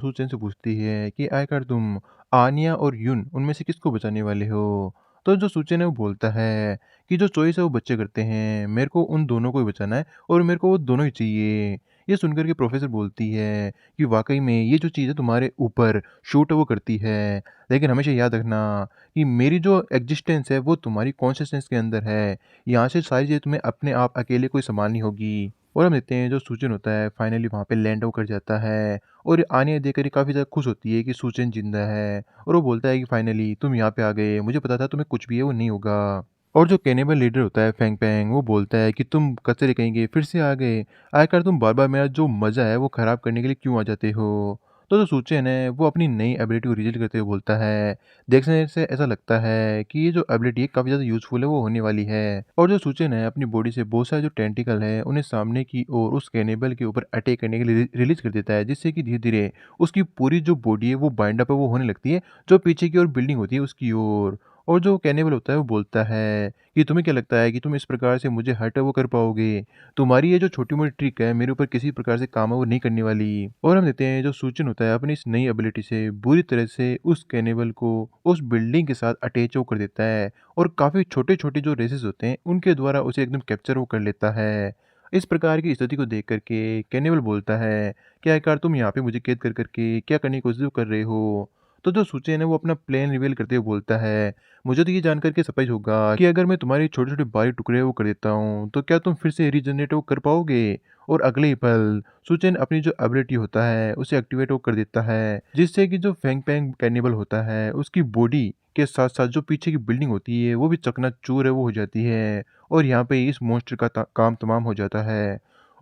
सूचन से पूछती है कि आखिर तुम आनिया और यून उनमें से किसको बचाने वाले हो? तो जो सूचन है वो बोलता है कि जो चॉइस है वो बच्चे करते हैं, मेरे को उन दोनों को ही बचाना है और मेरे को वो दोनों ही चाहिए। ये सुनकर के प्रोफ़ेसर बोलती है कि वाक़ई में ये जो चीज़ है तुम्हारे ऊपर शूट है वो करती है, लेकिन हमेशा याद रखना कि मेरी जो एक्जिस्टेंस है वो तुम्हारी कॉन्शसनेस के अंदर है। यहाँ से सारी चीज़ें तुम्हें अपने आप अकेले को ही सँभालनी होगी। और हम देखते हैं जो सूचन होता है फाइनली वहाँ पे लैंड होकर जाता है और आन्या देखकर ये काफ़ी ज़्यादा खुश होती है कि सूचन ज़िंदा है और वो बोलता है कि फाइनली तुम यहाँ पे आ गए, मुझे पता था तुम्हें कुछ भी है वो नहीं होगा। और जो कैनिबल लीडर होता है फेंग पेंग वो बोलता है कि तुम कचरे कहीं के फिर से आ गए, आखिर तुम बार-बार मेरा जो मज़ा है वो ख़राब करने के लिए क्यों आ जाते हो? तो जो सूचन है वो अपनी नई एबिलिटी को रिवील करते हुए बोलता है, देखने से ऐसा लगता है कि ये जो एबिलिटी है काफ़ी ज़्यादा यूज़फुल है वो होने वाली है। और जो सूचन है अपनी बॉडी से बहुत सारे जो टेंटिकल है उन्हें सामने की ओर उस कैनिबल के ऊपर अटैक करने के लिए रिलीज़ कर देता है, जिससे कि धीरे-धीरे उसकी पूरी जो बॉडी है वो बाइंड अप है वो होने लगती है, जो पीछे की ओर बिल्डिंग होती है उसकी ओर। और जो कैनिबल होता है वो बोलता है कि तुम्हें क्या लगता है कि तुम इस प्रकार से मुझे हर्ट है वो कर पाओगे? तुम्हारी ये जो छोटी-मोटी ट्रिक है मेरे ऊपर किसी प्रकार से काम है वो नहीं करने वाली। और हम देखते हैं जो सूचन होता है अपनी इस नई एबिलिटी से बुरी तरह से उस कैनिबल को उस बिल्डिंग के साथ अटैच वो कर देता है और काफ़ी छोटे-छोटे जो रेसेस होते हैं उनके द्वारा उसे एकदम कैप्चर वो कर लेता है। इस प्रकार की स्थिति को देख कर के कैनिबल बोलता है, "क्या आखिर तुम यहाँ पे मुझे कैद कर के क्या करने की कोशिश कर रहे हो?" तो जो सूचेन है वो अपना प्लान रिवील करते हुए बोलता है, "मुझे तो ये जानकर के सरप्राइज़ होगा कि अगर मैं तुम्हारे छोटे-छोटे बारीक टुकड़े वो कर देता हूँ, तो क्या तुम फिर से रीजनरेट वो कर पाओगे?" और अगले ही पल सूचेन अपनी जो एबिलिटी होता है उसे एक्टिवेट वो कर देता है, जिससे कि जो फेंग पेंग कैनिबल होता है उसकी बॉडी के साथ-साथ जो पीछे की बिल्डिंग होती है वो भी चकनाचूर है वो हो जाती है और यहाँ पे इस मॉन्स्टर का काम तमाम हो जाता है।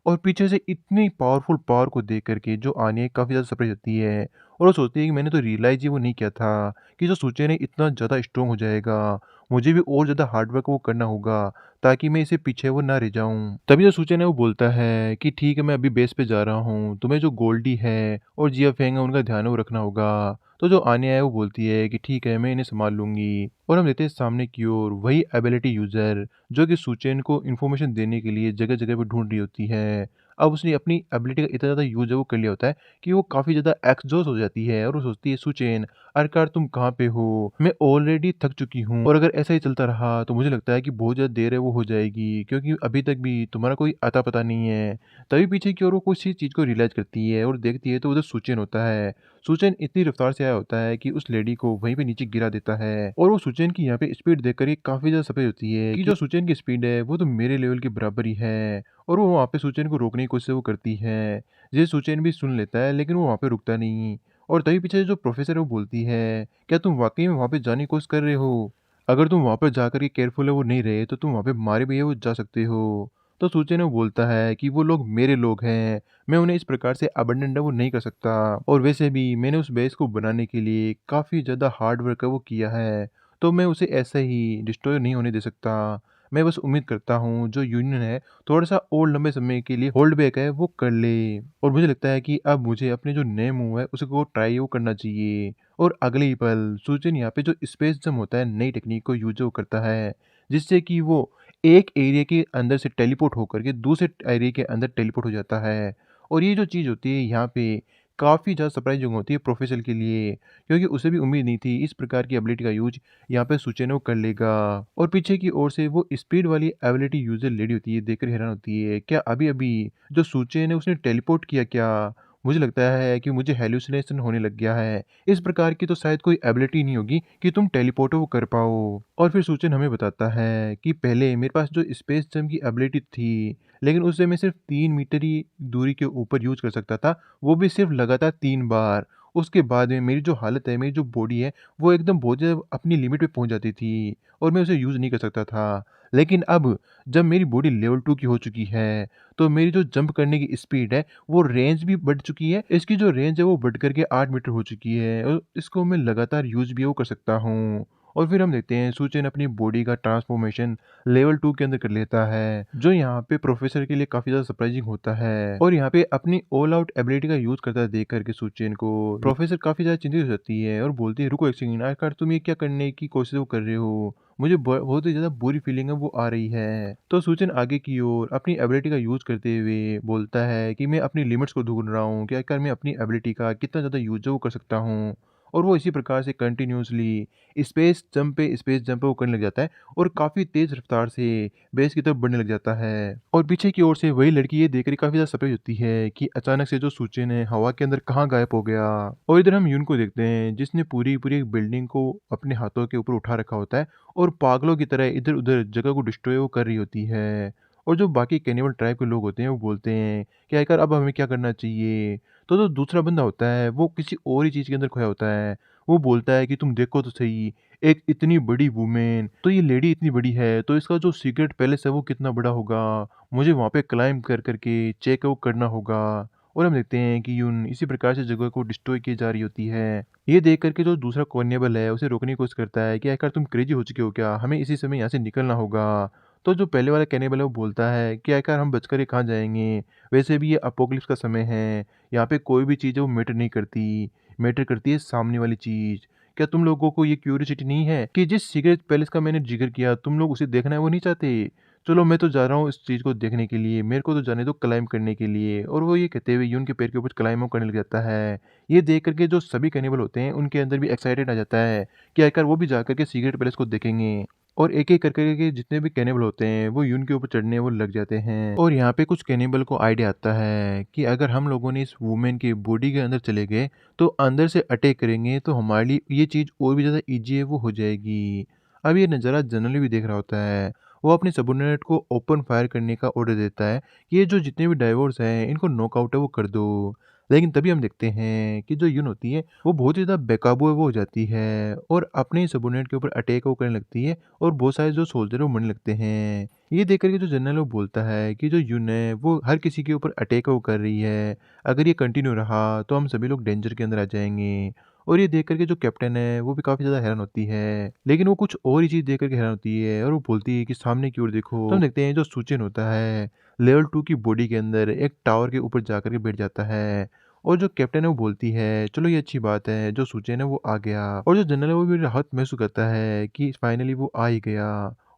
और पीछे से इतनी पावरफुल पावर को देख कर के जो आन्या काफ़ी ज़्यादा सरप्राइज़ होती है और वो सोचती है कि मैंने तो रियलाइज़ ही वो नहीं किया था कि जो सूचेन है इतना ज़्यादा स्ट्रॉन्ग हो जाएगा। मुझे भी और ज़्यादा हार्ड वर्क वो करना होगा ताकि मैं इसे पीछे वो ना रह जाऊँ। तभी जो सूचेन है वो बोलता है कि ठीक है मैं अभी बेस पे जा रहा हूँ, तुम्हें जो गोल्डी है और जिया फेंग है उनका ध्यान वो रखना होगा। तो जो आन्या है वो बोलती है कि ठीक है मैं इन्हें सँभाल लूँगी। और हम देखते हैं सामने की ओर वही एबिलिटी यूज़र जो कि सूचेन को इन्फॉर्मेशन देने के लिए जगह-जगह पे ढूँढ रही होती है। अब उसने अपनी एबिलिटी का इतना ज़्यादा यूज़ है वो कर लिया होता है कि वो काफ़ी ज़्यादा एक्सॉस्ट हो जाती है और वो सोचती है सुचेन, आखिरकार तुम कहाँ पे हो? मैं ऑलरेडी थक चुकी हूँ और अगर ऐसा ही चलता रहा तो मुझे लगता है कि बहुत ज़्यादा देर है वो हो जाएगी क्योंकि अभी तक भी तुम्हारा कोई अता-पता नहीं है। तभी पीछे की ओर वो किसी चीज़ को रियलाइज़ करती है और देखती है तो उधर सुचेन होता है। सुचेन इतनी रफ़्तार से आया होता है कि उस लेडी को वहीं पे नीचे गिरा देता है और वो सुचेन की यहाँ पे स्पीड देख कर ये काफ़ी ज़्यादा सरप्राइज़ होती है कि जो सुचेन की स्पीड है वो तो मेरे लेवल के बराबर ही है। और वो वहाँ पे सुचेन को रोकने की कोशिश वो करती है। ये सुचेन भी सुन लेता है लेकिन वो वहाँ पे रुकता नहीं। और तभी पीछे जो प्रोफ़ेसर है वो बोलती है, "क्या तुम वाक़ई में वहाँ पे जाने की कोशिश कर रहे हो? अगर तुम वहाँ पर जाकर के केयरफुल है वो नहीं रहे तो तुम वहाँ पे मारे भी है वो जा सकते हो।" तो सुचेन वो बोलता है कि वो लोग मेरे लोग हैं, मैं उन्हें इस प्रकार से अबैंडन है वो नहीं कर सकता और वैसे भी मैंने उस बेस को बनाने के लिए काफ़ी ज़्यादा हार्ड वर्क है वो किया है, तो मैं उसे ऐसे ही डिस्ट्रॉय नहीं होने दे सकता। मैं बस उम्मीद करता हूँ जो यूनियन है थोड़ा-सा और लंबे समय के लिए होल्ड बैक है वो कर ले और मुझे लगता है कि अब मुझे अपने जो नए मूव है उसको ट्राई वो करना चाहिए। और अगले ही पल सुजन यहाँ पे जो स्पेस जम होता है नई टेक्निक को यूज़ वो करता है, जिससे कि वो एक एरिया के अंदर से टेलीपोर्ट होकर के दूसरे एरिया के अंदर टेलीपोर्ट हो जाता है। और ये जो चीज़ होती है यहाँ पे काफ़ी ज़्यादा सरप्राइज़िंग होती है प्रोफ़ेसर के लिए, क्योंकि उसे भी उम्मीद नहीं थी इस प्रकार की एबिलिटी का यूज़ यहाँ पे सुचेनो कर लेगा। और पीछे की ओर से वो स्पीड वाली एबिलिटी यूज़र लेडी होती है, देखकर हैरान होती है, क्या अभी-अभी जो सुचेन है उसने टेलीपोर्ट किया क्या? मुझे लगता है कि मुझे हैलुसिनेशन होने लग गया है। इस प्रकार की तो शायद कोई एबिलिटी नहीं होगी कि तुम टेलीपोर्ट वो कर पाओ। और फिर सुचेन हमें बताता है कि पहले मेरे पास जो स्पेस जम की एबिलिटी थी, लेकिन उसे मैं सिर्फ़ 3 मीटर ही दूरी के ऊपर यूज़ कर सकता था, वो भी सिर्फ़ लगातार 3 बार। उसके बाद में मेरी जो हालत है, मेरी जो बॉडी है, वो एकदम बहुत ज़्यादा अपनी लिमिट पे पहुँच जाती थी और मैं उसे यूज़ नहीं कर सकता था। लेकिन अब जब मेरी बॉडी लेवल 2 की हो चुकी है, तो मेरी जो जंप करने की स्पीड है, वो रेंज भी बढ़ चुकी है। इसकी जो रेंज है, वो बढ़ कर के 8 मीटर हो चुकी है और इसको मैं लगातार यूज़ भी वो कर सकता हूँ। और फिर हम देखते हैं सूचेन अपनी बॉडी का ट्रांसफॉर्मेशन लेवल 2 के अंदर कर लेता है, जो यहाँ पे प्रोफेसर के लिए काफ़ी ज़्यादा सरप्राइजिंग होता है। और यहाँ पे अपनी ऑल आउट एबिलिटी का यूज़ करता देख कर के सूचेन को प्रोफेसर काफ़ी ज़्यादा चिंतित हो जाती है और बोलती है, "रुको एक सेकंड, आखिर तुम ये क्या करने की कोशिश वो कर रहे हो? मुझे बहुत ही ज़्यादा बुरी फीलिंग है वो आ रही है।" तो सूचेन आगे की ओर अपनी एबिलिटी का यूज़ करते हुए बोलता है कि मैं अपनी लिमिट्स को ढूँढ रहा हूँ कि आखिर मैं अपनी एबिलिटी का कितना ज़्यादा यूज़ है वो कर सकता हूँ। और वो इसी प्रकार से कंटिन्यूअसली स्पेस जंप पे वो करने लग जाता है और काफ़ी तेज़ रफ़्तार से बेस की तरफ बढ़ने लग जाता है। और पीछे की ओर से वही लड़की ये देख कर काफ़ी ज़्यादा सरप्राइज़ होती है कि अचानक से जो सूचेन है हवा के अंदर कहाँ गायब हो गया। और इधर हम यून को देखते हैं जिसने पूरी-पूरी एक बिल्डिंग को अपने हाथों के ऊपर उठा रखा होता है और पागलों की तरह इधर-उधर जगह को डिस्ट्रॉय वो कर रही होती है। और जो बाकी कैनिबल ट्राइब के लोग होते हैं वो बोलते हैं कि आखिर अब हमें क्या करना चाहिए? तो जो दूसरा बंदा होता है वो किसी और ही चीज़ के अंदर खोया होता है। वो बोलता है कि तुम देखो तो सही, एक इतनी बड़ी वूमेन, तो ये लेडी इतनी बड़ी है, तो इसका जो सीक्रेट पैलेस है वो कितना बड़ा होगा? मुझे वहाँ पे क्लाइंब कर के चेक वो करना होगा। और हम देखते हैं कि यून इसी प्रकार से जगह को डिस्ट्रॉय की जा रही होती है। ये देख कर के जो दूसरा कॉर्निएबल है उसे रोकने की कोशिश करता है कि आखिर तुम क्रेज़ी हो चुके हो क्या? हमें इसी समय यहाँ से निकलना होगा। तो जो पहले वाला कैनिबल है वो बोलता है कि आखिर हम बचकर ये कहाँ जाएँगे? वैसे भी ये अपोकलिप्स का समय है, यहाँ पे कोई भी चीज़ है वो मैटर नहीं करती, मैटर करती है सामने वाली चीज़। क्या तुम लोगों को ये क्यूरियोसिटी नहीं है कि जिस सीक्रेट पैलेस का मैंने ज़िक्र किया तुम लोग उसे देखना है वो नहीं चाहते? चलो मैं तो जा रहा हूँ इस चीज़ को देखने के लिए, मेरे को तो जाने दो क्लाइंब करने के लिए। और वो ये कहते हुए यून के पैर के ऊपर क्लाइंब करने लग जाता है। ये देख कर के जो सभी कैनिबल होते हैं उनके अंदर भी एक्साइटेड आ जाता है कि आखिर वो भी जाकर के सीक्रेट पैलेस को देखेंगे। और एक-एक करके जितने भी कैनिबल होते हैं वो यून के ऊपर चढ़ने वो लग जाते हैं। और यहाँ पे कुछ कैनिबल को आइडिया आता है कि अगर हम लोगों ने इस वुमेन की बॉडी के अंदर चले गए तो अंदर से अटैक करेंगे तो हमारे लिए ये चीज़ और भी ज़्यादा ईज़ी है वो हो जाएगी। अब ये नज़ारा जनरल भी देख रहा होता है। वो अपने सबॉर्डिनेट को ओपन फायर करने का ऑर्डर देता है कि ये जो जितने भी डाइवर्स हैं इनको नॉकआउट है वो कर दो। लेकिन तभी हम देखते हैं कि जो यून होती है वो बहुत ही ज़्यादा बेकाबू है वो हो जाती है और अपने ही सबॉर्डिनेट के ऊपर अटैक वो करने लगती है और बहुत सारे जो सोल्जर वो मरने लगते हैं। ये देख कर के जो जनरल वो बोलता है कि जो यून है वो हर किसी के ऊपर अटैक वो कर रही है। अगर ये कंटिन्यू रहा तो हम सभी लोग डेंजर के अंदर आ जाएँगे। और ये देख कर के जो कैप्टन है वो भी काफ़ी ज़्यादा हैरान होती है। लेकिन वो कुछ और ही चीज़ देख कर के हैरान होती है और वो बोलती है कि सामने की ओर देखो। तो हम देखते हैं जो सुचेन होता है लेवल 2 की बॉडी के अंदर एक टावर के ऊपर जाकर के बैठ जाता है। और जो कैप्टन है वो बोलती है, चलो ये अच्छी बात है, जो सुचेन है वो आ गया। और जो जनरल है वो भी राहत महसूस करता है कि फाइनली वो आ ही गया।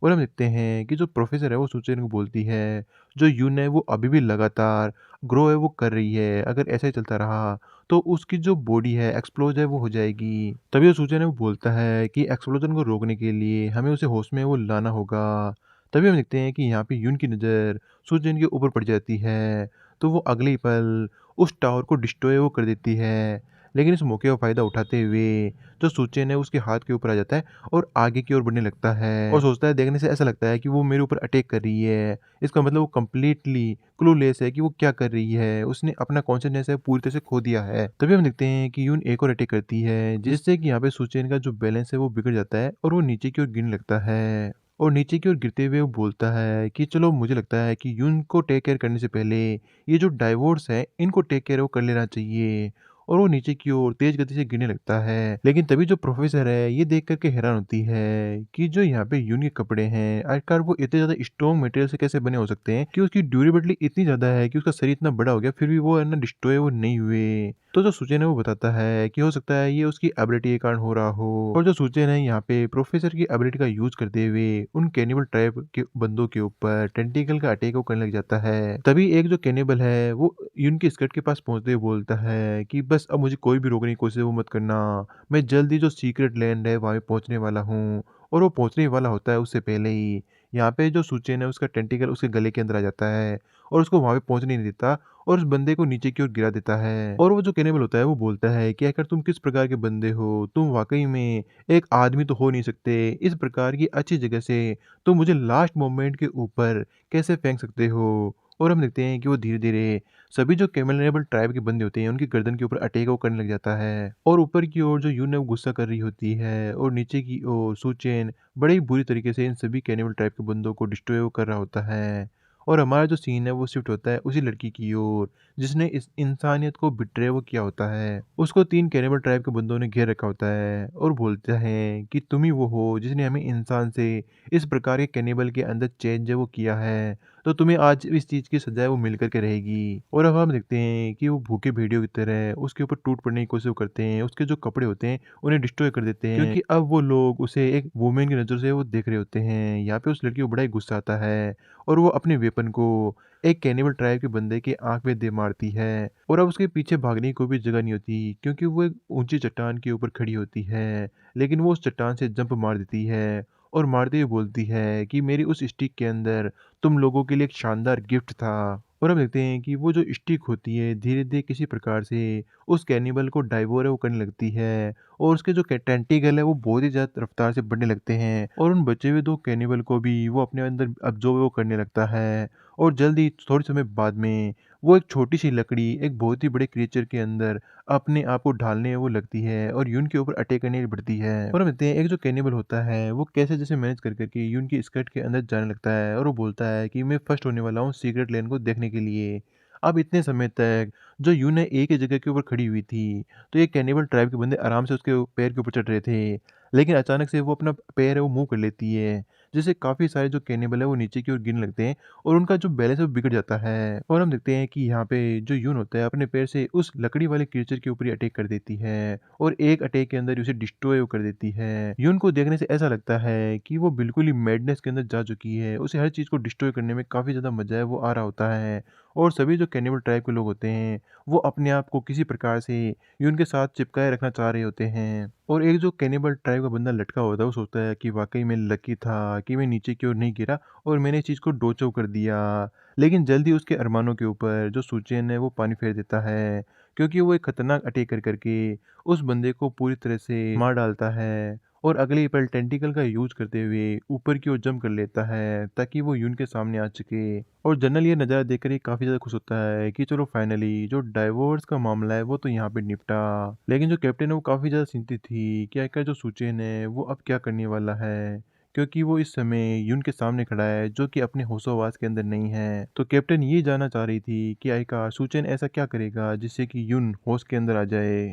और हम देखते हैं कि जो प्रोफ़ेसर है वो सुचेन को बोलती है, जो यून है वो अभी भी लगातार ग्रो है वो कर रही है, अगर ऐसा ही चलता रहा तो उसकी जो बॉडी है एक्सप्लोज़ है वो हो जाएगी। तभी वो सुचेन है वो बोलता है कि एक्सप्लोज़न को रोकने के लिए हमें उसे होश में वो लाना होगा। तभी हम देखते हैं कि यहाँ पे यून की नज़र सुचेन के ऊपर पड़ जाती है, तो वो अगले ही पल उस टावर को डिस्ट्रॉय वो कर देती है। लेकिन इस मौके का फ़ायदा उठाते हुए जो सुचेन है उसके हाथ के ऊपर आ जाता है और आगे की ओर बढ़ने लगता है और सोचता है, देखने से ऐसा लगता है कि वो मेरे ऊपर अटैक कर रही है। इसका मतलब वो कंप्लीटली क्लूलेस है कि वो क्या कर रही है। उसने अपना कॉन्शसनेस है पूरी तरह से खो दिया है। तभी हम देखते हैं कि यून एक और अटैक करती है जिससे कि यहाँ पे सुचेन का जो बैलेंस है वो बिगड़ जाता है और वो नीचे की ओर गिरने लगता है। और नीचे की ओर गिरते हुए वो बोलता है कि चलो मुझे लगता है कि यून को टेक केयर करने से पहले ये जो डाइवोर्स है इनको टेक केयर वो कर लेना चाहिए। और वो नीचे की ओर तेज गति से गिरने लगता है। लेकिन तभी जो प्रोफेसर है ये देख कर के हैरान होती है कि जो यहाँ पे यून के कपड़े हैं आखिरकार वो इतने ज़्यादा स्ट्रॉन्ग मटेरियल से कैसे बने हो सकते हैं कि उसकी ड्यूरेबिलिटी इतनी ज़्यादा है कि उसका शरीर इतना बड़ा हो गया फिर भी वो है ना डिस्ट्रॉय वो नहीं हुए। तो जो सुचेन है वो बताता है कि हो सकता है ये उसकी एबिलिटी के कारण हो रहा हो। और जो सुचेन है यहाँ पे प्रोफेसर की एबिलिटी का यूज करते हुए उन कैनिबल ट्राइब के बंदों के ऊपर टेंटिकल का अटैक वो करने लग जाता है। तभी एक जो कैनिबल है वो यून के स्कर्ट के पास पहुंचते हुए बोलता है कि बस अब मुझे कोई भी रोकने की कोशिश वो मत करना, मैं जल्दी जो सीक्रेट लैंड है वहाँ पे पहुंचने वाला हूँ। और वो पहुंचने वाला होता है उससे पहले ही यहाँ पे जो सुचेन है उसका टेंटिकल उसके गले के अंदर आ जाता है और उसको वहाँ पे पहुंचने नहीं देता और उस बंदे को नीचे की ओर गिरा देता है। और वो जो कैनिबल होता है वो बोलता है कि आखिर तुम किस प्रकार के बंदे हो, तुम वाकई में एक आदमी तो हो नहीं सकते, इस प्रकार की अच्छी जगह से तुम मुझे लास्ट मोमेंट के ऊपर कैसे फेंक सकते हो। और हम देखते हैं कि वो धीरे धीरे सभी जो कैमलिनेबल ट्राइब के बंदे होते हैं उनकी गर्दन के ऊपर अटैक वो करने लग जाता है। और ऊपर की ओर जो यून है वो गुस्सा कर रही होती है और नीचे की ओर सुचेन बड़े ही बुरी तरीके से इन सभी कैनिबल ट्राइब के बंदों को डिस्ट्रॉय वो कर रहा होता है। और हमारा जो सीन है वो शिफ्ट होता है उसी लड़की की ओर, जिसने इस इंसानियत को बिट्रे वो किया होता है। उसको 3 कैनिबल ट्राइब के बंदों ने घेर रखा होता है और बोलते हैं कि तुम ही वो हो जिसने हमें इंसान से इस प्रकार के कैनिबल के अंदर चेंज है वो किया है। तो तुम्हें आज इस चीज़ की सज़ा है वो मिल कर के रहेगी। और अब हम देखते हैं कि वो भूखे भेड़ियों की तरह उसके ऊपर टूट पड़ने की कोशिश वो करते हैं। उसके जो कपड़े होते हैं उन्हें डिस्ट्रॉय कर देते हैं, क्योंकि अब वो लोग उसे एक वुमेन की नज़र से वो देख रहे होते हैं। यहाँ पे उस लड़की को बड़ा ही गुस्सा आता है और वो अपने वेपन को एक कैनिबल ट्राइब के बंदे की आँख में दे मारती है। और अब उसके पीछे भागने की कोई भी जगह नहीं होती, क्योंकि वो एक ऊँची चट्टान के ऊपर खड़ी होती है। लेकिन वो उस चट्टान से जंप मार देती है और मारते हुए बोलती है कि मेरी उस स्टिक के अंदर तुम लोगों के लिए एक शानदार गिफ्ट था। और अब देखते हैं कि वो जो स्टिक होती है धीरे-धीरे किसी प्रकार से उस कैनिबल को डाइवोर है वो करने लगती है और उसके जो टेंटिकल है वो बहुत ही ज़्यादा रफ़्तार से बढ़ने लगते हैं और उन बचे हुए 2 कैनिबल को भी वो अपने अंदर अब्ज़ॉर्ब वो करने लगता है। और जल्द ही थोड़े समय बाद में वो एक छोटी-सी लकड़ी एक बहुत ही बड़े क्रिएचर के अंदर अपने आप को ढालने वो लगती है और यून के ऊपर अटैक करने बढ़ती है। और हम देखते हैं एक जो कैनिबल होता है वो कैसे जैसे मैनेज कर के यून की स्कर्ट के अंदर जाने लगता है और वो बोलता है कि मैं फर्स्ट होने वाला हूँ सीक्रेट लैंड को देखने के लिए। अब इतने समय तक जो यून है एक ही जगह के ऊपर खड़ी हुई थी, तो ये कैनिबल ट्राइब के बंदे आराम से उसके पैर के ऊपर चढ़ रहे थे। लेकिन अचानक से वो अपना पैर है वो मूव कर लेती है, जिससे काफ़ी सारे जो कैनिबल है वो नीचे की ओर गिरने लगते हैं और उनका जो बैलेंस है वो बिगड़ जाता है। और हम देखते हैं कि यहाँ पे जो यून होता है अपने पैर से उस लकड़ी वाले क्रीचर के ऊपर ही अटैक कर देती है और एक अटैक के अंदर ही उसे डिस्ट्रॉय कर देती है। यून को देखने से ऐसा लगता है कि वो बिल्कुल ही मैडनेस के अंदर जा चुकी है। उसे हर चीज़ को डिस्ट्रॉय करने में काफ़ी ज़्यादा मज़ा है वो आ रहा होता है और सभी जो कैनिबल ट्राइब के लोग होते हैं, वो अपने आप को किसी प्रकार से यून के साथ चिपकाए रखना चाह रहे होते हैं। और एक जो कैनिबल ट्राइब का बंदा लटका होता है, वो सोचता है कि वाक़ई मैं लकी था कि मैं नीचे की ओर नहीं गिरा और मैंने इस चीज़ को डोचो कर दिया। लेकिन जल्द ही उसके अरमानों के ऊपर जो सुचेन है वो पानी फेर देता है, क्योंकि वो एक खतरनाक अटैक कर के उस बंदे को पूरी तरह से मार डालता है और अगले ही पल टेंटिकल का यूज़ करते हुए ऊपर की ओर जंप कर लेता है ताकि वो यून के सामने आ सके। और जनरल ये नज़ारा देखकर ये काफ़ी ज़्यादा खुश होता है कि चलो फाइनली जो डाइवोर्स का मामला है वो तो यहाँ पे निपटा। लेकिन जो कैप्टन है वो काफ़ी ज़्यादा चिंतित थी कि आखिर जो सुचेन है वो अब क्या करने वाला है, क्योंकि वो इस समय यून के सामने खड़ा है जो कि अपने होशो-हवास के अंदर नहीं है। तो कैप्टन ये जानना चाह रही थी कि आखिरकार सुचेन ऐसा क्या करेगा जिससे कि यून होश के अंदर आ जाए।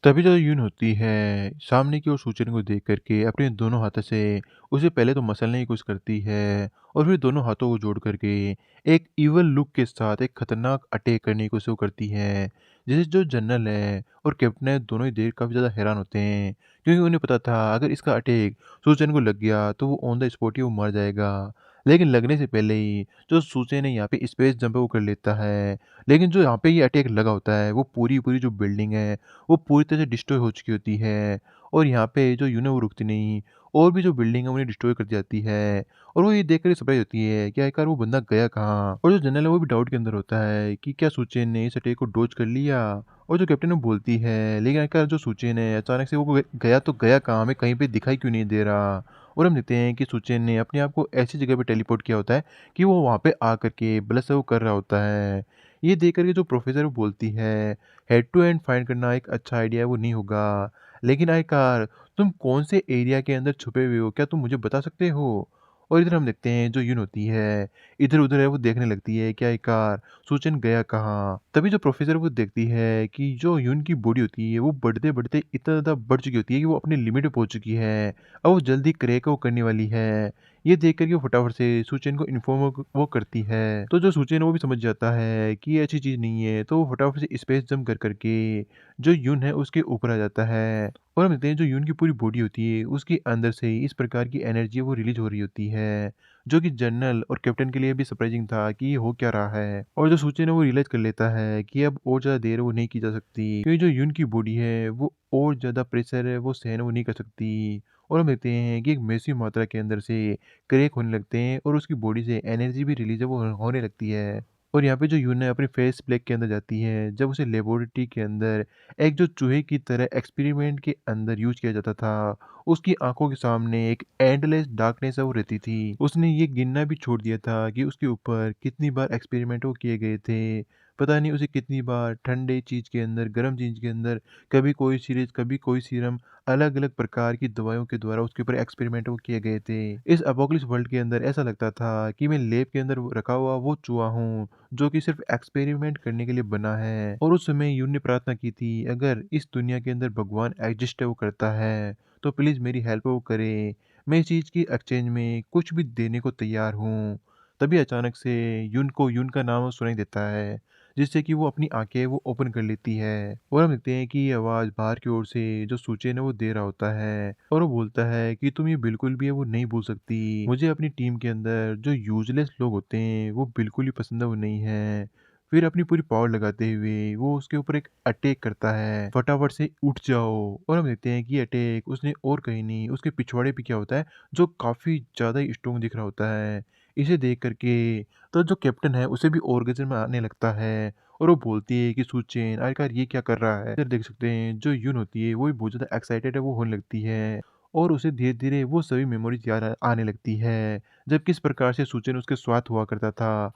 तभी जो यून होती है, सामने की ओर सूचन को देख कर के अपने दोनों हाथों से उसे पहले तो मसलने की कोशिश करती है और फिर दोनों हाथों को जोड़ कर के एक इविल लुक के साथ एक खतरनाक अटैक करने की कोशिश वो करती है। जिसे जो जनरल है और कैप्टन है दोनों ही देख काफ़ी ज़्यादा हैरान होते हैं, क्योंकि उन्हें पता था अगर इसका अटैक सूचन को लग गया तो वो ऑन द स्पॉट ही वो मर जाएगा। लेकिन लगने से पहले ही जो सूचन है यहाँ पे स्पेस जंप वो कर लेता है। लेकिन जो यहाँ पे ये अटैक लगा होता है वो पूरी-पूरी जो बिल्डिंग है वो पूरी तरह से डिस्ट्रॉय हो चुकी होती है और यहाँ पे जो यून है वो रुकती नहीं और भी जो बिल्डिंग है उन्हें डिस्ट्रॉय कर दी जाती है और वो ये देखकर सरप्राइज़ होती है कि आखिर वो बंदा गया कहाँ? और जो जनरल है वो भी डाउट के अंदर होता है कि क्या सुचेन ने इस अटैक को डॉज कर लिया? और जो कैप्टन वो बोलती है लेकिन आखिर जो सुचेन है अचानक से वो गया तो गया कहाँ? हमें कहीं पे दिखाई क्यों नहीं दे रहा? और हम देखते हैं कि सुचेन ने अपने आप को ऐसी जगह पे टेलीपोर्ट किया होता है कि वो वहाँ पे आकर के ब्लश वो कर रहा होता है। ये देख कर के जो प्रोफ़ेसर वो बोलती है हेड टू एंड फाइंड करना एक अच्छा आइडिया वो नहीं होगा। लेकिन आखिरकार तुम कौन से एरिया के अंदर छुपे हुए हो? क्या तुम मुझे बता सकते हो? और इधर हम देखते हैं जो यून होती है, इधर-उधर है वो देखने लगती है कि आखिरकार सूचन गया कहाँ? तभी जो प्रोफ़ेसर वो देखती है कि जो यून की बॉडी होती है वो बढ़ते-बढ़ते इतना ज़्यादा बढ़ चुकी होती है कि वो अपने लिमिट पे पहुँच चुकी है। अब वो जल्दी क्रैक वो करने वाली है। ये देख कर के वो फटाफट से सूचेन को इन्फॉर्म वो करती है। तो जो सूचेन वो भी समझ जाता है कि ये अच्छी चीज़ नहीं है, तो वो फटाफट से स्पेस जंप कर के जो यून है उसके ऊपर आ जाता है। और हम देखते हैं जो यून की पूरी बॉडी होती है उसके अंदर से इस प्रकार की एनर्जी वो रिलीज़ हो रही होती है, जो कि जनरल और कैप्टन के लिए भी सरप्राइजिंग था कि ये हो क्या रहा है। और जो सूचेन है वो रियलाइज़ कर लेता है कि अब और ज़्यादा देर वो नहीं की जा सकती, क्योंकि जो यून की बॉडी है वो और ज़्यादा प्रेशर है वो सहन वो नहीं कर सकती। और हम देखते हैं कि एक मैसिव मात्रा के अंदर से क्रैक होने लगते हैं और उसकी बॉडी से एनर्जी भी रिलीज़ है वो होने लगती है। और यहाँ पे जो यून है अपनी फेस प्लेक के अंदर जाती है, जब उसे लेबोरेटरी के अंदर एक जो चूहे की तरह एक्सपेरिमेंट के अंदर यूज़ किया जाता था, उसकी आँखों के सामने एक एंडलेस डार्कनेस है वो रहती थी। उसने ये गिनना भी छोड़ दिया था कि उसके ऊपर कितनी बार एक्सपेरिमेंट वो किए गए थे, पता नहीं उसे कितनी बार ठंडे चीज़ के अंदर, गर्म चीज़ के अंदर, कभी कोई सीरीज़, कभी कोई सीरम, अलग-अलग प्रकार की दवाइयों के द्वारा उसके ऊपर एक्सपेरिमेंट वो किए गए थे। इस एपोकेलिप्स वर्ल्ड के अंदर ऐसा लगता था कि मैं लैब के अंदर वो रखा हुआ वो चूहा हूँ, जो कि सिर्फ़ एक्सपेरिमेंट करने के लिए बना है। और उस समय यून ने प्रार्थना की थी, अगर इस दुनिया के अंदर भगवान एग्ज़िस्ट है, वो करता है, तो प्लीज़ मेरी हेल्प वो करे। मैं इस चीज़ की एक्सचेंज में कुछ भी देने को तैयार हूँ। तभी अचानक से यून का नाम सुनाई देता है, जिससे कि वो अपनी आँखें वो ओपन कर लेती है और हम देखते हैं कि ये आवाज़ बाहर की ओर से जो सूचेन है वो दे रहा होता है और वो बोलता है कि तुम ये बिल्कुल भी है वो नहीं भूल सकती। मुझे अपनी टीम के अंदर जो यूज़लेस लोग होते हैं वो बिल्कुल ही पसंद है वो नहीं है। फिर अपनी पूरी पावर लगाते हुए वो उसके ऊपर एक अटैक करता है, फटाफट से उठ जाओ। और हम देखते हैं कि ये अटैक उसने और कहीं नहीं, उसके पिछवाड़े पे क्या होता है, जो काफ़ी ज़्यादा ही स्ट्रॉन्ग दिख रहा होता है। इसे देख कर के तो जो कैप्टन है उसे भी ऑर्गेज़म में आने लगता है और वो बोलती है कि सुचेन आखिरकार ये क्या कर रहा है। फिर देख सकते हैं जो यून होती है वो भी बहुत ज़्यादा एक्साइटेड है वो होने लगती है और उसे धीरे-धीरे वो सभी मेमोरीज़ याद आने लगती है। जब किस प्रकार से सुचेन उसके साथ हुआ करता था।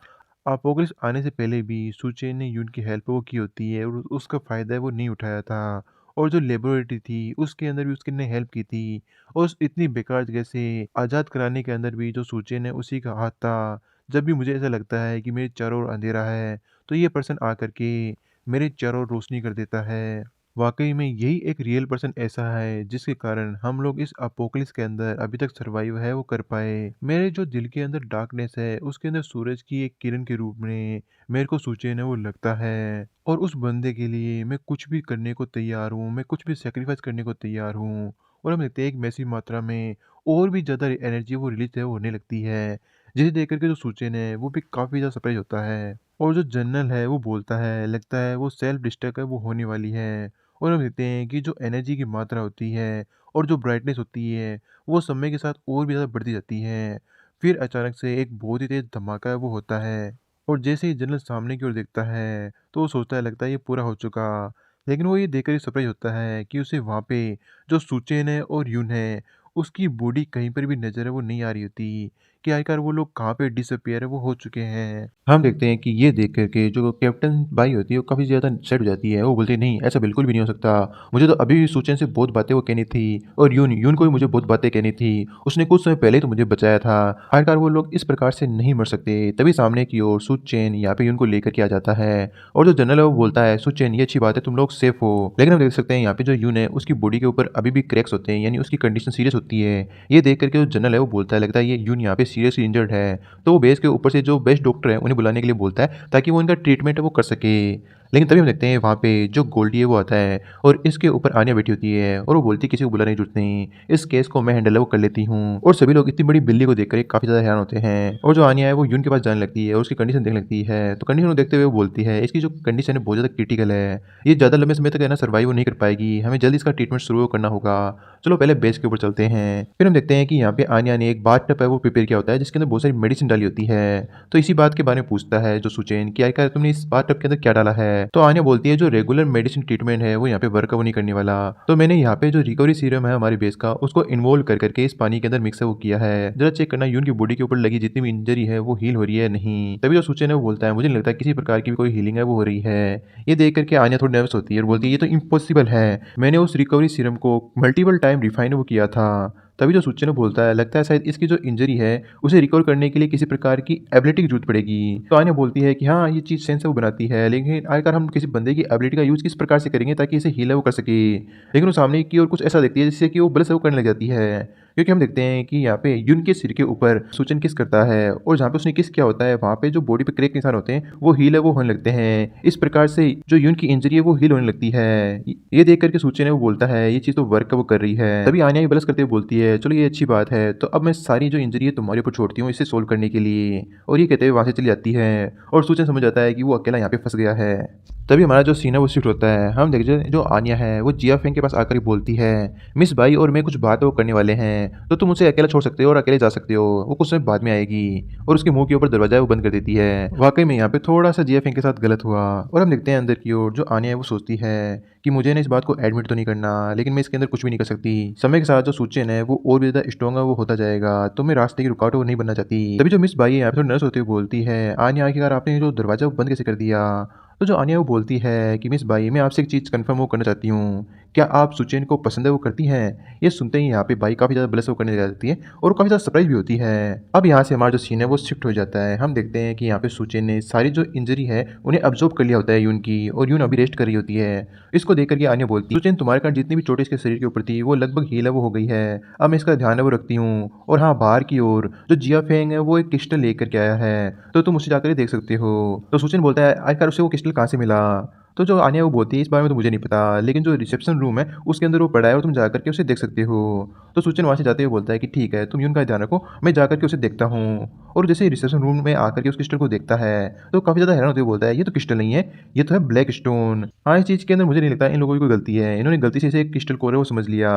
अपोकलिप्स आने से पहले भी सुचेन ने यून की हेल्प वो की होती है और उसका फ़ायदा वो नहीं उठाया था। और जो लेबोरेटरी थी उसके अंदर भी उसने हेल्प की थी और उस इतनी बेकार जगह से आज़ाद कराने के अंदर भी जो सुचेन है उसी का हाथ था। जब भी मुझे ऐसा लगता है कि मेरे चारों ओर अंधेरा है, तो ये पर्सन आकर के मेरे चारों ओर रोशनी कर देता है। वाक़ई में यही एक रियल पर्सन ऐसा है जिसके कारण हम लोग इस एपोकेलिप्स के अंदर अभी तक सर्वाइव है वो कर पाए। मेरे जो दिल के अंदर डार्कनेस है उसके अंदर सूरज की एक किरण के रूप में मेरे को सुचेन है वो लगता है और उस बंदे के लिए मैं कुछ भी करने को तैयार हूँ, मैं कुछ भी सैक्रिफाइस करने को तैयार हूँ। और हम देखते हैं एक मैसिव मात्रा में और भी ज़्यादा एनर्जी वो रिलीज़ है वो होने लगती है। जिसे देख कर के जो सुचेन है वो भी काफ़ी ज़्यादा सरप्राइज़ होता है और जो जनरल है वो बोलता है लगता है वो सेल्फ डिस्ट्रक्ट है वो होने वाली है। और हम देखते हैं कि जो एनर्जी की मात्रा होती है और जो ब्राइटनेस होती है वो समय के साथ और भी ज़्यादा बढ़ती जाती है। फिर अचानक से एक बहुत ही तेज़ धमाका है वो होता है और जैसे ही जनरल सामने की ओर देखता है तो वो सोचता है लगता है ये पूरा हो चुका। लेकिन वो ये देखकर ही सरप्राइज़ होता है कि उसे वहाँ पे जो सुचेन है और यून है उसकी बॉडी कहीं पर भी नज़र है वो नहीं आ रही होती कि आखिरकार वो लोग कहाँ पे डिसअपियर है वो हो चुके हैं। हम देखते हैं कि ये देख कर के जो कैप्टन बाई होती है वो काफ़ी ज़्यादा सैड हो जाती है। वो बोलती है नहीं ऐसा बिल्कुल भी नहीं हो सकता। मुझे तो अभी भी सुचेन से बहुत बातें वो कहनी थी और यून को भी मुझे बहुत बातें कहनी थी। उसने कुछ समय पहले ही तो मुझे बचाया था। आखिरकार वो लोग इस प्रकार से नहीं मर सकते। तभी सामने की ओर सुचेन यहाँ पे यून को लेकर के आ जाता है और जो जनरल है वो बोलता है सुचेन ये अच्छी बात है तुम लोग सेफ हो। लेकिन हम देख सकते हैं यहाँ पे जो यून है उसकी बॉडी के ऊपर अभी भी क्रैक्स होते हैं यानी उसकी कंडीशन सीरियस होती है। ये देख करके जो जनरल है वो बोलता है लगता है ये यून यहाँ पे सीरियसली इंजर्ड है। तो वो बेस के ऊपर से जो बेस्ट डॉक्टर है उन्हें बुलाने के लिए बोलता है ताकि वो इनका ट्रीटमेंट है वो कर सके। लेकिन तभी हम देखते हैं वहाँ पे जो गोल्डी है वो आता है और इसके ऊपर आनिया बैठी होती है और वो बोलती है किसी को बुलाने की जरूरत नहीं, इस केस को मैं हैंडल है वो कर लेती हूँ। और सभी लोग इतनी बड़ी बिल्ली को देखकर काफी ज्यादा हैरान होते हैं और जो आनिया है वो यून के पास जाने लगती है और उसकी कंडीशन देखने लगती है। तो कंडीशन को देखते हुए वो बोलती है इसकी जो कंडीशन है बहुत ज्यादा क्रिटिकल है, ये ज्यादा लंबे समय तक है ना सर्वाइव नहीं कर पाएगी, हमें जल्दी इसका ट्रीटमेंट शुरू करना होगा। चलो पहले बेस के ऊपर चलते हैं। फिर हम देखते हैं कि यहाँ पे आनिया ने एक बाथ टब है वो प्रिपेयर किया होता है जिसके अंदर बहुत सारी मेडिसिन डाली होती है। तो इसी बात के बारे में पूछता है जो सुचेन कि आखिर तुमने इस बाथ टब के अंदर क्या डाला है। तो आनिया बोलती है जो रेगुलर मेडिसिन ट्रीटमेंट है वो यहाँ पे वर्कआउट नहीं करने वाला, तो मैंने यहाँ पे जो रिकवरी सीरम है हमारे बेस का उसको इन्वॉल्व कर करके इस पानी के अंदर मिक्स वो किया है। जरा चेक करना यून की बॉडी के ऊपर लगी जितनी भी इंजरी है वो हील हो रही है नहीं। तभी जो सुचेन है वो बोलता है मुझे नहीं लगता किसी प्रकार की भी कोई हीलिंग है वो हो रही है। ये देख करके आनिया थोड़ी नर्वस होती है और बोलती है ये तो इम्पॉसिबल है, मैंने उस रिकवरी सीरम को मल्टीपल टाइम रिफाइन वो किया था। तभी जो सुचेन बोलता है लगता है शायद इसकी जो इंजरी है उसे रिकवर करने के लिए किसी प्रकार की एबिलिटी की जरूरत पड़ेगी। तो आनिया बोलती है कि हाँ ये चीज़ सेंस वो बनाती है, लेकिन आखिरकार हम किसी बंदे की एबिलिटी का यूज़ किस प्रकार से करेंगे ताकि इसे हील वो कर सके। लेकिन वो सामने की ओर कुछ ऐसा देखती है जिससे कि वो बल से वो करने लग जाती है। क्योंकि हम देखते हैं कि यहाँ पे यून के सिर के ऊपर सुचेन किस करता है और जहाँ पे उसने किस किया होता है वहाँ पे जो बॉडी पे क्रैक निशान होते हैं वो हील है वो होने लगते हैं। इस प्रकार से जो यून की इंजरी है वो हील होने लगती है। ये देख करके सुचेन है वो बोलता है ये चीज़ तो वर्क वो कर रही है। तभी आनिया भी बलस करते हुए बोलती है चलो ये अच्छी बात है, तो अब मैं सारी जो इंजरी है तुम्हारे ऊपर छोड़ती हूँ इसे सोल्व करने के लिए। और ये कहते हुए वहाँ से चली जाती है और सुचेन समझ जाता है कि वो अकेला यहाँ पे फंस गया है। तभी हमारा जो सीन है वो शिफ्ट होता है। हम देखते हैं जो आनिया है वो जिया फेंग के पास आकर ही बोलती है मिस भाई और मैं कुछ बात वो करने वाले हैं, तो तुम उसे अकेला छोड़ सकते हो और अकेले जा सकते हो, वो कुछ समय बाद में आएगी। और उसके मुंह के ऊपर दरवाजा वो बंद कर देती है। वाकई में यहाँ पे थोड़ा सा जिया फेंग के साथ गलत हुआ। और हम देखते हैं अंदर की ओर जो आनिया है वो सोचती है कि मुझे ना इस बात को एडमिट तो नहीं करना, लेकिन मैं इसके अंदर कुछ भी नहीं कर सकती। समय के साथ जो सुचेन है वो और भी ज्यादा स्ट्रॉन्ग है वो होता जाएगा, तो मैं रास्ते की रुकावट वो नहीं बनना चाहती। तभी जो मिस भाई है यहाँ पे नर्स होती हुई बोलती है आनिया आखिरकार आपने जो दरवाजा बंद कैसे कर दिया। तो जो आन्या वो बोलती है कि मिस बाई मैं आपसे एक चीज़ कन्फर्म वो करना चाहती हूँ। क्या आप सुचेन को पसंद है वो करती हैं? ये सुनते ही यहाँ पे बाई काफ़ी ज़्यादा ब्लश वो करने लग जाती है और काफ़ी ज़्यादा सरप्राइज़ भी होती है। अब यहाँ से हमारा जो सीन है वो शिफ्ट हो जाता है। हम देखते हैं कि यहाँ पे सुचेन ने सारी जो इंजरी है उन्हें अब्ज़ॉर्ब कर लिया होता है यून की और यून अभी रेस्ट कर रही होती है। इसको देख कर के आन्या बोलती है, सुचेन तुम्हारे कारण जितनी भी चोटें इसके शरीर के ऊपर थी वो लगभग हील है वो हो गई है। अब मैं इसका ध्यान है वो रखती हूँ। और हाँ, बाहर की ओर जो जिया फेंग है वो एक क्रिस्टल लेकर के आया है, तो तुम उसे जाकर ही देख सकते हो। तो सुचेन बोलता है आखिर उसे वो क्रिस्टल कहाँ से मिला? तो जो आन्या वो बोलती है इस बारे में तो मुझे नहीं पता, लेकिन जो रिसेप्शन रूम है उसके अंदर वो पड़ा है और तुम जाकर के उसे देख सकते हो। तो सुचेन वहाँ से जाते हुए बोलता है कि ठीक है, तुम यून का ध्यान रखो, मैं जाकर के उसे देखता हूँ। और जैसे ही रिसेप्शन रूम में आकर के उस क्रिस्टल को देखता है तो काफ़ी ज़्यादा हैरान होते हुए बोलता है ये तो क्रिस्टल नहीं है, ये तो है ब्लैक स्टोन। हाँ, इस चीज़ के अंदर मुझे नहीं लगता इन लोगों की कोई गलती है, इन्होंने गलती से इसे एक क्रिस्टल कोर है वो समझ लिया।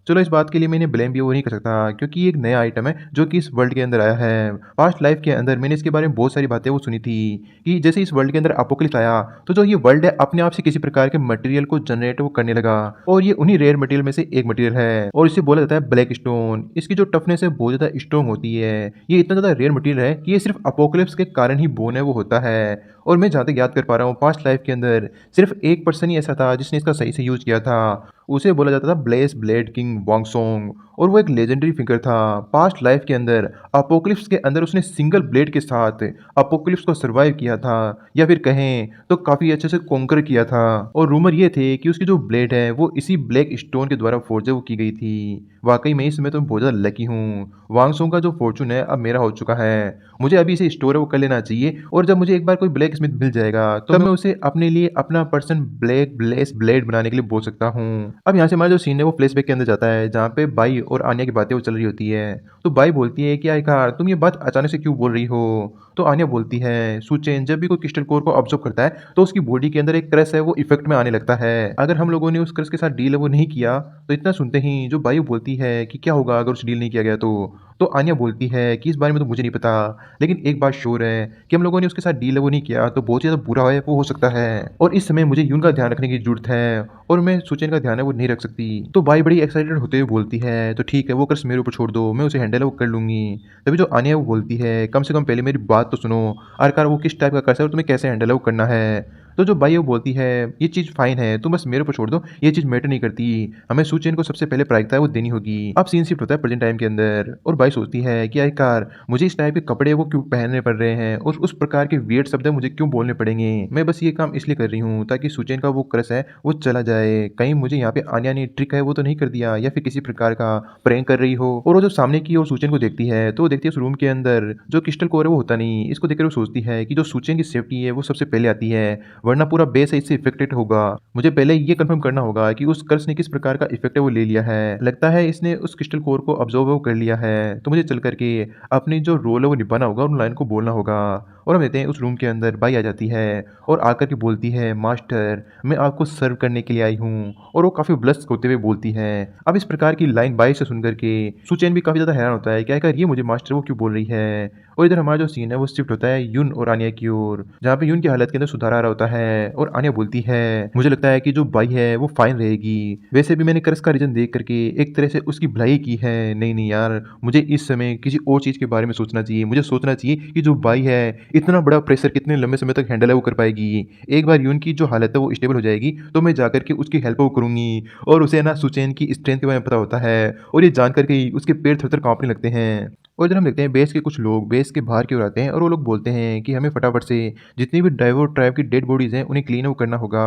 चलो इस बात के लिए मैं इन्हें ब्लेम भी वो नहीं कर सकता क्योंकि ये एक नया आइटम है जो कि इस वर्ल्ड के अंदर आया है। पास्ट लाइफ के अंदर मैंने इसके बारे में बहुत सारी बातें वो सुनी थी कि जैसे इस वर्ल्ड के अंदर अपोकलिप्स आया तो जो ये वर्ल्ड है अपने आप से किसी प्रकार के मटेरियल को जनरेट वो करने लगा और ये उन्हीं रेयर मटेरियल में से एक मटेरियल है और इसे बोला जाता है ब्लैक स्टोन। इसकी जो टफनेस है बहुत ज़्यादा स्ट्रॉन्ग होती है। ये इतना ज़्यादा रेयर मटेरियल है कि ये सिर्फ अपोकलिप्स के कारण ही बोन है वो होता है। और मैं जहाँ तक याद कर पा रहा हूँ पास्ट लाइफ के अंदर सिर्फ एक पर्सन ही ऐसा था जिसने इसका सही से यूज किया था। उसे बोला जाता था ब्लेस ब्लेड किंग वांगसोंग और वो एक लेजेंडरी फिगर था। पास्ट लाइफ के अंदर अपोकलिप्स के अंदर उसने सिंगल ब्लेड के साथ अपोकलिप्स को सरवाइव किया था या फिर कहें तो काफ़ी अच्छे से कॉन्कर किया था। और रूमर ये थे कि उसकी जो ब्लेड है वो इसी ब्लैक स्टोन के द्वारा फोर्ज वो की गई थी। वाकई में इस समय तो बहुत ज़्यादा लकी हूँ। वांगसोंग का जो फॉर्चून है अब मेरा हो चुका है। मुझे अभी इसे स्टोर वो कर लेना चाहिए और जब मुझे एक बार कोई ब्लैक स्मिथ मिल जाएगा तो तब मैं उसे अपने लिए अपना पर्सन ब्लैक ब्लेस ब्लेड बनाने के लिए बोल सकता हूँ। अब यहाँ से हमारा जो सीन है वो फ्लैशबैक के अंदर जाता है जहाँ पे बाई और आन्या की बातें वो चल रही होती है। तो बाई बोलती है कि आयकार तुम ये बात अचानक से क्यों बोल रही हो? तो आन्या बोलती है सुचेन जब भी कोई क्रिस्टल कोर को ऑब्जर्व करता है तो उसकी बॉडी के अंदर एक क्रश है वो इफेक्ट में आने लगता है। अगर हम लोगों ने उस क्रश के साथ डील है वो नहीं किया तो इतना सुनते ही जो बाई बोलती है कि क्या होगा अगर उस डील नहीं किया गया तो आन्या बोलती है कि इस बारे में तो मुझे नहीं पता, लेकिन एक बात श्योर है कि हम लोगों ने उसके साथ डील है वो नहीं किया तो बहुत ज़्यादा बुरा है वो हो सकता है और इस समय मुझे यून का ध्यान रखने की जरूरत है और मैं सुचेन का ध्यान है वो नहीं रख सकती। तो बाई बड़ी एक्साइटेड होते हुए बोलती है तो ठीक है वो कर्ज मेरे ऊपर छोड़ दो, मैं उसे हैंडल वो कर लूंगी। तभी जो आन्या वो बोलती है कम से कम पहले मेरी बात तो सुनो, आखिरकार वो किस टाइप का कर्ज है और तुम्हें कैसे हैंडल वो करना है। तो जो बाई वो बोलती है ये चीज़ फाइन है तुम बस मेरे ऊपर छोड़ दो, ये चीज़ मैटर नहीं करती, हमें सुचेन को सबसे पहले प्राथमिकता है वो देनी होगी। अब सीन शिफ्ट होता है प्रेजेंट टाइम के अंदर और बाई सोचती है कि आखिरकार मुझे इस टाइप के कपड़े वो क्यों पहनने पड़ रहे हैं और उस प्रकार के वियर्ड शब्द मुझे क्यों बोलने पड़ेंगे। मैं बस ये काम इसलिए कर रही हूँ ताकि सुचेन का वो क्रश है वो चला जाए, कहीं मुझे यहाँ पे आन्या ने ट्रिक है वो तो नहीं कर दिया या फिर किसी प्रकार का प्रैंक कर रही हो। और वो जो सामने की ओर सुचेन को देखती है तो वो देखती है उस रूम के अंदर जो क्रिस्टल कोर है वो होता नहीं। इसको देखकर वो सोचती है कि जो सुचेन की सेफ्टी है वो सबसे पहले आती है वरना पूरा बेस है इससे इफेक्टेड होगा। मुझे पहले ये कंफर्म करना होगा कि उस कर्स ने किस प्रकार का इफेक्ट है वो ले लिया है। लगता है इसने उस क्रिस्टल कोर को ऑब्जर्व कर लिया है तो मुझे चल करके अपनी जो रोल है वो निभाना होगा और उन लाइन को बोलना होगा। और हम देखते हैं उस रूम के अंदर बाई आ जाती है और आकर के बोलती है मास्टर मैं आपको सर्व करने के लिए आई हूँ और वो काफ़ी ब्लश होते हुए बोलती है। अब इस प्रकार की लाइन बाई से सुन करके सुचेन भी काफ़ी ज़्यादा हैरान होता है क्या कर ये मुझे मास्टर वो क्यों बोल रही है। और इधर हमारा जो सीन है वो शिफ्ट होता है यून और आन्या की ओर जहाँ पे यून की हालत के अंदर सुधार आ रहा होता है और आन्या बोलती है मुझे लगता है कि जो बाई है वो फाइन रहेगी, वैसे भी मैंने कर्स का रीजन देख करके एक तरह से उसकी भलाई की है। नहीं नहीं यार, मुझे इस समय किसी और चीज़ के बारे में सोचना चाहिए, मुझे सोचना चाहिए कि जो बाई है इतना बड़ा प्रेशर कितने लंबे समय तक हैंडल है वो कर पाएगी। एक बार यून की जो हालत है वो स्टेबल हो जाएगी तो मैं जाकर के उसकी हेल्प वो करूंगी। और उसे ना सुचेन की स्ट्रेंथ के बारे में पता होता है और ये जान करके ही उसके पैर थर थर कांपने लगते हैं। और इधर हम देखते हैं बेस के कुछ लोग बेस के बाहर की ओर आते हैं और वो लोग बोलते हैं कि हमें फटाफट से जितनी भी ड्राइवर ट्राइब की डेड बॉडीज़ हैं उन्हें क्लीन अप करना होगा।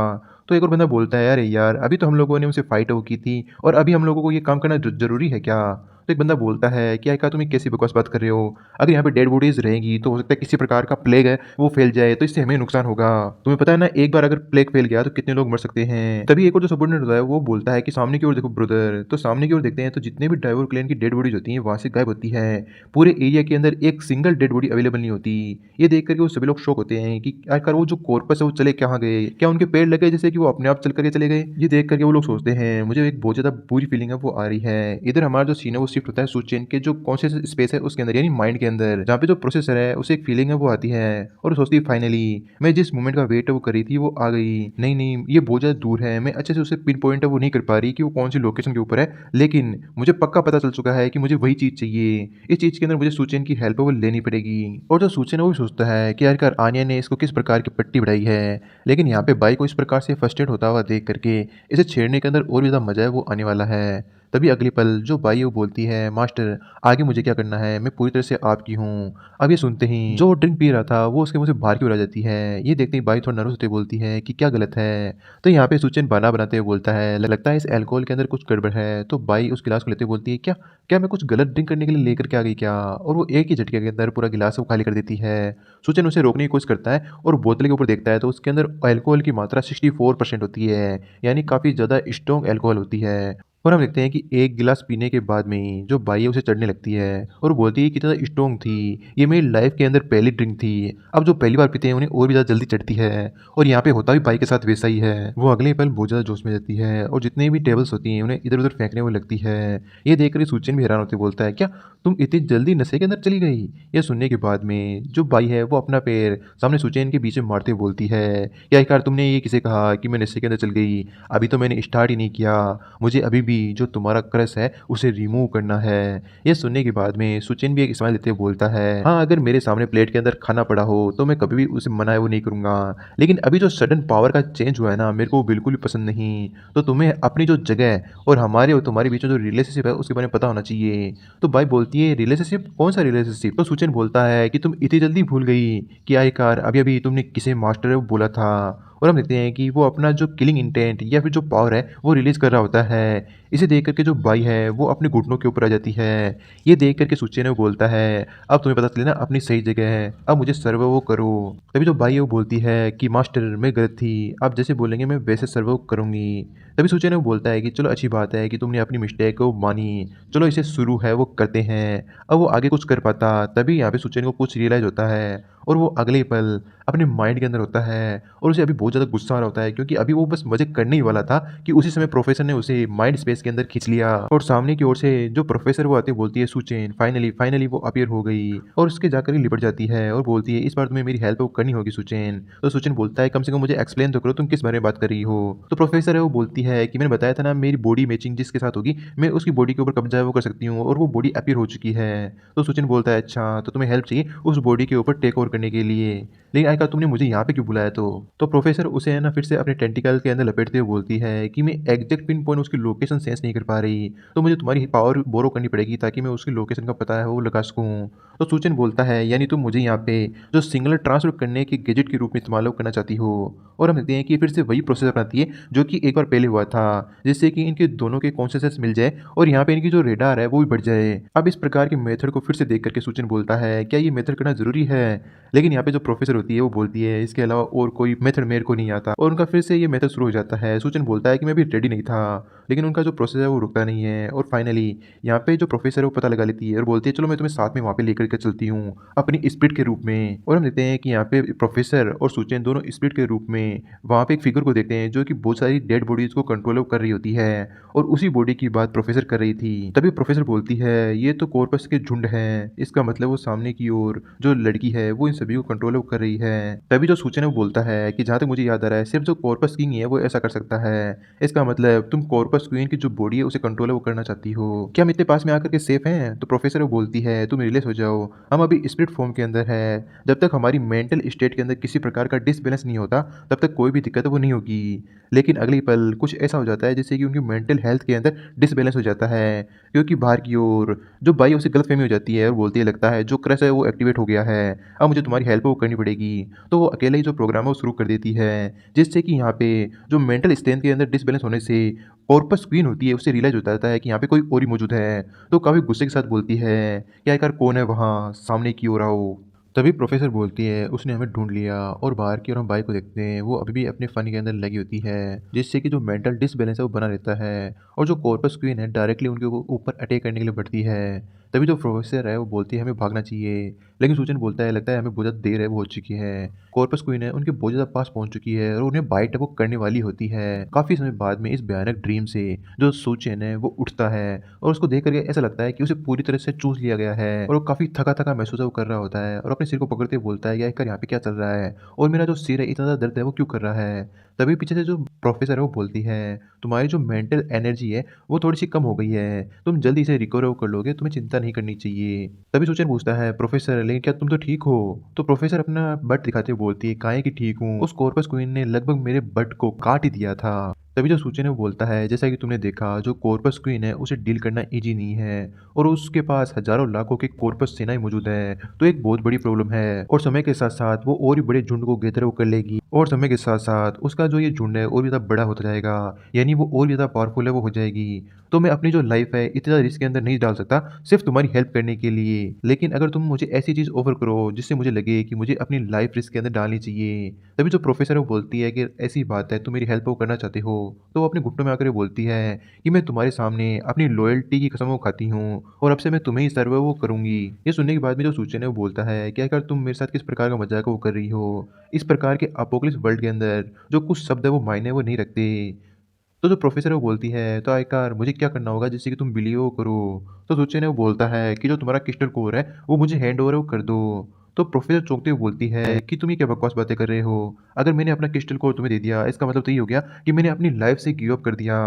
तो एक और बंदा बोलता है अरे यार अभी तो हम लोगों ने उनसे फाइट वो की थी और अभी हम लोगों को ये काम करना ज़रूरी है क्या? तो एक बंदा बोलता है कि क्या तुम ये कैसी बकवास बात कर रहे हो? अगर यहाँ पे डेड बॉडीज़ रहेंगी तो हो सकता है किसी प्रकार का प्लेग है वो फैल जाए तो इससे हमें नुकसान होगा। तुम्हें पता है ना एक बार अगर प्लेग फैल गया तो कितने लोग मर सकते हैं। तभी एक और जो सबॉर्डिनेट होता है वो बोलता है कि सामने की ओर देखो ब्रदर। तो सामने की ओर देखते हैं तो जितने भी ड्राइवर क्लेन की डेड बॉडीज होती हैं वहाँ से गायब होती है। पूरे एरिया के अंदर एक सिंगल डेड बॉडी अवेलेबल नहीं होती। ये देख करके वो सभी लोग शॉक होते हैं कि आखिर वो जो कॉर्पस है वो चले कहाँ गए, क्या उनके पेड़ लगे जैसे कि वो अपने आप चल करके चले गए। ये देख करके वो लोग सोचते हैं। मुझे एक बहुत ज़्यादा बुरी फीलिंग है वो आ रही है। इधर हमारा जो सीन है वो शिफ्ट होता है सुचेन के जो कॉन्शियस स्पेस है उसके अंदर, यानी माइंड के अंदर, जहाँ पे जो प्रोसेसर है उसे एक फीलिंग है वो आती है और वो सोचती है फाइनली मैं जिस मोमेंट का वेट है वो कर रही थी वो आ गई। नहीं, नहीं, ये बहुत ज़्यादा दूर है, मैं अच्छे से उसे पिन पॉइंट है वो नहीं कर पा रही कि वो कौन-सी लोकेशन के ऊपर है, लेकिन मुझे पक्का पता चल चुका है कि मुझे वही चीज़ चाहिए। इस चीज़ के अंदर मुझे सुचेन की हेल्प है वो लेनी पड़ेगी। और जो सुचेन है वो भी सोचता है कि आखिरकार आन्या ने इसको किस प्रकार की पट्टी बढ़ाई है, लेकिन यहाँ पे बाई को इस प्रकार से फ्रस्ट्रेट होता हुआ देख करके इसे छेड़ने के अंदर और भी ज़्यादा मज़ा है वो आने वाला है। तभी अगले पल जो बाई है वो बोलती है, मास्टर आगे मुझे क्या करना है? मैं पूरी तरह से आपकी हूँ। अब ये सुनते ही जो ड्रिंक पी रहा था वो उसके मुँह से बाहर की ओर आ जाती है। ये देखते ही बाई थोड़ा नर्वस होते हुए बोलती है कि क्या गलत है? तो यहाँ पे सुचेन बहाना बनाते हुए बोलता है, लगता है इस अल्कोहल के अंदर कुछ गड़बड़ है। तो बाई उस गिलास को लेते हुए बोलती है, क्या क्या मैं कुछ गलत ड्रिंक करने के लिए लेकर के आ गई क्या? और वो एक ही झटके के अंदर पूरा गिलास वो खाली कर देती है। सुचेन उसे रोकने की कोशिश करता है और बोतल के ऊपर देखता है तो उसके अंदर अल्कोहल की मात्रा 64% होती है, यानी काफ़ी ज़्यादा स्ट्रॉन्ग अल्कोहल होती है। और हम देखते हैं कि एक गिलास पीने के बाद में ही जो बाई है उसे चढ़ने लगती है और बोलती है कि कितना स्ट्रॉन्ग थी, ये मेरी लाइफ के अंदर पहली ड्रिंक थी। अब जो पहली बार पीते हैं उन्हें और भी ज़्यादा जल्दी चढ़ती है और यहाँ पे होता भी बाई के साथ वैसा ही है। वो अगले पल बहुत ज़्यादा जोश में जाती है और जितने भी टेबल्स होती हैं उन्हें इधर उधर फेंकने में लगती है। ये देखकर सुचेन भी हैरान होते बोलता है, क्या तुम इतनी जल्दी नशे के अंदर चली गई? यह सुनने के बाद में जो बाई है वो अपना पैर सामने सुचेन के बीच में मारते हुए बोलती है, क्या यार तुमने ये किसे कहा कि मैं नशे के अंदर चल गई? अभी तो मैंने स्टार्ट ही नहीं किया, मुझे अभी भी जो तुम्हारा क्रश है उसे रिमूव करना है। ये सुनने के बाद में सुचेन भी एक स्माइल देते हुए बोलता है, हाँ अगर मेरे सामने प्लेट के अंदर खाना पड़ा हो तो मैं कभी भी उसे मना है वो नहीं करूंगा, लेकिन अभी जो सडन पावर का चेंज हुआ है ना मेरे को वो बिल्कुल भी पसंद नहीं। तो तुम्हें अपनी जो जगह है और हमारे और तुम्हारे बीच में जो रिलेशनशिप है उसके बारे में पता होना चाहिए। तो बाई बोलती है, रिलेशनशिप? कौन सा रिलेशनशिप? तो सुचेन बोलता है कि तुम इतनी जल्दी भूल गई कि आखिरकार अभी अभी तुमने किसे मास्टर है वो बोला था। और हम देखते हैं कि वो अपना जो किलिंग इंटेंट या फिर जो पावर है वो रिलीज कर रहा होता है। इसे देख करके जो बाई है वो अपने घुटनों के ऊपर आ जाती है। ये देख करके सुचेन वो बोलता है, अब तुम्हें पता चले ना अपनी सही जगह है, अब मुझे सर्व वो करो। तभी जो बाई है वो बोलती है कि मास्टर मैं गलत थी, आप जैसे बोलेंगे मैं वैसे सर्व करूंगी। तभी सुचेन वो बोलता है कि चलो अच्छी बात है कि तुमने अपनी मिस्टेक को मानी, चलो इसे शुरू है वो करते हैं। अब वो आगे कुछ कर पाता तभी यहाँ पे सुचेन को कुछ रियलाइज होता है और वो अगले ही पल अपने माइंड के अंदर होता है और उसे अभी बहुत ज़्यादा गुस्सा आ रहा होता है क्योंकि अभी वो बस मज़े करने ही वाला था कि उसी समय प्रोफेसर ने उसे माइंड स्पेस के अंदर खींच लिया और सामने की ओर से जो प्रोफेसर वो आती बोलती है, सुचेन फाइनली फाइनली वो अपीयर हो गई और उसके जाकर ही लिपट जाती है और बोलती है, इस बार तुम्हें मेरी हेल्प करनी होगी सुचेन। तो सुचेन बोलता है, कम से कम मुझे एक्सप्लेन तो करो तुम किस बारे में बात कर रही हो। तो प्रोफेसर है वो बोलती है कि मैंने बताया था ना मेरी बॉडी मैचिंग जिसके साथ होगी मैं उसकी बॉडी के ऊपर कब्जा है वो कर सकती हूँ और वो बॉडी अपीयर हो चुकी है। तो सुचेन बोलता है, अच्छा तो तुम्हें हेल्प चाहिए उस बॉडी के ऊपर टेक ओवर करने के लिए, लेकिन आखिर तुमने मुझे यहाँ पे क्यों बुलाया? तो प्रोफेसर उसे है ना फिर से अपने टेंटिकल के अंदर लपेटते हुए बोलती है कि मैं एग्जैक्ट पिन पॉइंट उसकी लोकेशन सेंस नहीं कर पा रही, तो मुझे तुम्हारी पावर बोरो करनी पड़ेगी ताकि मैं उसकी लोकेशन का पता है वो लगा सकूँ। तो सुचेन बोलता है, यानी तुम मुझे यहाँ पे जो सिंगलर ट्रांसफर करने के गैजेट के रूप में इस्तेमाल करना चाहती हो। और हम देखते हैं कि फिर से वही प्रोसेस अपनाती है जो कि एक बार पहले हुआ था, जिससे कि इनके दोनों के कॉन्शियसनेस मिल जाए और यहाँ पे इनकी जो रेडार है वो भी बढ़ जाए। अब इस प्रकार के मेथड को फिर से देख करके सुचेन बोलता है, क्या ये मेथड करना जरूरी है? लेकिन यहाँ पे जो प्रोफेसर होती है वो बोलती है, इसके अलावा और कोई मेथड मेरे को नहीं आता और उनका फिर से ये मेथड शुरू हो जाता है। सुचेन बोलता है कि मैं भी रेडी नहीं था, लेकिन उनका जो प्रोसेस है वो रुकता नहीं है और फाइनली यहाँ पे जो प्रोफेसर है वो पता लगा लेती है और बोलती है, चलो मैं तुम्हें साथ में वहाँ पे लेकर के चलती हूँ अपनी स्पिरिट के रूप में। और हम देखते हैं कि यहाँ पे प्रोफेसर और सुचेन दोनों स्पिरिट के रूप में वहाँ पे एक फिगर को देखते हैं जो कि बहुत सारी डेड बॉडीज को कंट्रोल कर रही होती है और उसी बॉडी की बात प्रोफेसर कर रही थी। तभी प्रोफेसर बोलती है, ये तो कॉर्पस के झुंड हैं, इसका मतलब वो सामने की ओर जो लड़की है वो इन सभी को कंट्रोल कर रही है। तभी जो सुचेन है वो बोलता है कि जहाँ तक मुझे याद आ रहा है सिर्फ जो कॉर्पस किंग है वो ऐसा कर सकता है, इसका मतलब तुम कॉर्पस क्वीन की जो बॉडी है उसे कंट्रोल वो करना चाहती हो, क्या हम इतने पास में आकर के सेफ हैं? तो प्रोफेसर वो बोलती है, तुम रिलैक्स हो जाओ, हम अभी स्पिरिट फॉर्म के अंदर है, जब तक हमारी मेंटल स्टेट के अंदर किसी प्रकार का डिसबैलेंस नहीं होता तब तक कोई भी दिक्कत वो नहीं होगी। लेकिन अगले पल कुछ ऐसा हो जाता है जिससे कि उनकी मेंटल हेल्थ के अंदर डिसबैलेंस हो जाता है क्योंकि बाहर की ओर जो बाई उसे गलतफहमी हो जाती है और बोलती है, लगता है जो क्रश है वो एक्टिवेट हो गया है, अब मुझे तुम्हारी हेल्प वो करनी पड़ेगी। तो वो अकेले ही जो प्रोग्राम है वो शुरू कर देती है जिससे कि यहाँ पे जो मेंटल स्ट्रेंथ के अंदर डिसबैलेंस होने से कॉर्पस क्वीन होती है उसे रियलाइज होता है कि यहाँ पे कोई और ही मौजूद है। तो काफ़ी गुस्से के साथ बोलती है, क्या यार कौन है वहाँ सामने की ओर आओ। तभी प्रोफेसर बोलती है, उसने हमें ढूंढ लिया और बाहर की ओर हम बाई को देखते हैं वो अभी भी अपने फन के अंदर लगी होती है जिससे कि जो मेंटल डिसबैलेंस है वो बना रहता है और जो कॉर्पस क्वीन है डायरेक्टली उनके ऊपर अटैक करने के लिए बढ़ती है। तभी जो प्रोफ़ेसर है वो बोलती है हमें भागना चाहिए। लेकिन सूजन बोलता है लगता है हमें बहुत ज़्यादा देर है वो हो चुकी है। कॉर्पस क्वीन है उनके बहुत ज़्यादा पास पहुँच चुकी है और उन्हें बाइट है वो करने वाली होती है। काफ़ी समय बाद में इस भयानक ड्रीम से जो सूचेन है वो उठता है और उसको देख कर के ऐसा लगता है कि उसे पूरी तरह से चूस लिया गया है और वो काफ़ी थका-थका महसूस वो कर रहा होता है और अपने सिर को पकड़ते हुए बोलता है, "यार यहाँ पे क्या चल रहा है? और मेरा जो सिर है इतना ज़्यादा दर्द है वो क्यों कर रहा है?" तभी पीछे से जो प्रोफ़ेसर है वो बोलती है, "तुम्हारी जो मेंटल एनर्जी है वो थोड़ी-सी कम हो गई है। तुम जल्दी से रिकवर कर लोगे, तुम्हें चिंता नहीं करनी चाहिए।" तभी सूचन पूछता है, "प्रोफ़ेसर लेकिन क्या तुम तो ठीक हो?" तो प्रोफ़ेसर अपना बट दिखाते हुए बोलती है, "काहे कि ठीक हूँ। उस कॉर्पस क्वीन ने लगभग मेरे बट को काट ही दिया था।" तभी जो सूचन है वो बोलता है, "जैसा कि तुमने देखा जो कॉर्पस क्वीन है उसे डील करना ईज़ी नहीं है और उसके पास हज़ारों लाखों की कॉर्पस सेनाएँ मौजूद हैं, तो एक बहुत बड़ी प्रॉब्लम है और समय के साथ-साथ वो और भी बड़े झुंड को गैदर वो कर लेगी और समय के साथ-साथ उसका जो ये झुंड है और भी ज़्यादा बड़ा होता जाएगा, यानी वो और भी ज़्यादा पावरफुल है वो हो जाएगी। तो मैं अपनी जो लाइफ़ है इतनी ज़्यादा रिस्क के अंदर नहीं डाल सकता, सिर्फ़ तुम्हारी हेल्प करने के लिए। लेकिन अगर तुम मुझे ऐसी चीज़ ऑफ़र करो जिससे मुझे लगे कि मुझे अपनी लाइफ़ रिस्क के अंदर डालनी चाहिए।" तभी जो प्रोफ़ेसर है वो बोलती है कि ऐसी बात है तुम मेरी हेल्प वो करना चाहते हो, तो वो अपने घुटनों में आकर ये बोलती है कि मैं तुम्हारे सामने अपनी लॉयल्टी की कसम वो खाती हूँ और अब से मैं तुम्हें ही सर्व वो करूँगी। ये सुनने के बाद में जो सूचन है वो बोलता है कि आखिर तुम मेरे साथ किस प्रकार का मज़ाक वो कर रही हो? इस प्रकार के अपोकलिप्स वर्ल्ड के अंदर जो कुछ शब्द है वो मायने वो नहीं रखते। तो जो प्रोफ़ेसर है वो बोलती है, "तो आखिरकार मुझे क्या करना होगा जिससे कि तुम बिलीव वो करो?" तो सूचन है वो बोलता है कि जो तुम्हारा क्रिस्टल कोर है वो मुझे हैंड ओवर वो कर दो। तो प्रोफ़ेसर चौंकते हुए बोलती है कि तुम ये क्या बकवास बातें कर रहे हो? अगर मैंने अपना क्रिस्टल कोर तुम्हें दे दिया इसका मतलब तो ये हो गया कि मैंने अपनी लाइफ़ से गिव अप कर दिया।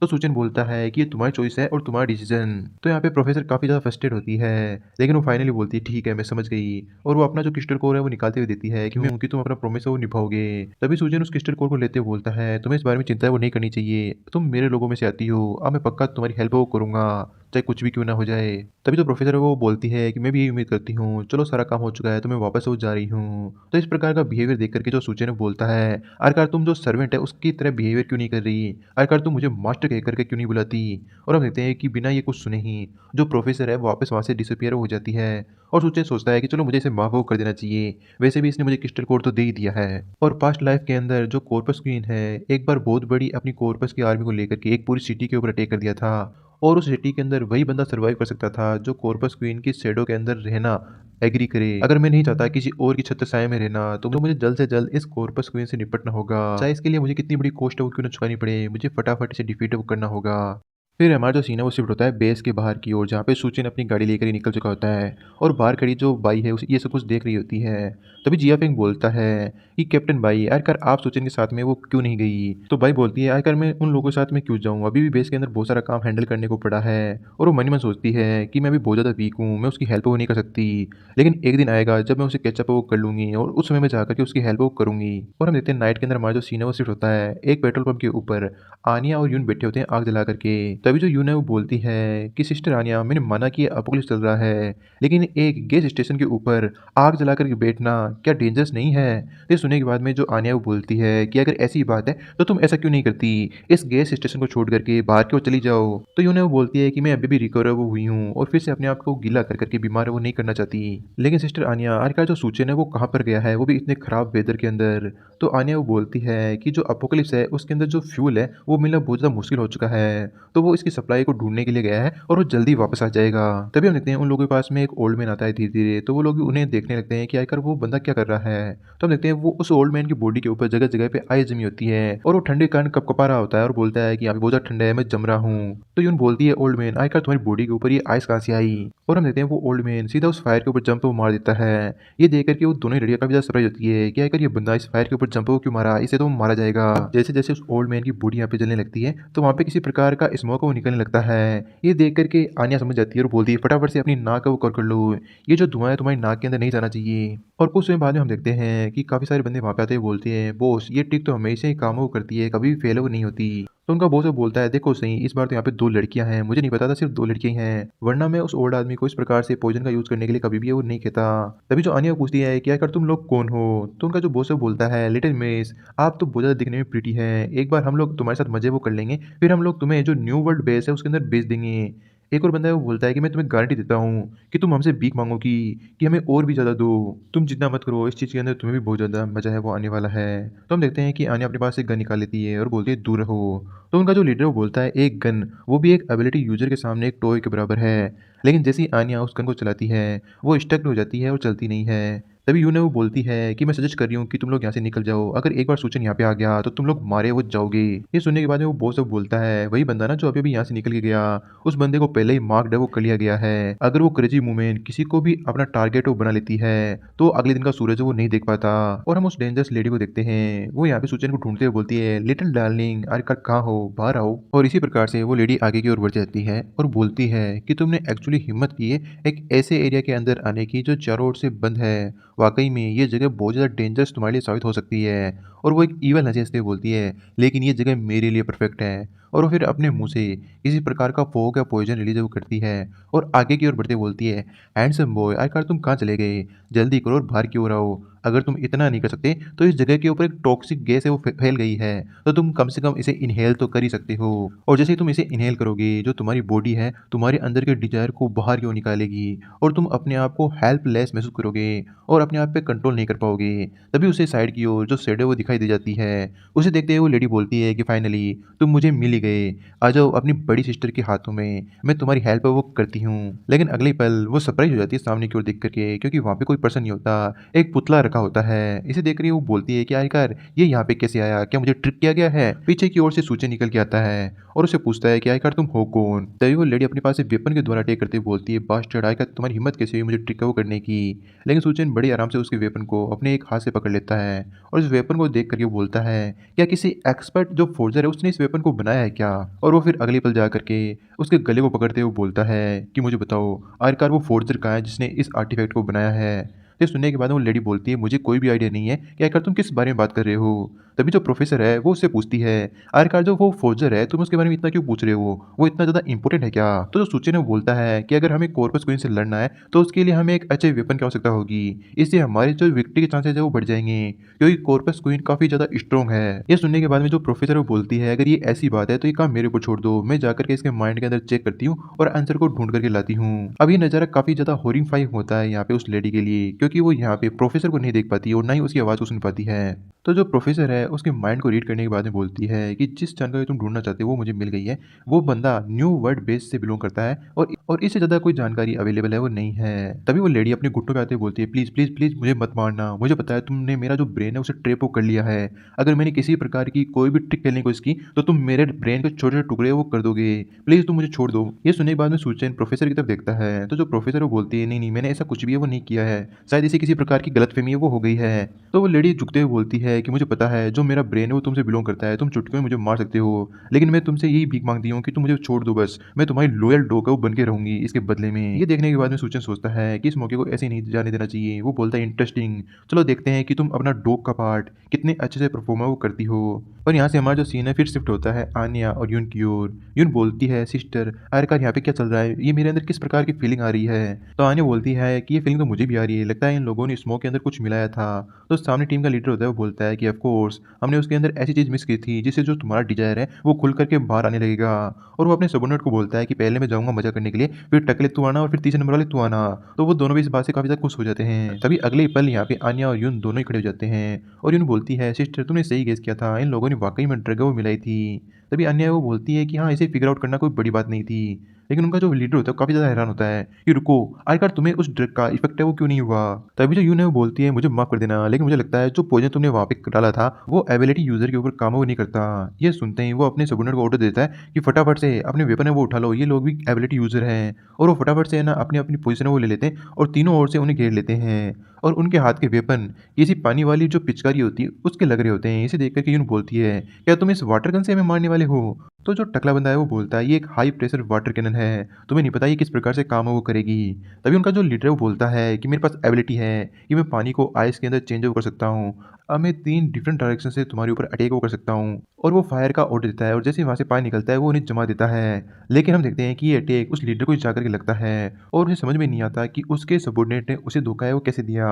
तो सूचन बोलता है कि ये तुम्हारी चॉइस है और तुम्हारा डिसीज़न। तो यहाँ पे प्रोफ़ेसर काफ़ी ज़्यादा फ्रस्ट्रेट होती है, लेकिन वो फाइनली बोलती है ठीक है मैं समझ गई और वो अपना जो क्रिस्टल कोर है वो निकालते हुए देती है कि तुम अपना प्रॉमिस है वो निभाओगे। तभी सूजन उस क्रिस्टल कोर को लेते हुए बोलता है, "तुम्हें इस बारे में चिंता वो नहीं करनी चाहिए। तुम मेरे लोगों में से आती हो। अब मैं पक्का तुम्हारी हेल्प वो करूँगा, चाहे कुछ भी क्यों ना हो जाए।" तभी तो प्रोफ़ेसर है वो बोलती है कि, "मैं भी यही उम्मीद करती हूँ। चलो सारा काम हो चुका है तो मैं वापस वो जा रही हूँ।" तो इस प्रकार का बिहेवियर देख कर के जो सूजन बोलता है, "आखिरकार तुम जो सर्वेंट है उसकी तरह बिहेवियर क्यों नहीं कर रही? आखिरकार तुम मुझे मास्टर कह कर के क्यों नहीं बुलाती?" और हम देखते हैं कि बिना ये कुछ सुने ही जो प्रोफ़ेसर है वो वापस वहाँ से डिसअपीयर हो जाती है और सूजन सोचता है कि चलो मुझे इसे माफ़ वो कर देना चाहिए। वैसे भी इसने मुझे क्रिस्टल कोर तो दे ही दिया है। और पास्ट लाइफ के अंदर जो कॉर्पस क्वीन है, एक बार बहुत बड़ी अपनी कॉर्पस की आर्मी को लेकर के एक पूरी सिटी के ऊपर अटैक कर दिया था और उस सिटी के अंदर वही बंदा सर्वाइव कर सकता था जो कॉर्पस क्वीन की शैडो के अंदर रहना एग्री करे। अगर मैं नहीं चाहता किसी और की छत्र छाया में रहना तो मुझे जल्द से जल्द इस कॉर्पस क्वीन से निपटना होगा। चाहे इसके लिए मुझे कितनी बड़ी कॉस्ट है वो क्यों ना चुकानी पड़े, मुझे फटाफट इसे डिफीट वो करना होगा। फिर हमारा जो सीन है वो शिफ्ट होता है बेस के बाहर की ओर जहाँ पे सूचिन अपनी गाड़ी लेकर ही निकल चुका होता है और बाहर खड़ी जो बाई है ये सब कुछ देख रही होती है। तभी जिया फेंग बोलता है कि कैप्टन बाई आखिरकार आप सूचिन के साथ में वो क्यों नहीं गई? तो बाई बोलती है आखिरकार मैं उन लोगों के साथ में क्यों जाऊँ? अभी भी बेस के अंदर बहुत सारा काम हैंडल करने को पड़ा है और वो मन ही मन सोचती है कि मैं अभी बहुत ज़्यादा वीक हूँ, मैं उसकी हेल्प वो नहीं कर सकती। लेकिन एक दिन आएगा जब मैं उसे कैचअप वो कर लूँगी और उस समय में जाकर के उसकी हेल्प वो करूँगी। और हम देखते हैं नाइट के अंदर हमारा जो सीन है वो शिफ्ट होता है एक पेट्रोल पंप के ऊपर। आनिया और यून बैठे होते हैं आग जला करके। तभी जो यून है वो बोलती है कि सिस्टर आनिया मैंने माना कि ये एपोकलिप्स चल रहा है, लेकिन एक गैस स्टेशन के ऊपर आग जला कर के बैठना क्या डेंजरस नहीं है? ये सुनने के बाद में जो आनिया वो बोलती है कि अगर ऐसी बात है तो तुम ऐसा क्यों नहीं करती? इस गैस स्टेशन को छोड़ करके बाहर क्यों चली जाओ? तो यून है वो बोलती है कि मैं अभी भी रिकवर वो हुई हूँ और फिर से अपने आप को गीला कर करके बीमार वो नहीं करना चाहती। लेकिन सिस्टर आनिया आखिरकार जो सूचन है वो कहाँ पर गया है, वो भी इतने खराब वेदर के अंदर। तो आनिया वो बोलती है कि जो एपोकलिप्स है उसके अंदर जो फ्यूल है वो मिलना बहुत ज़्यादा मुश्किल हो चुका है, तो वो इसकी सप्लाई को ढूँढने के लिए गया है और वो जल्दी वापस आ जाएगा। तभी हम देखते हैं उन लोगों के पास में एक ओल्ड मैन आता है धीरे-धीरे, तो वो लोग भी उन्हें देखने लगते हैं कि आखिर वो बंदा क्या कर रहा है। तो हम देखते हैं वो उस ओल्ड मैन की बॉडी के ऊपर जगह-जगह पे आइस जमी होती है और वो ठंडे के कारण कँपकँपा रहा होता है और बोलता है कि यहाँ पे बहुत ज़्यादा ठंड है, मैं जम रहा हूँ। तो यून बोलती है ओल्ड मैन आखिर तुम्हारी बॉडी के ऊपर ये आइस कहाँ से आई? और हम देखते हैं वो ओल्ड मैन सीधा उस फायर के ऊपर जंप वो मार देता है। ये देख कर के वो दोनों ही लड़कियाँ काफ़ी ज़्यादा सरप्राइज़ होती है कि आखिर ये बंदा इस फायर के ऊपर जंप वो क्यों मारा? इसे तो मारा जाएगा। जैसे-जैसे उस ओल्ड मैन की बॉडी यहाँ पे जलने लगती है, तो वहाँ पे किसी प्रकार का स्मोक वो निकलने लगता है। ये देख कर के आन्या समझ जाती है और बोलती है फटाफट से अपनी नाक वो कर लो। ये जो धुआँ है तुम्हारी नाक के अंदर नहीं जाना चाहिए। और कुछ समय बाद में हम देखते हैं कि काफ़ी सारे बंदे वहाँ पे आते हुए बोलते हैं, बॉस ये ट्रिक तो हमेशा ही काम वो करती है, कभी भी फेल वो नहीं होती। तो उनका बॉस वो बोलता है, देखो सही इस बार तो यहाँ पे 2 लड़कियाँ हैं, मुझे नहीं पता था सिर्फ़ 2 लड़कियाँ ही हैं, वरना मैं उस ओल्ड आदमी को इस प्रकार से पॉइज़न का यूज़ करने के लिए कभी भी वो नहीं कहता। तभी जो आन्या पूछती है कि आखिर तुम लोग कौन हो? तो उनका जो बॉस है वो बोलता है, लिटिल मिस आप तो बहुत ज़्यादा दिखने में प्रिटी हैं, एक बार हम लोग तुम्हारे साथ मज़े वो कर लेंगे, फिर हम लोग तुम्हें जो न्यू वर्ल्ड बेस है उसके अंदर भेज देंगे। एक और बंदा है वो बोलता है कि मैं तुम्हें गारंटी देता हूँ कि तुम हमसे भीख माँगोगी कि हमें और भी ज़्यादा दो। तुम जितना मत करो, इस चीज़ के अंदर तुम्हें भी बहुत ज़्यादा मज़ा है वो आने वाला है। तो हम देखते हैं कि आन्या अपने पास से गन निकाल लेती है और बोलती है दूर रहो। तो उनका जो लीडर है वो बोलता है एक गन, वो भी एक एबिलिटी यूज़र के सामने एक टॉय के बराबर है। लेकिन जैसे ही आन्या उस गन को चलाती है, वो स्टक हो जाती है और चलती नहीं है। तभी यूने वो बोलती है कि मैं सजेस्ट कर रही हूँ कि तुम लोग यहाँ से निकल जाओ। अगर एक बार सूचन यहाँ पे आ गया तो तुम लोग मारे वो जाओगे। ये सुनने के बाद में वो बॉस अब बोलता है, वही बंदा ना जो अभी-अभी यहाँ से निकल के गया, उस बंदे को पहले ही मार्क्ड है वो कर लिया गया है। अगर वो क्रेज़ी वूमेन किसी को भी अपना टारगेट वो बना लेती है, तो अगले दिन का सूरज वो नहीं देख पाता। और हम उस डेंजरस लेडी को देखते हैं, वो यहाँ पे सूचन को ढूँढते हुए बोलती है, लिटिल डार्लिंग आखिरकार कहाँ हो? बाहर आओ। और इसी प्रकार से वो लेडी आगे की ओर बढ़ जाती है और बोलती है कि तुमने एक्चुअली हिम्मत की है एक ऐसे एरिया के अंदर आने की जो चारों ओर से बंद है। वाक़ई में ये जगह बहुत ज़्यादा डेंजरस तुम्हारे लिए साबित हो सकती है। और वो एक ईविल हँसी हँसते हुए बोलती है, लेकिन ये जगह मेरे लिए परफेक्ट है। और वो फिर अपने मुँह से किसी प्रकार का फ़ॉग या पॉइज़न रिलीज़ वो करती है और आगे की ओर बढ़ते बोलती है, हैंडसम बॉय आखिरकार तुम कहाँ चले गए? जल्दी करो और बाहर की ओर आओ। अगर तुम इतना नहीं कर सकते तो इस जगह के ऊपर एक टॉक्सिक गैस है वो फैल गई है, तो तुम कम से कम इसे इन्हेल तो कर ही सकते हो। और जैसे ही तुम इसे इन्हेल करोगे, जो तुम्हारी बॉडी है, तुम्हारे अंदर के डिज़ायर को बाहर की ओर निकालेगी और तुम अपने आप को हेल्पलेस महसूस करोगे और अपने आप पे कंट्रोल नहीं कर पाओगे। तभी उसे साइड की ओर जो शैडो वो दिखाई दे जाती है। उसे देखते हुए वो लेडी बोलती है कि फाइनली तुम मुझे मिल ही गए। आ जाओ अपनी बड़ी सिस्टर के हाथों में, मैं तुम्हारी हेल्प वो करती हूँ। लेकिन अगले ही पल वो सरप्राइज़ हो जाती है सामने की ओर देख कर के, क्योंकि वहाँ पे कोई पर्सन नहीं होता, एक पुतला रखा होता है। इसे देख कर ही वो बोलती है कि आखिरकार ये यहाँ पे कैसे आया? क्या मुझे ट्रिक किया गया है? पीछे की ओर से सूचे निकल के आता है और उससे पूछता है कि आखिरकार तुम हो कौन? तभी वो लेडी अपने पास से वेपन के द्वारा अटैक करते हुए बोलती है, बास्टर्ड आखिरकार तुम्हारी हिम्मत कैसे हुई मुझे ट्रिक वो करने की? लेकिन सूचन बड़ी आराम से उसके वेपन को अपने एक हाथ से पकड़ लेता है और इस वेपन को देख करके वो बोलता है, क्या किसी एक्सपर्ट जो फोर्जर है उसने इस वेपन को बनाया है क्या? और वो फिर अगले पल जा करके उसके गले को पकड़ते हुए बोलता है कि मुझे बताओ आखिरकार वो फोर्जर कहाँ है जिसने इस आर्टिफैक्ट को बनाया है? ये सुनने के बाद वो लेडी बोलती है, मुझे कोई भी आइडिया नहीं है कि आखिर तुम किस बारे में बात कर रहे हो। तभी जो प्रोफेसर है वो उससे पूछती है, आखिरकार जो वो फोर्जर है तुम उसके बारे में इतना क्यों पूछ रहे हो? वो इतना ज़्यादा इंपॉर्टेंट है क्या? तो जो सूची ने वो बोलता है कि अगर हमें कॉर्पस क्वीन से लड़ना है तो उसके लिए हमें एक अच्छे वेपन की आवश्यकता होगी। इससे हमारे जो विक्ट्री के चांसेस है वो बढ़ जाएंगे, क्योंकि कॉर्पस क्वीन काफ़ी ज़्यादा स्ट्रॉन्ग है। ये सुनने के बाद में जो प्रोफेसर वो बोलती है, अगर ये ऐसी बात है तो ये काम मेरे ऊपर छोड़ दो, मैं जाकर के इसके माइंड के अंदर चेक करती हूँ और आंसर को ढूंढ करके लाती हूँ। अब ये नज़ारा काफ़ी ज़्यादा हॉरिफाइंग होता है यहाँ पे उस लेडी के लिए, क्योंकि वो यहाँ पे प्रोफेसर को नहीं देख पाती और ना ही उसकी आवाज़ को सुन पाती है। तो जो प्रोफेसर है उसके माइंड को रीड करने के बाद में बोलती है कि जिस जानकारी तुम ढूंढना चाहते हो वो मुझे मिल गई है। वो बंदा न्यू वर्ल्ड बेस से बिलोंग करता है और इससे ज़्यादा कोई जानकारी अवेलेबल है वो नहीं है। तभी वो लेडी अपने घुटनों पे आते हुए बोलती है, प्लीज़ प्लीज़ प्लीज़ मुझे मत मारना, मुझे पता है तुमने मेरा जो ब्रेन है उसे ट्रैप कर लिया है। अगर मैंने किसी प्रकार की कोई भी ट्रिक खेलने की कोशिश की तो तुम मेरे ब्रेन के छोटे छोटे टुकड़े वो कर दोगे। प्लीज़ तुम मुझे छोड़ दो। ये सुनने के बाद में सुचैन प्रोफेसर की तरफ देखता है, तो जो प्रोफेसर वो बोलती है, नहीं नहीं मैंने ऐसा कुछ भी है वो नहीं किया है, शायद इसे किसी प्रकार की गलतफहमी है वो हो गई है। तो वो लेडी झुकते हुए बोलती है कि मुझे पता है जो मेरा ब्रेन है वो तुमसे बिलोंग करता है, तुम चुटकियों में मुझे मार सकते हो, लेकिन मैं तुमसे यही भीख मांगती हूँ कि तुम मुझे छोड़ दो बस, मैं तुम्हारी लॉयल डॉग है वो बन के रहूंगी इसके बदले में। ये देखने के बाद में सूचन सोचता है कि इस मौके को ऐसे ही नहीं जाने देना चाहिए। वो बोलता है, इंटरेस्टिंग, चलो देखते हैं कि तुम अपना डॉग का पार्ट कितने अच्छे से परफॉर्म वो करती हो। और यहाँ से हमारा जो सीन है फिर शिफ्ट होता है आन्या और यून की ओर। यून बोलती है, सिस्टर आखिरकार यहाँ पे क्या चल रहा है, ये मेरे अंदर किस प्रकार की फीलिंग आ रही है? तो आन्या बोलती है कि ये फीलिंग तो मुझे भी आ रही है, लगता है इन लोगों ने स्मोक के अंदर कुछ मिलाया था। तो सामने टीम का लीडर होता है वो बोलता है कि ऑफ कोर्स हमने उसके अंदर ऐसी चीज़ मिक्स की थी जिससे जो तुम्हारा डिजायर है वो खुल करके बाहर आने लगेगा। और वो अपने सबोर्डिनेट को बोलता है कि पहले मैं जाऊँगा मज़ा करने के लिए, फिर टकले तू आना और फिर तीसरे नंबर वाले तू आना। तो वो दोनों भी इस बात से काफ़ी ज़्यादा खुश हो जाते हैं। तभी अगले ही पल यहाँ पे आन्या और यून दोनों ही खड़े हो जाते हैं और यून बोलती है, सिस्टर तुमने सही गेस किया था, इन लोगों ने वाक़ई में ड्रग वो मिलाई थी। तभी अन्य वो बोलती है कि हाँ, इसे फिगर आउट करना कोई बड़ी बात नहीं थी। लेकिन उनका जो लीडर होता है काफ़ी ज़्यादा हैरान होता है कि रुको, आखिरकार तुम्हें उस ड्रग का इफेक्ट है वो क्यों नहीं हुआ? तभी जो यून है वो बोलती है, मुझे माफ़ कर देना, लेकिन मुझे लगता है जो पॉइज़न तुमने वहाँ पे डाला था वो एबिलिटी यूज़र के ऊपर काम वो नहीं करता। ये सुनते ही वो अपने सबोर्डिनेट को ऑर्डर देता है कि फटाफट से अपने वेपन है वो उठा लो, ये लोग भी एबिलिटी यूज़र हैं। और वो फटाफट से है ना अपनी-अपनी पोज़ीशन है वो ले लेते हैं और तीनों ओर से उन्हें घेर लेते हैं। और उनके हाथ के वेपन किसी पानी वाली जो पिचकारी होती है उसके लग रहे होते हैं। इसे देख कर के यून बोलती है, क्या तुम इस वाटर गन से हमें मारने वाले हो? तो जो टकला बंदा है वो बोलता है, ये एक हाई प्रेशर वाटर कैनन है, तुम्हें नहीं पता ये किस प्रकार से काम वो करेगी। तभी उनका जो लीडर है वो बोलता है कि मेरे पास एबिलिटी है कि मैं पानी को आइस के अंदर चेंज कर सकता हूँ। अब मैं 3 डिफरेंट डायरेक्शन से तुम्हारे ऊपर अटैक वो कर सकता हूँ। और वो फायर का ऑर्डर देता है और जैसे ही वहाँ से पानी निकलता है वो उन्हें जमा देता है। लेकिन हम देखते हैं कि ये अटैक उस लीडर को ही जाकर के लगता है और उसे समझ में नहीं आता कि उसके सबॉर्डिनेट ने उसे धोखा है वो कैसे दिया।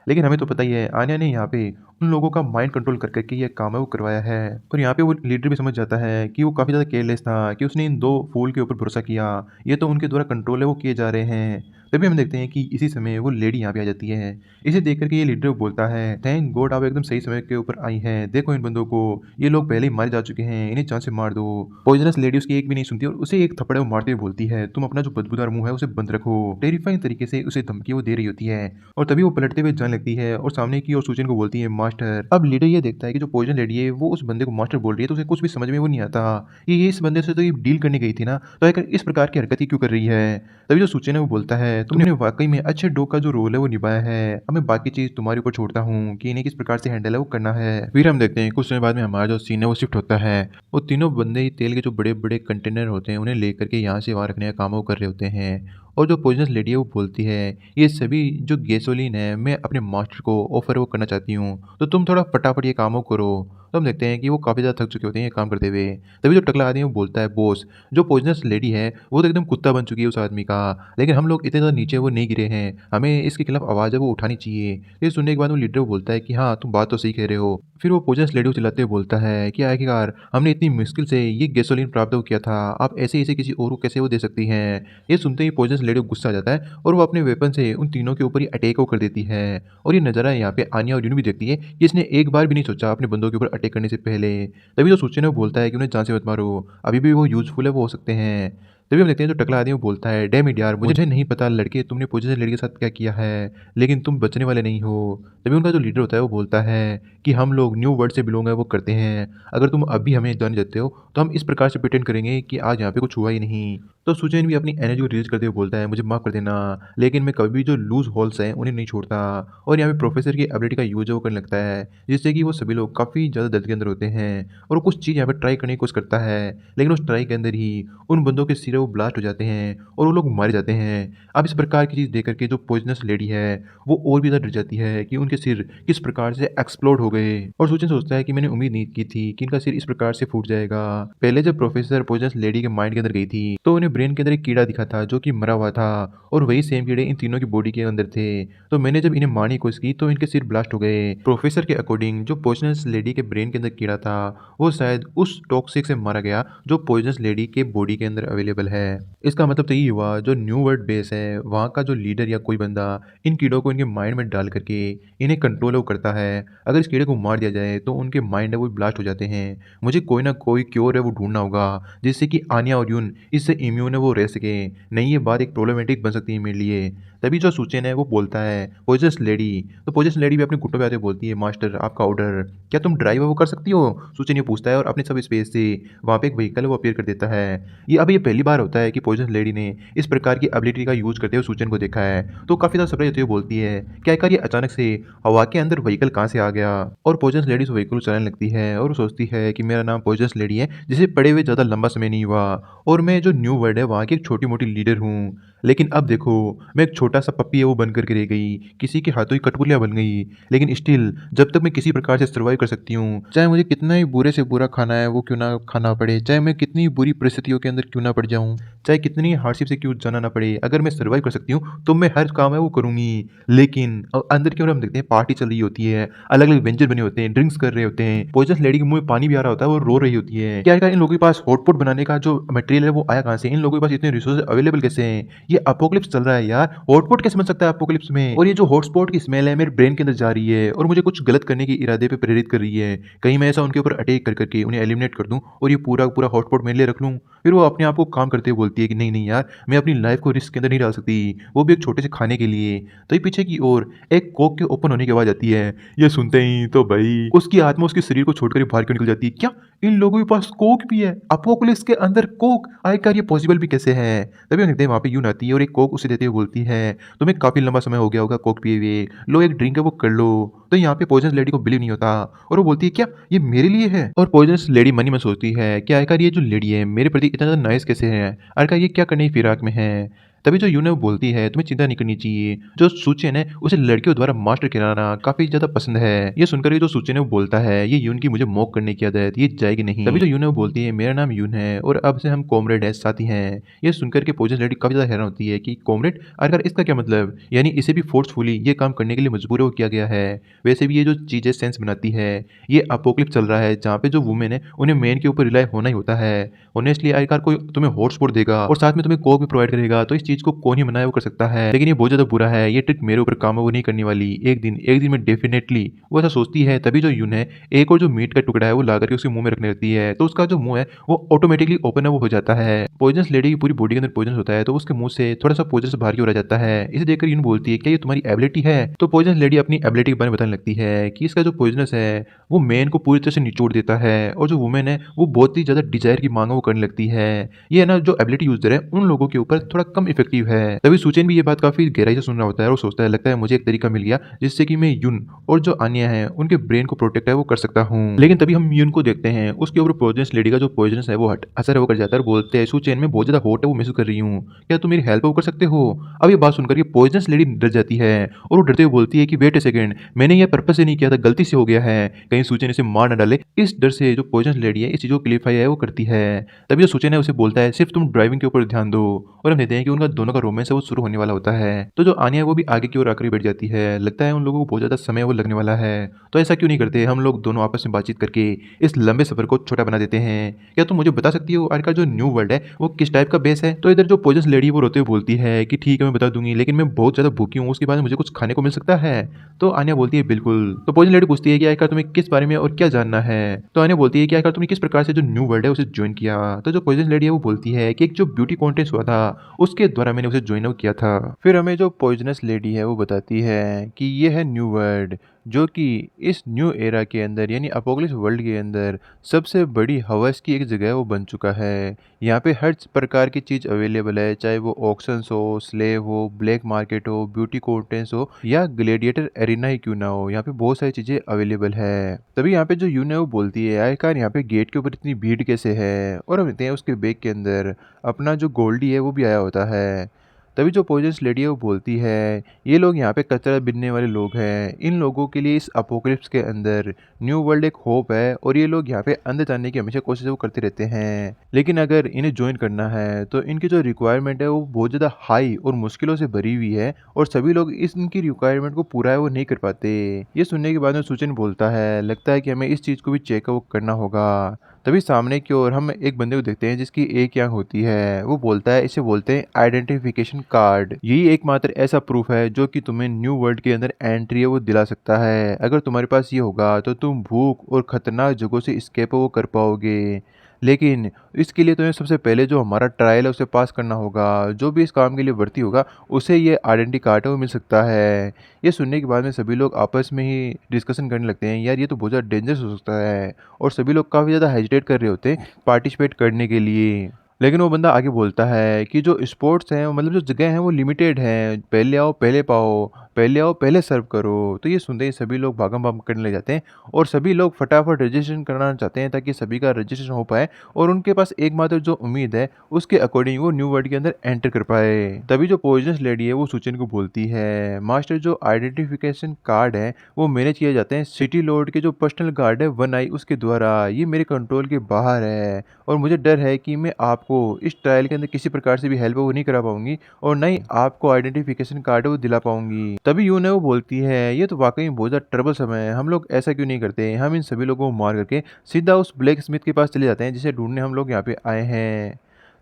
लेकिन हमें तो पता ही है आन्या ने यहाँ पे उन लोगों का माइंड कंट्रोल कर करके ये काम है वो करवाया है। और यहाँ पे वो लीडर भी समझ जाता है है कि वो काफ़ी ज़्यादा केयरलेस था कि उसने इन 2 फूल के ऊपर भरोसा किया। ये तो उनके द्वारा कंट्रोल है वो किए जा रहे हैं। तभी हम देखते हैं कि इसी समय वो लेडी यहाँ पे आ जाती है। इसे देख कर के ये लीडर बोलता है, थैंक गॉड आप एकदम सही समय के ऊपर आई हैं। देखो इन बंदों को, ये लोग पहले ही मारे जा चुके हैं, इन्हें जान से मार दो। पॉइजनस लेडी उसकी एक भी नहीं सुनती और उसे एक थप्पड़ वो मारते हुए बोलती है, तुम अपना जो बदबूदार मुँह है उसे बंद रखो। टेरिफाइंग तरीके से उसे धमकी वो दे रही होती है और तभी वो पलटते हुए जाने लगती है और सामने की ओर सूजन को बोलती है मास्टर। अब लीडर ये देखता है कि जो पॉइजन लेडी है वो उस बंदे को मास्टर बोल रही है तो उसे कुछ भी समझ में वो नहीं आता। ये इस बंदे से तो ये डील करने गई थी ना, तो आखिर इस प्रकार की हरकत ही क्यों कर रही है? तभी जो सूचन है वो बोलता है, तुमने वाक़ई में अच्छे डॉग का जो रोल है वो निभाया है। अब मैं बाकी चीज़ तुम्हारे ऊपर छोड़ता हूँ कि इन्हें किस प्रकार से हैंडल है वो करना है। फिर हम देखते हैं कुछ समय बाद में हमारा जो सीन है वो शिफ्ट होता है। वो तीनों बंदे ही तेल के जो बड़े-बड़े कंटेनर होते हैं उन्हें लेकर के यहाँ से वहाँ रखने का काम वो कर रहे होते हैं। और जो पॉइजनस लेडी है वो बोलती है, ये सभी जो गैसोलीन है मैं अपने मास्टर को ऑफ़र वो करना चाहती हूँ, तो तुम थोड़ा फटाफट ये काम वो करो। तो हम देखते हैं कि वो काफ़ी ज़्यादा थक चुके होते हैं ये काम करते हुए। तभी जो टकला आदमी है वो बोलता है, बॉस जो पॉइजनस लेडी है वो तो एकदम कुत्ता बन चुकी है उस आदमी का, लेकिन हम लोग इतने ज़्यादा नीचे वो नहीं गिरे हैं, हमें इसके खिलाफ आवाज़ है वो उठानी चाहिए। ये सुनने के बाद वो लीडर को बोलता है कि हाँ, तुम बात तो सही कह रहे हो। फिर वो पॉइजनस लेडी को चिल्लाते हुए बोलता है कि आखिरकार हमने इतनी मुश्किल से ये गैसोलीन प्राप्त वो किया था, आप ऐसे-ऐसे किसी और को कैसे वो दे सकती हैं? ये सुनते ही पॉइजनस लेडी को गुस्सा आ जाता है और वो अपने वेपन से उन तीनों के ऊपर ही अटैक वो कर देती है। और ये नज़ारा यहाँ पे आन्या और यून भी देखती है कि इसने एक बार भी नहीं सोचा अपने बंदों के ऊपर अटैक करने से पहले। तभी तो सूचना वो बोलता है कि उन्हें जान से मत मारो, अभी भी वो यूज़फुल है वो हो सकते हैं। तभी हम देखते हैं जो टकला आदमी वो बोलता है, डैम इट यार मुझे नहीं पता लड़के तुमने पॉइजनस लेडी के साथ क्या किया है, लेकिन तुम बचने वाले नहीं हो। तभी उनका जो लीडर होता है वो बोलता है कि हम लोग न्यू वर्ल्ड से बिलोंग है वो करते हैं, अगर तुम अभी हमें जाने देते हो तो हम इस प्रकार से प्रिटेंड करेंगे कि आज यहाँ पे कुछ हुआ ही नहीं। तो सुजैन भी अपनी एनर्जी को रिलीज़ करते हुए बोलता है, मुझे माफ़ कर देना, लेकिन मैं कभी भी जो लूज़ होल्स हैं उन्हें नहीं छोड़ता। और यहाँ पे प्रोफ़ेसर की एबिलिटी का यूज़ वो करने लगता है, जिससे कि वो सभी लोग काफ़ी ज़्यादा दर्द के अंदर होते हैं और वो कुछ चीज़ यहाँ पे ट्राई करने की कोशिश करता है, लेकिन उस ट्राई के अंदर ही उन बंदों के सिर वो ब्लास्ट हो जाते हैं और वो लोग मारे जाते हैं। अब इस प्रकार की चीज़ देख कर के जो पॉइज़नस लेडी है, वो और भी ज़्यादा डर जाती है कि उनके सिर किस प्रकार से एक्सप्लोड हो गए और सुजैन सोचता है कि मैंने उम्मीद नहीं की थी कि इनका सिर इस प्रकार से फूट जाएगा। पहले जब प्रोफ़ेसर पॉइज़नस लेडी के माइंड के अंदर गई थी, तो उन्हें ब्रेन के अंदर एक कीड़ा दिखा था जो कि मरा हुआ था और वही सेम कीड़े इन तीनों की बॉडी के अंदर थे। तो मैंने जब इन्हें मारने की कोशिश की तो इनके सिर ब्लास्ट हो गए। प्रोफ़ेसर के अकॉर्डिंग जो पॉइज़नस लेडी के ब्रेन के अंदर कीड़ा था, वो शायद उस टॉक्सिक से मारा गया जो पॉइज़नस लेडी के बॉडी के अंदर अवेलेबल है। इसका मतलब तो यही हुआ जो न्यू वर्ल्ड बेस है, वहाँ का जो लीडर या कोई बंदा इन कीड़ों को इनके माइंड में डाल करके इन्हें कंट्रोल वो करता है। अगर इस कीड़े को मार दिया जाए तो उनके माइंड है वो ब्लास्ट हो जाते हैं। मुझे कोई ना कोई क्योर है वो ढूँढना होगा जिससे कि आन्या और यून इससे इम्यून है वो रह सकें। नहीं ये बात एक प्रॉब्लमैटिक बन सकती है मेरे लिए। तभी जो सुचेन है वो बोलता है पॉइजनस लेडी, तो पॉइजनस लेडी भी अपने घुटनों पे आते बोलती है, मास्टर आपका ऑर्डर, क्या तुम ड्राइव वो कर सकती हो? सुचेन ये पूछता है और अपने सब स्पेस से वहाँ पे एक व्हीकल वो अपीयर कर देता है। ये पहली बार होता है कि पॉइजनस लेडी ने इस प्रकार की एबिलिटी का यूज़ करते हुए सुचेन को देखा है। तो काफ़ी ज़्यादा सरप्राइज होते हुए बोलती है कि आखिर ये अचानक से हवा के अंदर व्हीकल कहाँ से आ गया? और पॉइजनस लेडी उस व्हीकल को चलाने लगती है और वो सोचती है कि मेरा नाम पॉइजनस लेडी है, जिसे पड़े हुए ज़्यादा लंबा समय नहीं हुआ और मैं जो न्यू वर्ल्ड है वहाँ की एक छोटी-मोटी लीडर हूँ। लेकिन अब देखो, मैं एक छोटा-सा पप्पी है वो बन कर के रह गई, किसी के हाथों की कठपुतलियाँ बन गई। लेकिन स्टिल जब तक मैं किसी प्रकार से सर्वाइव कर सकती हूँ, चाहे मुझे कितना ही बुरे से बुरा खाना है वो क्यों ना खाना पड़े, चाहे मैं कितनी बुरी परिस्थितियों के अंदर क्यों ना पड़ जाऊँ, चाहे कितनी हार्डशिप से क्यों जाना ना पड़े, अगर मैं सर्वाइव कर सकती हूँ, तो मैं हर काम है वो करूँगी। लेकिन अंदर की ओर हम देखते हैं पार्टी चल रही होती है, अलग-अलग व्यंजन बने होते हैं, ड्रिंक्स कर रहे होते हैं, पॉइजनस लेडी के मुँह में पानी भी आ रहा होता है, वो रो रही होती है। क्या इन लोगों के पास हॉटपॉट बनाने का जो मटेरियल है वो आया कहाँ से? इन लोगों के पास इतने रिसोर्सेज़ अवेलेबल कैसे हैं? ये अपोकलिप्स चल रहा है यार, हॉटपॉट कैसे बन सकता है अपोकलिप्स में? और ये जो हॉटस्पॉट की स्मेल है मेरे ब्रेन के अंदर जा रही है और मुझे कुछ गलत करने के इरादे पे प्रेरित कर रही है। कहीं मैं ऐसा उनके ऊपर अटैक कर करके उन्हें एलिमिनेट कर दूँ और ये पूरा का पूरा हॉटपॉट मेरे लिए रख लूँ। फिर वो अपने आप को काम करते हुए बोलती है कि नहीं, नहीं यार, मैं अपनी लाइफ़ को रिस्क के अंदर नहीं डाल सकती, वो भी एक छोटे से खाने के लिए। तभी पीछे की ओर एक कोक के ओपन होने की आवाज़ आती है। ये सुनते ही तो भई उसकी आत्मा उसके शरीर को छोड़कर ही बाहर क्यों निकल जाती है। क्या इन लोगों के पास कोक भी है? अपोकलिप्स के अंदर कोक? आखिरकार ये पॉसिबल भी कैसे है? तभी हम देखते हैं वहाँ पे यून आती है और एक कोक उसे देते हुए बोलती है, तुम्हें काफ़ी लंबा समय हो गया होगा कोक पिए हुए, लो एक ड्रिंक है वो कर लो। तो यहाँ पे पॉइजनस लेडी को बिलीव नहीं होता और वो बोलती है क्या ये मेरे लिए है? और पॉइजनस लेडी मन ही में सोचती है कि आखिरकार ये जो लेडी है मेरे प्रति इतना ज़्यादा नाइस कैसे है? आखिरकार ये क्या करने की फिराक में है? तभी जो यून है वो बोलती है, तुम्हें चिंता नहीं करनी चाहिए। जो सुचेन है उसे लड़कियों द्वारा मास्टर कराना काफ़ी ज़्यादा पसंद है। ये सुनकर के जो सुचेन है वो बोलता है, ये यून की मुझे मॉक करने की आदत, ये जाएगी नहीं। तभी जो यून है वो बोलती है, मेरा नाम यून है और अब से हम कॉमरेड हैं, साथी हैं। ये सुनकर के पोजेस लेडी काफ़ी ज़्यादा हैरान होती है कि कॉमरेड, आखिर इसका क्या मतलब? यानी इसे भी फोर्सफुली ये काम करने के लिए मजबूर हो किया गया है। वैसे भी ये जो चीज़ें सेंस बनाती है, ये अपोक्लिप्स चल रहा है जहाँ पे जो वुमेन है उन्हें मैन के ऊपर रिलाई होना ही होता है। ऑनेस्टली आखिरकार कोई तुम्हें हॉट स्पॉट देगा और साथ में तुम्हें कोक भी प्रोवाइड करेगा, तो इस चीज़ को कौन ही मना है वो कर सकता है। लेकिन ये बहुत ज़्यादा बुरा है, ये ट्रिक मेरे ऊपर काम है वो नहीं करने वाली। एक दिन में डेफिनेटली वो ऐसा सोचती है। तभी जो यून है एक और जो मीट का टुकड़ा है वो ला करके उसके मुँह में रखने लगती है, तो उसका जो मुँह है वो ऑटोमेटिकली ओपन है वो हो जाता है। पॉइजनस लेडी की पूरी बॉडी के अंदर पॉइजन होता है, तो उसके मुँह से थोड़ा-सा पॉइजन बाहर की ओर आ जाता है। इसे देखकर यून बोलती है, क्या ये तुम्हारी एबिलिटी है? तो पॉइजनस लेडी अपनी एबिलिटी के बारे में बताने लगती है कि इसका जो पॉइजनस है वो मैन को पूरी तरह से निचोड़ देता है और जो वुमेन है वो बहुत ही ज़्यादा डिज़ायर की माँग वो करने लगती है। ये है ना जो एबिलिटी यूज़र है उन लोगों के ऊपर थोड़ा कम इफेक्टिव है। तभी सुचेन भी ये बात काफ़ी गहराई से सुन रहा होता है और सोचता है, लगता है मुझे एक तरीका मिल गया जिससे कि मैं युन और जो आन्या है उनके ब्रेन को प्रोटेक्ट है वो कर सकता हूँ। लेकिन तभी हम युन को देखते हैं, उसके ऊपर पॉइजनस लेडी का जो पॉइजनस है वो हट असर है वो कर जाता है और बोलते हैं, सुचेन में बहुत ज़्यादा हॉट है वो महसूस कर रही हूँ, क्या तुम मेरी हेल्प वो कर सकते हो? अब ये बात सुनकर के पॉइजनस लेडी डर जाती है और वो डरते हुए बोलती है कि वेट अ सेकंड, मैंने ये पर्पस से नहीं किया था, गलती से हो गया है, कहीं सुचेन इसे मार न डाले। इस डर से जो पॉइजनस लेडी है इस चीज़ को क्लियरफाई है वो करती है। तभी जो सुचेन है उसे बोलता है, सिर्फ तुम ड्राइविंग के ऊपर ध्यान दो, और हम देखते हैं कि उनका दोनों का रोमांस है वो शुरू होने वाला होता है। तो जो आनिया है वो भी आगे की ओर आकर बैठ जाती है, लगता है उन लोगों को बहुत ज़्यादा समय वो लगने वाला है। तो ऐसा क्यों नहीं करते हम लोग दोनों आपस में बातचीत करके इस लंबे सफर को छोटा बना देते हैं। क्या तुम मुझे बता सकती हो आखिरकार जो न्यू वर्ल्ड है वो किस टाइप का बेस है? तो इधर जो पॉइजनस लेडी वो रोते हुए बोलती है कि ठीक है मैं बता दूंगी, लेकिन मैं बहुत ज़्यादा भूखी हूँ, उसके बाद मुझे कुछ खाने को मिल सकता है? तो आनिया बोलती है बिल्कुल। तो पॉइजन लेडी पूछती है कि आखिरकार तुम्हें किस बारे में और क्या जानना है? तो आनिया बोलती है कि आखिरकार तुमने किस प्रकार से जो न्यू वर्ल्ड है उसे ज्वाइन किया? तो जो पॉइजन लेडी है वो बोलती है कि एक जो ब्यूटी कॉन्टेस्ट हुआ था उसके द्वारा मैंने उसे ज्वाइन किया था। फिर हमें जो पॉइजनस लेडी है वो बताती है कि ये है न्यू वर्ल्ड, जो कि इस न्यू एरा के अंदर यानी अपोकलिप्स वर्ल्ड के अंदर सबसे बड़ी हवस की एक जगह वो बन चुका है। यहाँ पे हर प्रकार की चीज़ अवेलेबल है, चाहे वो ऑक्शंस हो, स्लेव हो, ब्लैक मार्केट हो, ब्यूटी कॉन्टेस्ट हो या ग्लेडिएटर एरिना ही क्यों ना हो, यहाँ पे बहुत सारी चीज़ें अवेलेबल है। तभी यहाँ पे जो यून है वो बोलती है, आखिरकार यहाँ पे गेट के ऊपर इतनी भीड़ कैसे है? और हम देखते हैं उसके बैग के अंदर अपना जो गोल्डी है वो भी आया होता है। तभी जो पॉइजनस लेडी है वो बोलती है, ये लोग यहाँ पे कचरा बीनने वाले लोग हैं, इन लोगों के लिए इस अपोकलिप्स के अंदर न्यू वर्ल्ड एक होप है और ये लोग यहाँ पे अंदर जाने की हमेशा कोशिश वो करते रहते हैं। लेकिन अगर इन्हें ज्वाइन करना है तो इनकी जो रिक्वायरमेंट है वो बहुत ज़्यादा हाई और मुश्किलों से भरी हुई है और सभी लोग इनकी रिक्वायरमेंट को पूरा है वो नहीं कर पाते। ये सुनने के बाद में सुचन बोलता है, लगता है कि हमें इस चीज़ को भी चेकआउट करना होगा। तभी सामने की ओर हम एक बंदे को देखते हैं जिसकी एक आंख होती है। वो बोलता है, इसे बोलते हैं आइडेंटिफिकेशन कार्ड। यही एकमात्र ऐसा प्रूफ है जो कि तुम्हें न्यू वर्ल्ड के अंदर एंट्री है वो दिला सकता है। अगर तुम्हारे पास ये होगा तो तुम भूख और खतरनाक जगहों से स्केप वो कर पाओगे। लेकिन इसके लिए तुम्हें सबसे पहले जो हमारा ट्रायल है उसे पास करना होगा। जो भी इस काम के लिए भर्ती होगा उसे ये आइडेंटिटी कार्ड है वो मिल सकता है। ये सुनने के बाद में सभी लोग आपस में ही डिस्कशन करने लगते हैं, यार ये तो बहुत ज़्यादा डेंजरस हो सकता है, और सभी लोग काफ़ी ज़्यादा हेजिटेट कर रहे होते हैं पार्टिसिपेट करने के लिए। लेकिन वो बंदा आगे बोलता है कि जो स्पोर्ट्स हैं मतलब जो जगह हैं वो लिमिटेड हैं, पहले आओ पहले पाओ, पहले आओ पहले सर्व करो। तो ये सुनते ही सभी लोग भागम भाग करने लग जाते हैं और सभी लोग फटाफट रजिस्ट्रेशन कराना चाहते हैं ताकि सभी का रजिस्ट्रेशन हो पाए और उनके पास एकमात्र जो उम्मीद है उसके अकॉर्डिंग वो न्यू वर्ल्ड के अंदर एंटर कर पाए। तभी जो पॉइजनस लेडी है वो सुचिन को बोलती है, मास्टर जो आइडेंटिफिकेशन कार्ड है वो मैनेज किए जाते हैं सिटी लॉर्ड के जो पर्सनल गार्ड है वन आई उसके द्वारा। ये मेरे कंट्रोल के बाहर है और मुझे डर है कि मैं आपको इस ट्रायल के अंदर किसी प्रकार से भी हेल्प वो नहीं करा पाऊंगी और ना ही आपको आइडेंटिफिकेशन कार्ड वो दिला पाऊंगी। तभी यून है वो बोलती है, ये तो वाकई बहुत ज़्यादा ट्रबल समय है, हम लोग ऐसा क्यों नहीं करते, हम इन सभी लोगों को मार करके सीधा उस ब्लैक स्मिथ के पास चले जाते हैं जिसे ढूंढने हम लोग यहाँ पे आए हैं।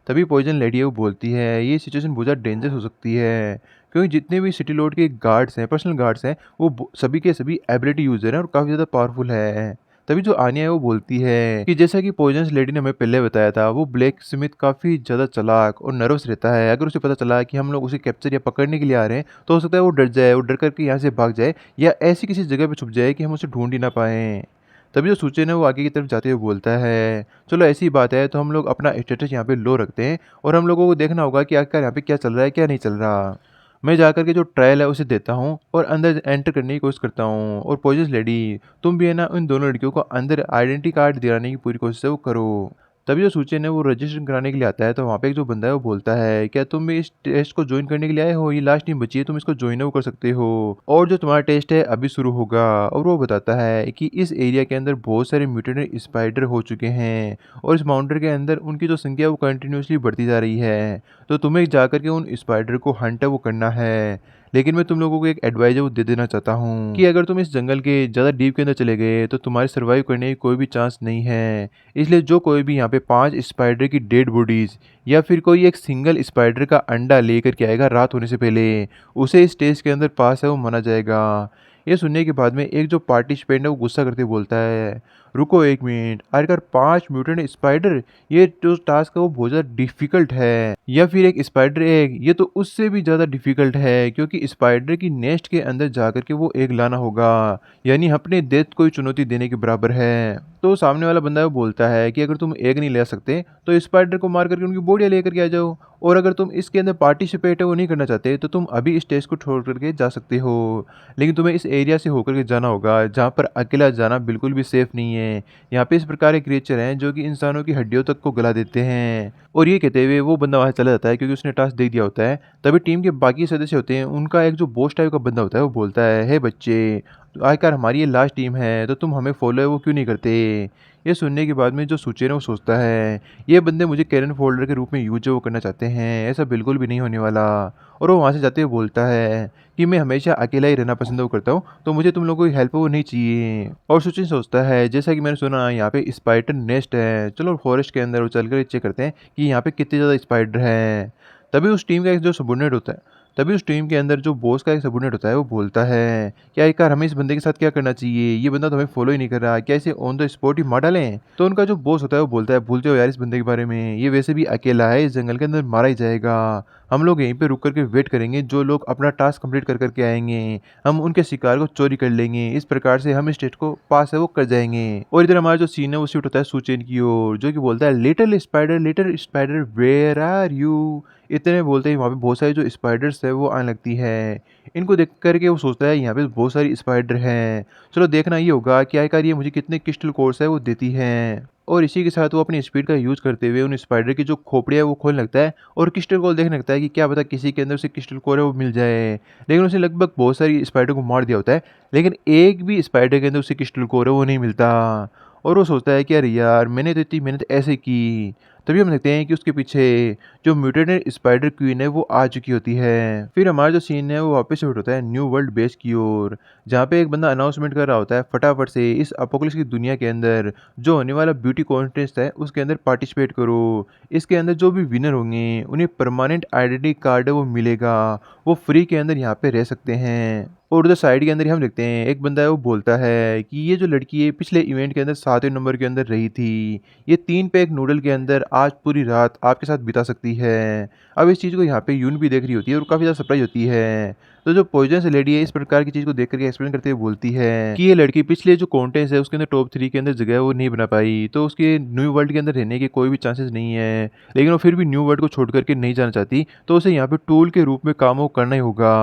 तभी पॉइजन लेडी है वो बोलती है, ये सिचुएशन बहुत ज़्यादा डेंजरस हो सकती है क्योंकि जितने भी सिटी लॉर्ड के गार्ड्स हैं, पर्सनल गार्ड्स हैं, वो सभी के सभी एबिलिटी यूज़र हैं और काफ़ी ज़्यादा पावरफुल है। तभी जो आनिया है वो बोलती है कि जैसा कि पॉइजनस लेडी ने हमें पहले बताया था, वो ब्लैक स्मिथ काफ़ी ज़्यादा चालाक और नर्वस रहता है। अगर उसे पता चला कि हम लोग उसे कैप्चर या पकड़ने के लिए आ रहे हैं तो हो सकता है वो डर जाए, वो डर करके यहाँ से भाग जाए या ऐसी किसी जगह पे छुप जाए कि हम उसे ढूंढ ही ना पाएँ। तभी जो सूचन है वो आगे की तरफ जाते हुए बोलता है, चलो ऐसी बात है तो हम लोग अपना स्टेटस यहाँ पे लो रखते हैं और हम लोगों को देखना होगा कि आखिर यहाँ पे क्या चल रहा है क्या नहीं चल रहा। मैं जाकर के जो ट्रायल है उसे देता हूँ और अंदर एंटर करने की कोशिश करता हूँ, और पॉइजनस लेडी तुम भी है ना उन दोनों लड़कियों को अंदर आइडेंटिटी कार्ड दिलाने की पूरी कोशिश है वो करो। तभी जो सूचन है वो रजिस्ट्रेशन कराने के लिए आता है, तो वहाँ पे एक जो बंदा है वो बोलता है, क्या तुम भी इस टेस्ट को ज्वाइन करने के लिए आए हो? ये लास्ट टीम बची है, तुम इसको ज्वाइन वो कर सकते हो और जो तुम्हारा टेस्ट है अभी शुरू होगा। और वो बताता है कि इस एरिया के अंदर बहुत सारे म्यूटेंट स्पाइडर हो चुके हैं और इस माउंटेन के अंदर उनकी जो संख्या है वो कंटिन्यूअसली बढ़ती जा रही है। तो तुम्हें जाकर के उन स्पाइडर को हंट है वो करना है। लेकिन मैं तुम लोगों को एक एडवाइस है वो दे देना चाहता हूँ कि अगर तुम इस जंगल के ज़्यादा डीप के अंदर चले गए तो तुम्हारे सर्वाइव करने की कोई भी चांस नहीं है। इसलिए जो कोई भी यहाँ पे 5 स्पाइडर की डेड बॉडीज़ या फिर कोई एक सिंगल स्पाइडर का अंडा लेकर के आएगा रात होने से पहले, उसे इस टेस्ट के अंदर पास है वो माना जाएगा। ये सुनने के बाद में एक जो पार्टिसिपेंट है वो गुस्सा करके बोलता है, रुको 1 मिनट, आखिरकार 5 म्यूटेंट स्पाइडर, ये जो टास्क है वो बहुत ज़्यादा डिफ़िकल्ट है। या फिर एक स्पाइडर एग, ये तो उससे भी ज़्यादा डिफ़िकल्ट है क्योंकि स्पाइडर की नेस्ट के अंदर जाकर के वो एग लाना होगा, यानी अपने डेथ को ही चुनौती देने के बराबर है। तो सामने वाला बंदा वो बोलता है कि अगर तुम एग नहीं ले सकते तो स्पाइडर को मार करके उनकी बॉडियाँ लेकर के आ जाओ, और अगर तुम इसके अंदर पार्टिसिपेट है वो नहीं करना चाहते तो तुम अभी इस टेस्ट को छोड़ करके जा सकते हो। लेकिन तुम्हें इस एरिया से होकर के जाना होगा जहाँ पर अकेला जाना बिल्कुल भी सेफ नहीं है। यहाँ पे इस प्रकार के क्रिएचर हैं जो कि इंसानों की हड्डियों तक को गला देते हैं। और ये कहते हुए वो बंदा वहाँ चला जाता है क्योंकि उसने टास्क दे दिया होता है। तभी टीम के बाकी सदस्य होते हैं, उनका एक जो बॉस टाइप का बंदा होता है वो बोलता है, हे बच्चे, तो आखिरकार हमारी ये लास्ट टीम है तो तुम हमें फॉलो है वो क्यों नहीं करते? ये सुनने के बाद में जो सुचेन है वो सोचता है, ये बंदे मुझे कैनन फोल्डर के रूप में यूज वो करना चाहते हैं, ऐसा बिल्कुल भी नहीं होने वाला। और वो वहाँ से जाते हुए बोलता है कि मैं हमेशा अकेला ही रहना पसंद वो करता हूँ, तो मुझे तुम लोगों की हेल्प वो नहीं चाहिए। और सुचिन सोचता है, जैसा कि मैंने सुना यहाँ पे स्पाइडर नेस्ट है, चलो फॉरेस्ट के अंदर वो चलकर चेक करते हैं कि यहाँ पे कितने ज़्यादा स्पाइडर हैं। तभी उस टीम का एक जो सबॉर्डिनेट होता है, तभी उस टीम के अंदर जो बॉस का एक सबॉर्डिनेट होता है वो बोलता है, क्या यार हमें इस बंदे के साथ क्या करना चाहिए? ये बंदा तो हमें फॉलो ही नहीं कर रहा, क्या इसे ऑन द स्पॉट ही मार डालें? तो उनका जो बॉस होता है वो बोलता है, भूल जाओ यार इस बंदे के बारे में, ये वैसे भी अकेला है, इस जंगल के अंदर मारा ही जाएगा। हम लोग यहीं पे रुक कर के वेट करेंगे, जो लोग अपना टास्क कंप्लीट कर कर के आएंगे हम उनके शिकार को चोरी कर लेंगे, इस प्रकार से हम इस टेस्ट को पास है वो कर जाएंगे। और इधर हमारा जो सीन है वो शिफ्ट होता है सुचेन की ओर, जो कि बोलता है, little spider where are you? इतने में बोलते ही वहाँ पे बहुत सारी जो स्पाइडर्स है वो आने लगती है। इनको देख कर के वो सोचता है यहाँ पे बहुत सारी स्पाइडर हैं, चलो देखना ये होगा कि आखिरकार ये मुझे कितने क्रिस्टल कोर्स है वो देती हैं। और इसी के साथ वो अपनी स्पीड का यूज़ करते हुए उन स्पाइडर की जो खोपड़ी है वो खोलने लगता है और क्रिस्टल कोर देखने लगता है कि क्या पता किसी के अंदर से क्रिस्टल कोर है वो मिल जाए। लेकिन उसने लगभग बहुत सारी स्पाइडर को मार दिया होता है, लेकिन एक भी स्पाइडर के अंदर उसे क्रिस्टल कोर है वो नहीं मिलता। और वो सोचता है कि अरे यार मैंने तो इतनी मेहनत ऐसे की। तभी हम देखते हैं कि उसके पीछे जो म्यूटेंट स्पाइडर क्वीन है वो आ चुकी होती है। फिर हमारा जो सीन है वो वापस शिफ्ट होता है न्यू वर्ल्ड बेस की ओर, जहाँ पे एक बंदा अनाउंसमेंट कर रहा होता है, फटाफट से इस अपोकलिप्स की दुनिया के अंदर जो होने वाला ब्यूटी कॉन्टेस्ट है उसके अंदर पार्टिसिपेट करो। इसके अंदर जो भी विनर होंगे उन्हें परमानेंट आइडेंटिटी कार्ड है वो मिलेगा, वो फ्री के अंदर यहाँ पे रह सकते हैं। और उधर साइड के अंदर ही हम देखते हैं एक बंदा है वो बोलता है कि ये जो लड़की है पिछले इवेंट के अंदर 7वें नंबर के अंदर रही थी, ये 3 पैक नूडल के अंदर आज पूरी रात आपके साथ बिता सकती है। अब इस चीज़ को यहाँ पे यून भी देख रही होती है और काफ़ी ज़्यादा सरप्राइज होती है। तो जो पॉइजनस लेडी है इस प्रकार की चीज़ को देख करके एक्सप्लेन करते हुए बोलती है कि ये लड़की पिछले जो कॉन्टेस्ट है उसके अंदर टॉप 3 के अंदर जगह है वो नहीं बना पाई, तो उसके न्यू वर्ल्ड के अंदर रहने के कोई भी चांसेस नहीं है। लेकिन वो फिर भी न्यू वर्ल्ड को छोड़ करके नहीं जाना चाहती, तो उसे यहाँ पे टूल के रूप में काम वो करना ही होगा।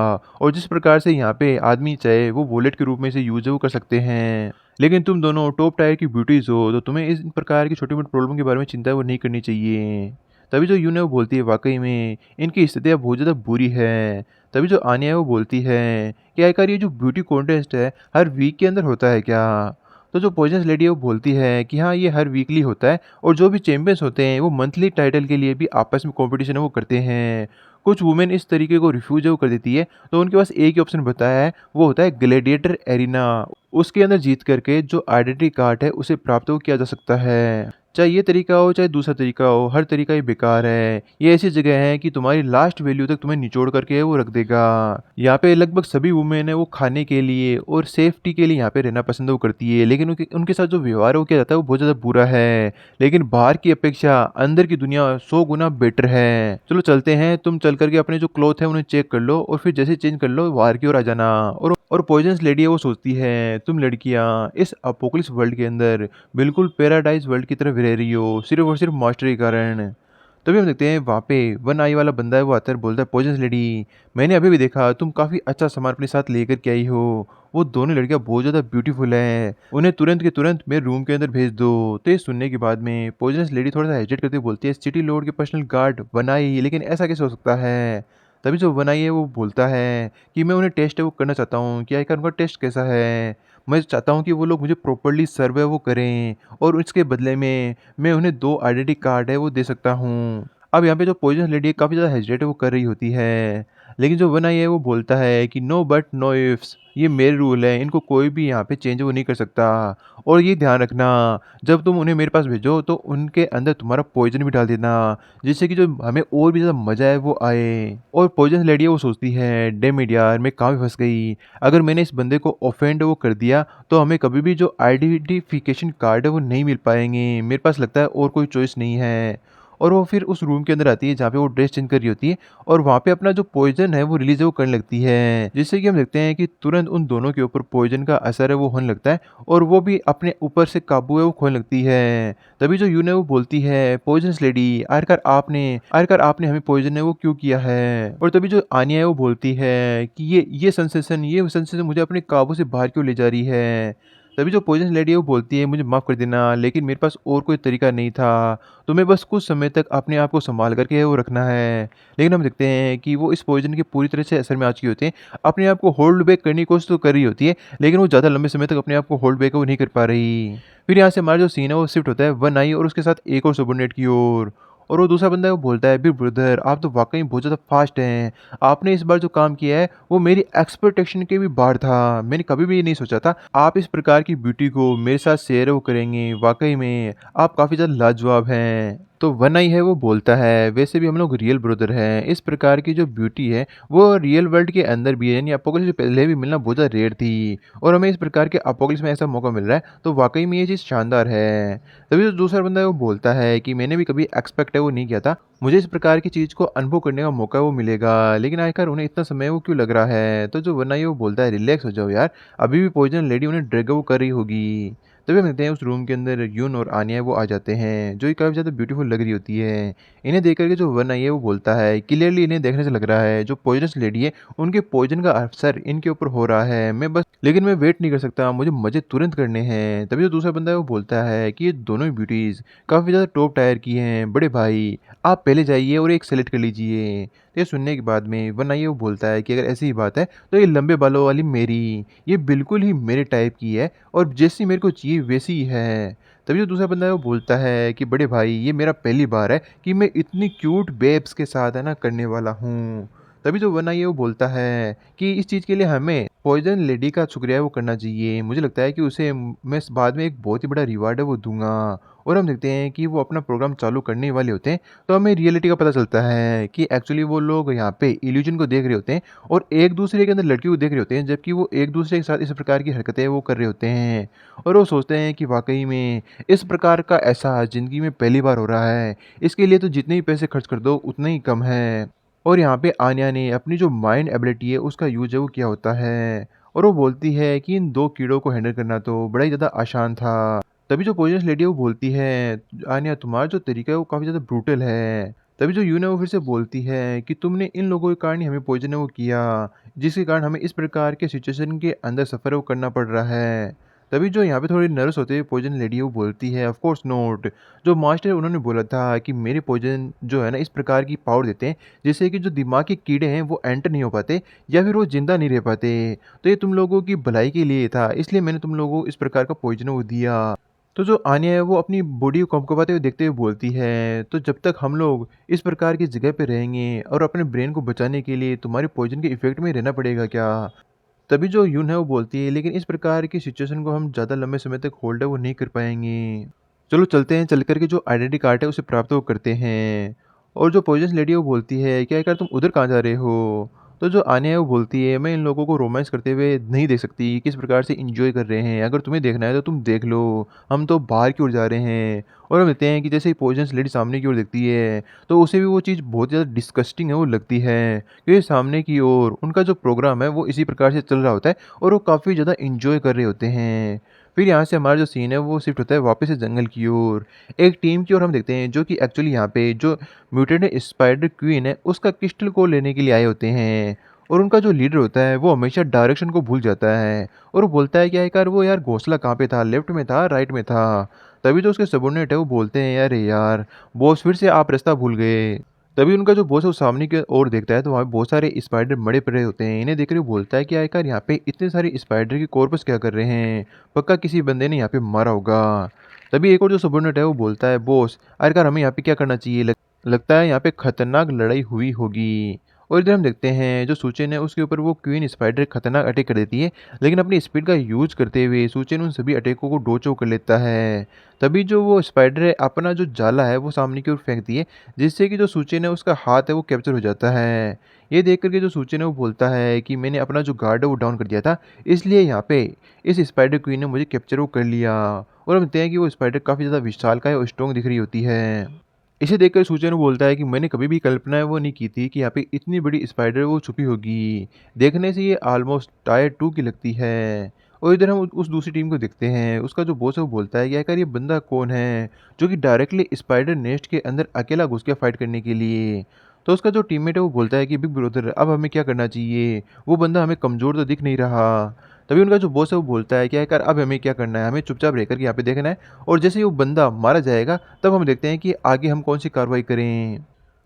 और जिस प्रकार से यहाँ पे आदमी चाहे वो वॉलेट के रूप में इसे यूज वो कर सकते हैं। लेकिन तुम दोनों टॉप टायर की ब्यूटीज हो तो तुम्हें इस प्रकार की छोटी मोटी प्रॉब्लम के बारे में चिंता वो नहीं करनी चाहिए। तभी जो यून है वो बोलती है, वाकई में इनकी स्थितियाँ बहुत ज़्यादा बुरी है। तभी जो आनिया है वो बोलती है कि आखिर ये जो ब्यूटी कॉन्टेस्ट है हर वीक के अंदर होता है क्या? तो जो पॉइजनस लेडी है वो बोलती है कि हाँ ये हर वीकली होता है, और जो भी चैंपियंस होते हैं वो मंथली टाइटल के लिए भी आपस में कंपटीशन है वो करते हैं। कुछ वुमेन इस तरीके को रिफ्यूज है वो कर देती है, तो उनके पास एक ही ऑप्शन बताया है, वो होता है ग्लैडिएटर एरिना। उसके अंदर जीत करके जो आइडेंटिटी कार्ड है उसे प्राप्त वो किया जा सकता है। चाहे ये तरीका हो चाहे दूसरा तरीका हो, हर तरीका ही बेकार है। ये ऐसी जगह है कि तुम्हारी लास्ट वैल्यू तक तुम्हें निचोड़ करके वो रख देगा। यहाँ पे लगभग सभी वुमेन है वो खाने के लिए और सेफ्टी के लिए यहाँ पे रहना पसंद वो करती है, लेकिन उनके उनके साथ जो व्यवहार वो किया जाता है वो बहुत ज़्यादा बुरा है। लेकिन बाहर की अपेक्षा अंदर की दुनिया 100 गुना बेटर है। चलो चलते हैं, तुम चल करके अपने जो क्लॉथ है उन्हें चेक कर लो और फिर जैसे चेंज कर लो बाहर की ओर आ जाना। और पॉइजनस लेडी है वो सोचती है, तुम लड़कियां इस अपोकलिप्स वर्ल्ड के अंदर बिल्कुल पैराडाइज वर्ल्ड की तरफ रह रही हो, सिर्फ और सिर्फ मास्टर के कारण। तभी हम देखते हैं वहाँ पे वन आई वाला बंदा है वो आता है और बोलता है पॉइजनस लेडी, मैंने अभी भी देखा तुम काफ़ी अच्छा सामान अपने साथ लेकर के आई हो। वो दोनों लड़कियाँ बहुत ज़्यादा ब्यूटीफुल हैं। उन्हें तुरंत के तुरंत मेरे रूम के अंदर भेज दो। तो ये सुनने के बाद में पॉइजनस लेडी थोड़ा-सा हेजिटेट करते हुए बोलती है सिटी लॉर्ड के पर्सनल गार्ड वन आई, लेकिन ऐसा कैसे हो सकता है? तभी जो वन आई है वो बोलता है कि मैं उन्हें टेस्ट है वो करना चाहता हूँ कि आखिर उनका टेस्ट कैसा है? मैं चाहता हूँ कि वो लोग मुझे प्रॉपर्ली सर्व है वो करें और इसके बदले में मैं उन्हें 2 आइडेंटिटी कार्ड है वो दे सकता हूँ। अब यहाँ पे जो पॉइज़न लेडी है काफ़ी ज़्यादा हेजिटेट वो कर रही होती है। लेकिन जो वन आई है वो बोलता है कि नो बट नो इफ्स, ये मेरे रूल हैं, इनको कोई भी यहाँ पे चेंज वो नहीं कर सकता। और ये ध्यान रखना जब तुम उन्हें मेरे पास भेजो तो उनके अंदर तुम्हारा पॉइज़न भी डाल देना, जिससे कि जो हमें और भी ज़्यादा मज़ा है वो आए। और पॉइज़न लेडी है वो सोचती है डैम इट यार, मैं कहाँ फँस गई। अगर मैंने इस बंदे को ऑफेंड वो कर दिया तो हमें कभी भी जो आइडेंटिफिकेशन कार्ड है वो नहीं मिल पाएँगे। मेरे पास लगता है और कोई चॉइस नहीं है। और वो फिर उस रूम के अंदर आती है जहाँ पे वो ड्रेस चेंज कर रही होती है और वहाँ पे अपना जो पॉइज़न है वो रिलीज़ है वो करने लगती है। जिससे कि हम देखते हैं कि तुरंत उन दोनों के ऊपर पॉइज़न का असर है वो होने लगता है और वो भी अपने ऊपर से काबू है वो खोने लगती है। तभी जो यून है वो बोलती है पॉइज़नस लेडी, आखिरकार आपने हमें पॉइज़न है वो क्यों किया है? और तभी जो आन्या है वो बोलती है कि ये सेंसेशन मुझे अपने काबू से बाहर क्यों ले जा रही है? तभी जो पॉइज़नस लेडी है वो बोलती है मुझे माफ़ कर देना, लेकिन मेरे पास और कोई तरीका नहीं था। तुम्हें बस कुछ समय तक अपने आप को सँभाल कर के वो रखना है। लेकिन हम देखते हैं कि वो इस पॉइज़न के पूरी तरह से असर में आ चुकी होती हैं। अपने आप को होल्ड बैक करने की कोशिश तो कर रही होती है, लेकिन वो ज़्यादा लंबे समय तक अपने आप को होल्ड बैक वो नहीं कर पा रही। फिर यहाँ से हमारा जो सीन है वो शिफ्ट होता है वन आई और उसके साथ एक और सबॉर्डिनेट की ओर। और वो दूसरा बंदा है वो बोलता है बिग ब्रदर आप तो वाक़ई बहुत ज़्यादा फ़ास्ट हैं। आपने इस बार जो काम किया है वो मेरी एक्सपेक्टेशन के भी बाहर था। मैंने कभी भी ये नहीं सोचा था आप इस प्रकार की ब्यूटी को मेरे साथ शेयर वो करेंगे। वाक़ई में आप काफ़ी ज़्यादा लाजवाब हैं। तो वन आई है वो बोलता है वैसे भी हम लोग रियल ब्रदर हैं। इस प्रकार की जो ब्यूटी है वो रियल वर्ल्ड के अंदर भी है, यानी अपोकलिप्स से पहले भी मिलना बहुत ज़्यादा रेयर थी और हमें इस प्रकार के अपोकलिप्स में ऐसा मौका मिल रहा है तो वाक़ई में ये चीज़ शानदार है। तभी जो दूसरा बंदा है वो बोलता है कि मैंने भी कभी एक्सपेक्ट है वो नहीं किया था। मुझे इस प्रकार की चीज़ को अनुभव करने का मौका वो मिलेगा, लेकिन आखिर उन्हें इतना समय वो क्यों लग रहा है? तो जो वन आई है वो बोलता है रिलैक्स हो जाओ यार, अभी भी पॉइज़न लेडी उन्हें ड्रैग वो कर रही होगी। तभी हम देखते हैं उस रूम के अंदर यून और आन्या वो आ जाते हैं, जो कि काफ़ी ज़्यादा ब्यूटीफुल लग रही होती है। इन्हें देख कर के जो वन आई है वो बोलता है क्लियरली इन्हें देखने से लग रहा है जो पॉइज़नस लेडी है उनके पॉइज़न का असर इनके ऊपर हो रहा है। लेकिन मैं वेट नहीं कर सकता, मुझे मज़े तुरंत करने हैं। तभी जो दूसरा बंदा है वो बोलता है कि ये दोनों ही ब्यूटीज़ काफ़ी ज़्यादा टॉप टायर की हैं। बड़े भाई आप पहले जाइए और एक सेलेक्ट कर लीजिए। तो ये सुनने के बाद में वन आई है वो बोलता है कि अगर ऐसी ही बात है तो ये लंबे बालों वाली मेरी, ये बिल्कुल ही मेरे टाइप की है और जैसी मेरे को चाहिए वैसी ही है। तभी जो दूसरा बंदा है वो बोलता है कि बड़े भाई ये मेरा पहली बार है कि मैं इतनी क्यूट बेब्स के साथ है ना करने वाला हूँ। तभी जो वन आई है वो बोलता है कि इस चीज़ के लिए हमें पॉइज़न लेडी का शुक्रिया वो करना चाहिए। मुझे लगता है कि उसे मैं बाद में एक बहुत ही बड़ा रिवार्ड है वो दूँगा। और हम देखते हैं कि वो अपना प्रोग्राम चालू करने वाले होते हैं, तो हमें रियलिटी का पता चलता है कि एक्चुअली वो लोग यहाँ पे इल्यूज़न को देख रहे होते हैं और एक-दूसरे के अंदर लड़कियों को देख रहे होते हैं, जबकि वो एक-दूसरे के साथ इस प्रकार की हरकतें वो कर रहे होते हैं। और वो सोचते हैं कि वाक़ई में इस प्रकार का एहसास ज़िंदगी में पहली बार हो रहा है। इसके लिए तो जितने भी पैसे खर्च कर दो उतना ही कम है। और यहाँ पे आन्या ने अपनी जो माइंड एबिलिटी है उसका यूज़ है वो किया होता है और वो बोलती है कि इन 2 कीड़ों को हैंडल करना तो बड़ा ही ज़्यादा आसान था। तभी जो पोजेस लेडी है वो बोलती है, "आन्या तुम्हारा जो तरीका है वो काफ़ी ज़्यादा ब्रूटल है।" तभी जो यून है वो फिर से बोलती है कि तुमने इन लोगों के कारण ही हमें पॉइज़न है वो किया, जिसके कारण हमें इस प्रकार के सिचुएशन के अंदर सफ़र वो करना पड़ रहा है। तभी जो यहाँ पे थोड़ी नर्वस होते हुए पॉइज़न लेडी है वो बोलती है, "ऑफ़ कोर्स नॉट। जो मास्टर उन्होंने बोला था कि मेरे पॉइज़न जो है ना इस प्रकार की पावर देते हैं, जिससे कि जो दिमाग के कीड़े हैं वो एंटर नहीं हो पाते या फिर वो ज़िंदा नहीं रह पाते। तो ये तुम लोगों की भलाई के लिए था, इसलिए मैंने तुम लोगों को इस प्रकार का पॉइज़न वो दिया।" तो जो आन्या है वो अपनी बॉडी को कँपकँपाते हुए देखते हुए बोलती है, "तो जब तक हम लोग इस प्रकार की जगह पे रहेंगे और अपने ब्रेन को बचाने के लिए तुम्हारे पॉइज़न के इफ़ेक्ट में रहना पड़ेगा क्या?" तभी जो यून है वो बोलती है, "लेकिन इस प्रकार की सिचुएशन को हम ज़्यादा लंबे समय तक होल्ड है वो नहीं कर पाएँगे। चलो चलते हैं, चल कर के जो आइडेंटिटी कार्ड है उसे प्राप्त वो करते हैं।" और जो पॉइज़नस लेडी है वो बोलती है, "क्या यार तुम उधर कहाँ जा रहे हो?" तो जो आन्या है वो बोलती है, "मैं इन लोगों को रोमांस करते हुए नहीं देख सकती, किस प्रकार से एन्जॉय कर रहे हैं। अगर तुम्हें देखना है तो तुम देख लो, हम तो बाहर की ओर जा रहे हैं।" और हम देखते हैं कि जैसे ही पॉइज़नस लेडी सामने की ओर देखती है, तो उसे भी वो चीज़ बहुत ज़्यादा डिस्गस्टिंग है वो लगती है। क्योंकि सामने की ओर उनका जो प्रोग्राम है वो इसी प्रकार से चल रहा होता है और वो काफ़ी ज़्यादा एन्जॉय कर रहे होते हैं। फिर यहाँ से हमारा जो सीन है वो शिफ्ट होता है वापस से जंगल की ओर। एक टीम की ओर हम देखते हैं जो कि एक्चुअली यहाँ पे जो म्यूटेंट स्पाइडर क्वीन है उसका क्रिस्टल को लेने के लिए आए होते हैं। और उनका जो लीडर होता है वो हमेशा डायरेक्शन को भूल जाता है और वो बोलता है कि यार वो यार घोंसला कहाँ पे था, लेफ्ट में था राइट में था। तभी जो उसके सबॉर्डिनेट है वो बोलते हैं अरे यार बॉस फिर से आप रास्ता भूल गए। तभी उनका जो बॉस है वो सामने की ओर देखता है तो वहाँ पे बहुत सारे स्पाइडर मरे पड़े होते हैं। इन्हें देखकर वो बोलता है कि आखिर यहाँ पे इतने सारे स्पाइडर की कॉर्पस क्या कर रहे हैं, पक्का किसी बंदे ने यहाँ पे मारा होगा। तभी एक और जो सबॉर्डिनेट है वो बोलता है बॉस आखिरकार हमें यहाँ पे क्या करना चाहिए, लगता है यहाँ पे खतरनाक लड़ाई हुई होगी। और इधर हम देखते हैं जो सूचेन है उसके ऊपर वो क्वीन स्पाइडर खतरनाक अटैक कर देती है, लेकिन अपनी स्पीड का यूज करते हुए सूचेन उन सभी अटैकों को डोचो कर लेता है। तभी जो वो स्पाइडर है अपना जो जाला है वो सामने की ओर फेंकती है, जिससे कि जो सूचेन है उसका हाथ है वो कैप्चर हो जाता है। ये देख करके जो सूचेन है वो बोलता है कि मैंने अपना जो गार्ड है वो डाउन कर दिया था, इसलिए यहाँ पे इस स्पाइडर क्वीन ने मुझे कैप्चर वो कर लिया। और हम देखते हैं कि वो स्पाइडर काफ़ी ज़्यादा विशालकाय और स्ट्रॉन्ग दिख रही होती है। इसे देखकर सूचन बोलता है कि मैंने कभी भी कल्पना वो नहीं की थी कि यहाँ पे इतनी बड़ी स्पाइडर वो छुपी होगी। देखने से ये ऑलमोस्ट टायर 2 की लगती है। और इधर हम उस दूसरी टीम को देखते हैं। उसका जो बॉस है वो बोलता है कि आखिर ये बंदा कौन है जो कि डायरेक्टली स्पाइडर नेस्ट के अंदर अकेला घुस गया फाइट करने के लिए। तो उसका जो टीममेट है वो बोलता है कि बिग ब्रदर अब हमें क्या करना चाहिए, वो बंदा हमें कमज़ोर तो दिख नहीं रहा। तभी उनका जो बॉस है वो बोलता है कि यार अब हमें क्या करना है, हमें चुपचाप रह कर के यहाँ पे देखना है और जैसे ही वो बंदा मारा जाएगा तब हम देखते हैं कि आगे हम कौन सी कार्रवाई करें।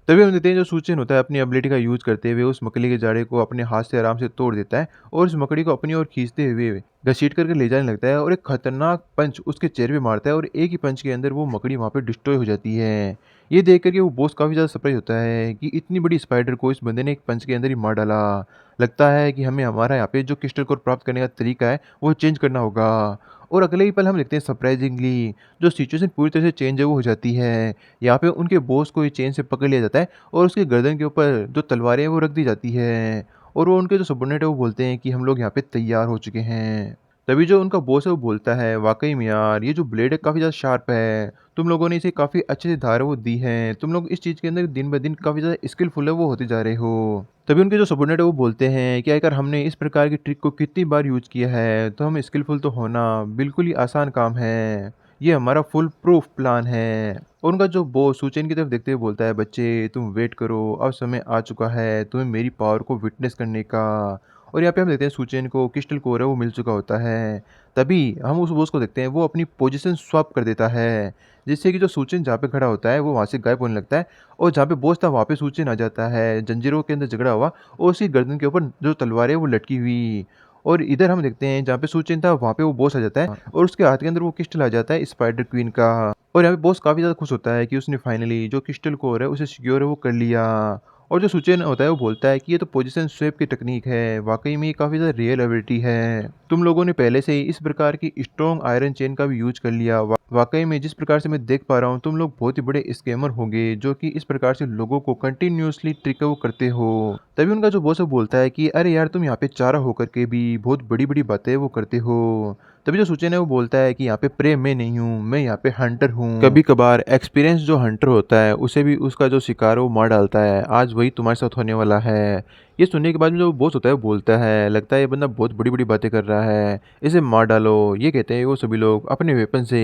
तभी हम देखते हैं जो सूचन होता है अपनी एबिलिटी का यूज़ करते हुए उस मकड़ी के जाड़े को अपने हाथ से आराम से तोड़ देता है और उस मकड़ी को अपनी ओर खींचते हुए घसीट करके ले जाने लगता है और एक खतरनाक पंच उसके चेहरे पे मारता है और एक ही पंच के अंदर वो मकड़ी वहाँ पे डिस्ट्रॉय हो जाती है। ये देख करके वो बॉस काफ़ी ज़्यादा सरप्राइज होता है कि इतनी बड़ी स्पाइडर को इस बंदे ने एक पंच के अंदर ही मार डाला। लगता है कि हमें हमारा यहाँ पे जो क्रिस्टल कोर प्राप्त करने का तरीका है वो चेंज करना होगा। और अगले ही पल हम देखते हैं सरप्राइजिंगली जो सिचुएशन पूरी तरह से चेंज है वो हो जाती है। यहाँ पे उनके बॉस को ये चेन से पकड़ लिया जाता है और उसके गर्दन के ऊपर जो तलवारें हैं वो रख दी जाती है। और वो उनके जो सबॉर्डिनेट है वो बोलते हैं कि हम लोग यहाँ पे तैयार हो चुके हैं। तभी जो उनका बॉस है वो बोलता है वाकई में यार ये जो ब्लेड है काफ़ी ज़्यादा शार्प है, तुम लोगों ने इसे काफ़ी अच्छे से धार वो दी है, तुम लोग इस चीज़ के अंदर दिन ब दिन काफ़ी ज़्यादा स्किलफुल है वो होते जा रहे हो। तभी उनके जो सबॉर्डिनेट है वो बोलते हैं कि अगर हमने इस प्रकार की ट्रिक को कितनी बार यूज़ किया है तो हम स्किलफुल तो होना बिल्कुल ही आसान काम है। ये हमारा फुल प्रूफ प्लान है। और उनका जो बॉस सुचेन की तरफ देखते हुए बोलता है बच्चे तुम वेट करो, अब समय आ चुका है तुम्हें मेरी पावर को विटनेस करने का। और यहाँ पे हम देखते हैं सुचेन को क्रिस्टल कोर है वो मिल चुका होता है। तभी हम उस बॉस को देखते हैं वो अपनी पोजीशन स्वैप कर देता है, जिससे कि जो सुचेन जहाँ पे खड़ा होता है वो वहाँ से गायब होने लगता है और जहाँ पे बॉस था वहाँ पे सुचेन आ जाता है जंजीरों के अंदर झगड़ा हुआ और उसकी गर्दन के ऊपर जो तलवार है वो लटकी हुई। और इधर हम देखते हैं जहाँ पे सुचेन था वहाँ पे वो बॉस आ जाता है और उसके हाथ के अंदर वो क्रिस्टल आ जाता है स्पाइडर क्वीन का। और यहाँ पे बॉस काफ़ी ज़्यादा खुश होता है कि उसने फाइनली जो क्रिस्टल कोर है उसे सिक्योर है वो कर लिया। और जो सुचेन होता है वो बोलता है कि ये तो पोजीशन स्वेप की टेक्निक है, वाकई में ये काफ़ी ज़्यादा रियल एबिलिटी है। तुम लोगों ने पहले से ही इस प्रकार की स्ट्रॉन्ग आयरन चेन का भी यूज कर लिया। वाकई में जिस प्रकार से मैं देख पा रहा हूँ तुम लोग बहुत ही बड़े स्कैमर होंगे जो कि इस प्रकार से लोगों को कंटिन्यूअसली ट्रिक वो करते हो। तभी उनका जो बॉस है वो बोलता है कि अरे यार तुम यहाँ पे चारा होकर के भी बहुत बड़ी बड़ी बातें वो करते हो। तभी जो सुचेन है वो बोलता है कि यहाँ पे प्रे मैं नहीं हूँ, मैं यहाँ पे हंटर हूँ। कभी कभार एक्सपीरियंस जो हंटर होता है उसे भी उसका जो शिकार है वो मार डालता है, आज वही तुम्हारे साथ होने वाला है। ये सुनने के बाद में जो बॉस होता है वो बोलता है लगता है ये बंदा बहुत बड़ी बड़ी बातें कर रहा है, इसे मार डालो। ये कहते हैं वो सभी लोग अपने वेपन से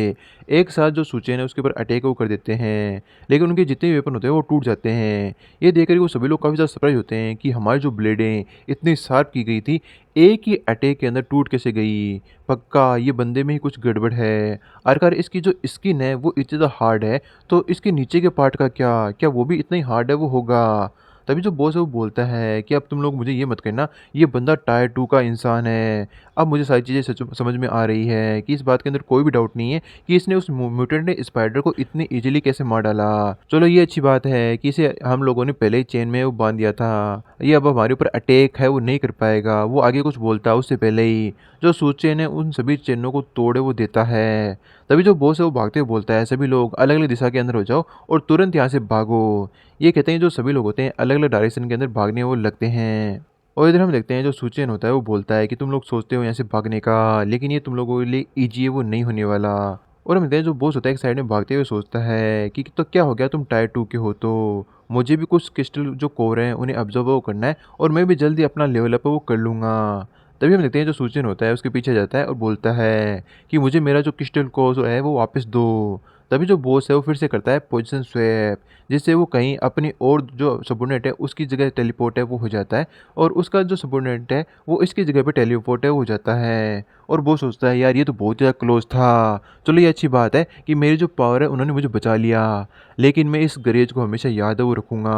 एक साथ जो सुचेन है उसके ऊपर अटैक वो कर देते हैं, लेकिन उनके जितने भी वेपन होते हैं वो टूट जाते हैं। ये देख कर वो सभी लोग काफ़ी ज़्यादा सरप्राइज होते हैं कि हमारी जो ब्लेडें इतनी शार्प की गई थी एक ही अटैक के अंदर टूट कैसे गई, पक्का ये बंदे में ही कुछ गड़बड़ है। आखिरकार इसकी जो स्किन है वो इतनी ज़्यादा हार्ड है तो इसके नीचे के पार्ट का क्या क्या वो भी इतना ही हार्ड है वो होगा। तभी जो बॉस है वो बोलता है कि अब तुम लोग मुझे ये मत कहना ये बंदा टायर 2 का इंसान है। अब मुझे सारी चीज़ें सच समझ में आ रही है कि इस बात के अंदर कोई भी डाउट नहीं है कि इसने उस म्यूटेंट ने स्पाइडर को इतनी ईजिली कैसे मार डाला। चलो ये अच्छी बात है कि इसे हम लोगों ने पहले ही चेन में वो बांध दिया था, ये अब हमारे ऊपर अटैक है वो नहीं कर पाएगा। वो आगे कुछ बोलता है उससे पहले ही जो सूच चेन है उन सभी चेनों को तोड़े वो देता है। तभी जो बॉस है वो भागते हुए बोलता है सभी लोग अलग अलग दिशा के अंदर हो जाओ और तुरंत यहाँ से भागो। ये कहते हैं जो सभी लोग होते हैं अलग अलग डायरेक्शन के अंदर भागने वो लगते हैं। और इधर हम देखते हैं जो सूचेन होता है वो बोलता है कि तुम लोग सोचते हो यहाँ से भागने का, लेकिन ये तुम लोगों के लिए ईजी है वो नहीं होने वाला। और हम देखते हैं जो बॉस होता है एक साइड में भागते हुए सोचता है कि तो क्या हो गया तुम टायर 2 के हो तो मुझे भी कुछ क्रिस्टल जो कोर हैं उन्हें ऑब्जर्व वो करना है और मैं भी जल्दी अपना लेवल अप वो कर लूँगा। तभी हम देखते हैं जो सूचन होता है उसके पीछे जाता है और बोलता है कि मुझे मेरा जो क्रिस्टल को जो है वो वापस दो। तभी जो बॉस है वो फिर से करता है पोजीशन स्वैप, जिससे वो कहीं अपनी और जो सबॉर्डिनेट है उसकी जगह टेलीपोर्ट है वो हो जाता है और उसका जो सबॉर्डिनेट है वो इसकी जगह पे टेलीपोर्ट है वो हो जाता है। और वो सोचता है यार ये तो बहुत ज़्यादा क्लोज था। चलो ये अच्छी बात है कि मेरी जो पावर है उन्होंने मुझे बचा लिया। लेकिन मैं इस गरेज को हमेशा याद है वो रखूँगा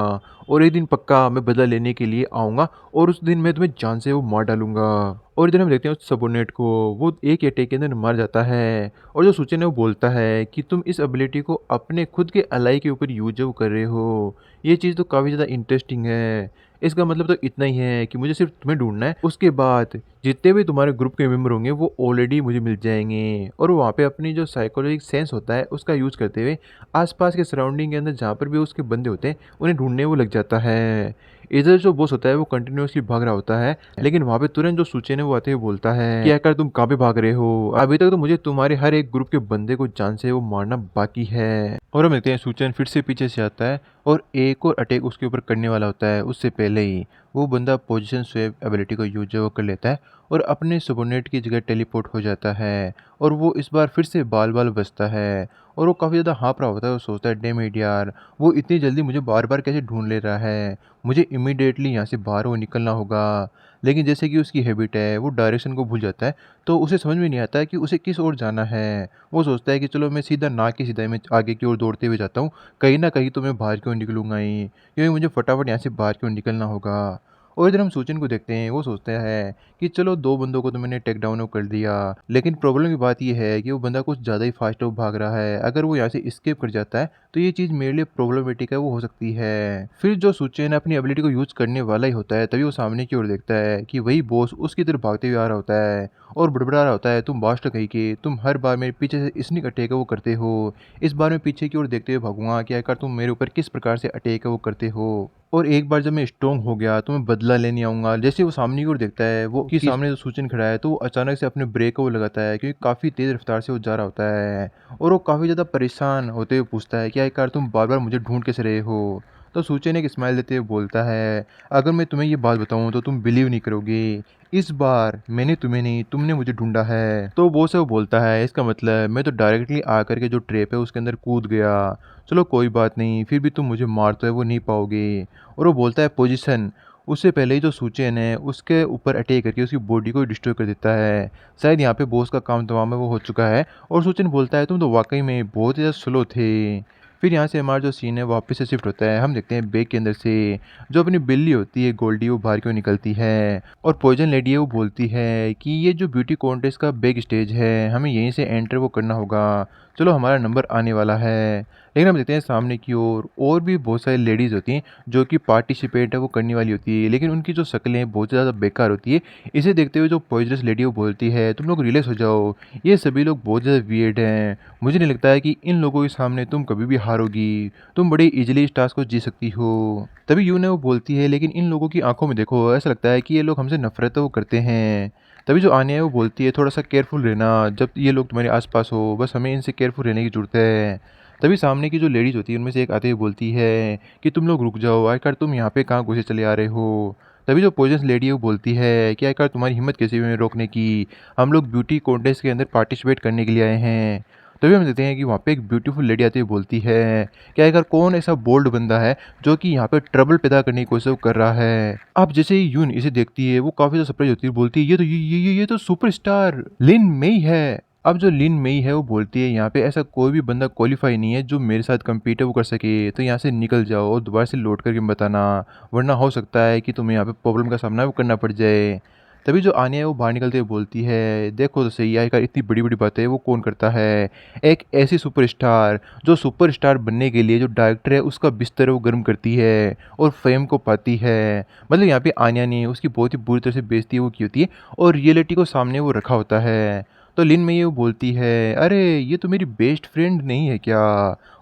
और एक दिन पक्का मैं बदला लेने के लिए आऊँगा और उस दिन मैं तुम्हें जान से वो मार डालूँगा। और इधर हम देखते हैं उस सबॉर्डिनेट को, वो एक ही अटैक के अंदर मर जाता है और जो सूचन है वो बोलता है कि तुम इस एबिलिटी को अपने खुद के अलाई के ऊपर यूज़ जो कर रहे हो। ये चीज़ तो काफ़ी ज़्यादा इंटरेस्टिंग है। इसका मतलब तो इतना ही है कि मुझे सिर्फ तुम्हें ढूँढना है, उसके बाद जितने भी तुम्हारे ग्रुप के मेंबर होंगे वो ऑलरेडी मुझे मिल जाएँगे। और वो वहाँ पे अपनी जो साइकोलॉजिक सेंस होता है उसका यूज़ करते हुए आस-पास के सराउंडिंग के अंदर जहाँ पर भी उसके बंदे होते हैं उन्हें ढूँढने वो लग जाता है। इधर जो बॉस होता है वो कंटिन्यूअसली भाग रहा होता है, लेकिन वहाँ पे तुरंत जो सूचन है वो आते हुए बोलता है कि हैकर तुम कहाँ पे भाग रहे हो? अभी तक तो मुझे तुम्हारे हर एक ग्रुप के बंदे को जान से वो मारना बाकी है। और हम देखते हैं सूचन फिर से पीछे से आता है और एक और अटैक उसके ऊपर करने वाला होता है। उससे पहले ही वो बंदा पोजीशन स्वैप एबिलिटी को यूज़ वो कर लेता है और अपने सबॉर्डिनेट की जगह टेलीपोर्ट हो जाता है और वो इस बार फिर से बाल-बाल बचता है और वो काफ़ी ज़्यादा हाँफ रहा होता है और सोचता है डैम इट यार! वो इतनी जल्दी मुझे बार-बार कैसे ढूँढ ले रहा है? मुझे इमीडिएटली यहाँ से बाहर वो निकलना होगा। लेकिन जैसे कि उसकी हैबिट है, वो डायरेक्शन को भूल जाता है, तो उसे समझ में नहीं आता है कि उसे किस ओर जाना है। वो सोचता है कि चलो मैं सीधा ना की सीधा मैं आगे की ओर दौड़ते हुए जाता हूँ, कहीं न कहीं तो मैं बाहर की ओर निकलूँगा ही, क्योंकि मुझे फटाफट यहाँ से बाहर की ओर निकलना होगा। और इधर हम सूचन को देखते हैं, वो सोचता है कि चलो 2 बंदों को तो मैंने टेक डाउन कर दिया, लेकिन प्रॉब्लम की बात ये है कि वो बंदा कुछ ज़्यादा ही फास्ट वो भाग रहा है। अगर वो यहाँ से एस्केप कर जाता है, तो ये चीज़ मेरे लिए प्रॉब्लमेटिक है वो हो सकती है। फिर जो सूचन अपनी एबिलिटी को यूज़ करने वाला ही होता है, तभी वो सामने की ओर देखता है कि वही बॉस उसकी तरफ भागते हुए आ रहा होता है और बड़बड़ा रहा होता है, तुम बास्ट कहीं के, तुम हर बार मेरे पीछे से स्नीक अटैक है वो करते हो। इस बार मैं पीछे की ओर देखते हुए भागूँगा कि आखिर तुम मेरे ऊपर किस प्रकार से अटैक है वो करते हो। और एक बार जब मैं स्ट्रॉन्ग हो गया तो मैं बदला लेने आऊँगा। जैसे वो सामने की ओर देखता है, वो कि सामने जो सूचन खड़ा है, तो वो अचानक से अपने ब्रेक को वो लगाता है क्योंकि काफ़ी तेज़ रफ़्तार से वो जा रहा होता है और वो काफ़ी ज़्यादा परेशान होते हुए पूछता है कि आखिर तुम बार-बार मुझे ढूँढ कैसे रहे हो? तो सूचन एक स्माइल देते हुए बोलता है, अगर मैं तुम्हें ये बात बताऊँ तो तुम बिलीव नहीं करोगे। इस बार मैंने तुम्हें नहीं, तुमने मुझे ढूँढा है। तो वो से वो बोलता है, इसका मतलब मैं तो डायरेक्टली आकर के जो ट्रैप है उसके अंदर कूद गया। चलो कोई बात नहीं, फिर भी तुम मुझे मार तो है वो नहीं पाओगे। और वो बोलता है पोजीशन, उससे पहले ही जो सूचन है उसके ऊपर अटैक करके उसकी बॉडी को डिस्ट्रॉय कर देता है। शायद यहाँ पे बॉस का काम तमाम है वो हो चुका है और सूचन बोलता है तुम तो वाक़ई में बहुत ही ज़्यादा स्लो थे। फिर यहाँ से हमारा जो सीन है वापस से शिफ्ट होता है। हम देखते हैं बैग के अंदर से जो अपनी बिल्ली होती है गोल्डी वो बाहर क्यों निकलती है और पॉइजन लेडी है वो बोलती है कि ये जो ब्यूटी कॉन्टेस्ट का बैक स्टेज है, हमें यहीं से एंटर वो करना होगा। चलो हमारा नंबर आने वाला है। लेकिन हम देखते हैं सामने की ओर और भी बहुत सारी लेडीज़ होती हैं जो कि पार्टिसिपेट है वो करने वाली होती है, लेकिन उनकी जो शक्लें हैं बहुत ज़्यादा बेकार होती है। इसे देखते हुए जो पॉइजनस लेडी वो बोलती है तुम लोग रिलैक्स हो जाओ, ये सभी लोग बहुत ज़्यादा वियर्ड हैं। मुझे नहीं लगता है कि इन लोगों के सामने तुम कभी भी हारोगी, तुम बड़ी ईजिली इस टास्क को जीत सकती हो। तभी यूने वो बोलती है लेकिन इन लोगों की आंखों में देखो, ऐसा लगता है कि ये लोग हमसे नफरत वो करते हैं। तभी जो आन्या है वो बोलती है थोड़ा सा केयरफुल रहना जब ये लोग तुम्हारे आसपास हो, बस हमें इनसे केयरफुल रहने की ज़रूरत है। तभी सामने की जो लेडीज़ होती है उनमें से एक आते हुए बोलती है कि तुम लोग रुक जाओ, आखिर तुम यहाँ पे कहाँ घुसे चले आ रहे हो। तभी जो पॉइजनस लेडी है वो बोलती है कि आखिर तुम्हारी हिम्मत कैसे हुई हमें रोकने की, हम लोग ब्यूटी कॉन्टेस्ट के अंदर पार्टिसिपेट करने के लिए आए हैं। तभी हम देखते हैं कि वहाँ पे एक ब्यूटीफुल लेडी आती हुई बोलती है कि आखिर कौन ऐसा बोल्ड बंदा है जो कि यहाँ पे ट्रबल पैदा करने की कोशिश कर रहा है। अब जैसे ही यून इसे देखती है वो काफ़ी ज़्यादा सरप्राइज होती है, बोलती है ये तो सुपरस्टार लिन मेई है। अब जो लिन मेई है वो बोलती है यहाँ पे ऐसा कोई भी बंदा क्वालिफाई नहीं है जो मेरे साथ कम्पीट वो कर सके, तो यहाँ से निकल जाओ और दोबारा से लौट करके बताना, वरना हो सकता है कि तुम्हें यहाँ पे प्रॉब्लम का सामना वो करना पड़ जाए। तभी जो आन्या है वो बाहर निकलते हुए बोलती है देखो तो सही आखिर इतनी बड़ी बड़ी बातें वो कौन करता है, एक ऐसी सुपरस्टार जो सुपरस्टार बनने के लिए जो डायरेक्टर है उसका बिस्तर वो गर्म करती है और फेम को पाती है। मतलब यहाँ पे आन्या ने उसकी बहुत ही बुरी तरह से बेइज्जती वो की होती है और रियलिटी को सामने वो रखा होता है। तो लिन में ये वो बोलती है अरे ये तो मेरी बेस्ट फ्रेंड नहीं है क्या।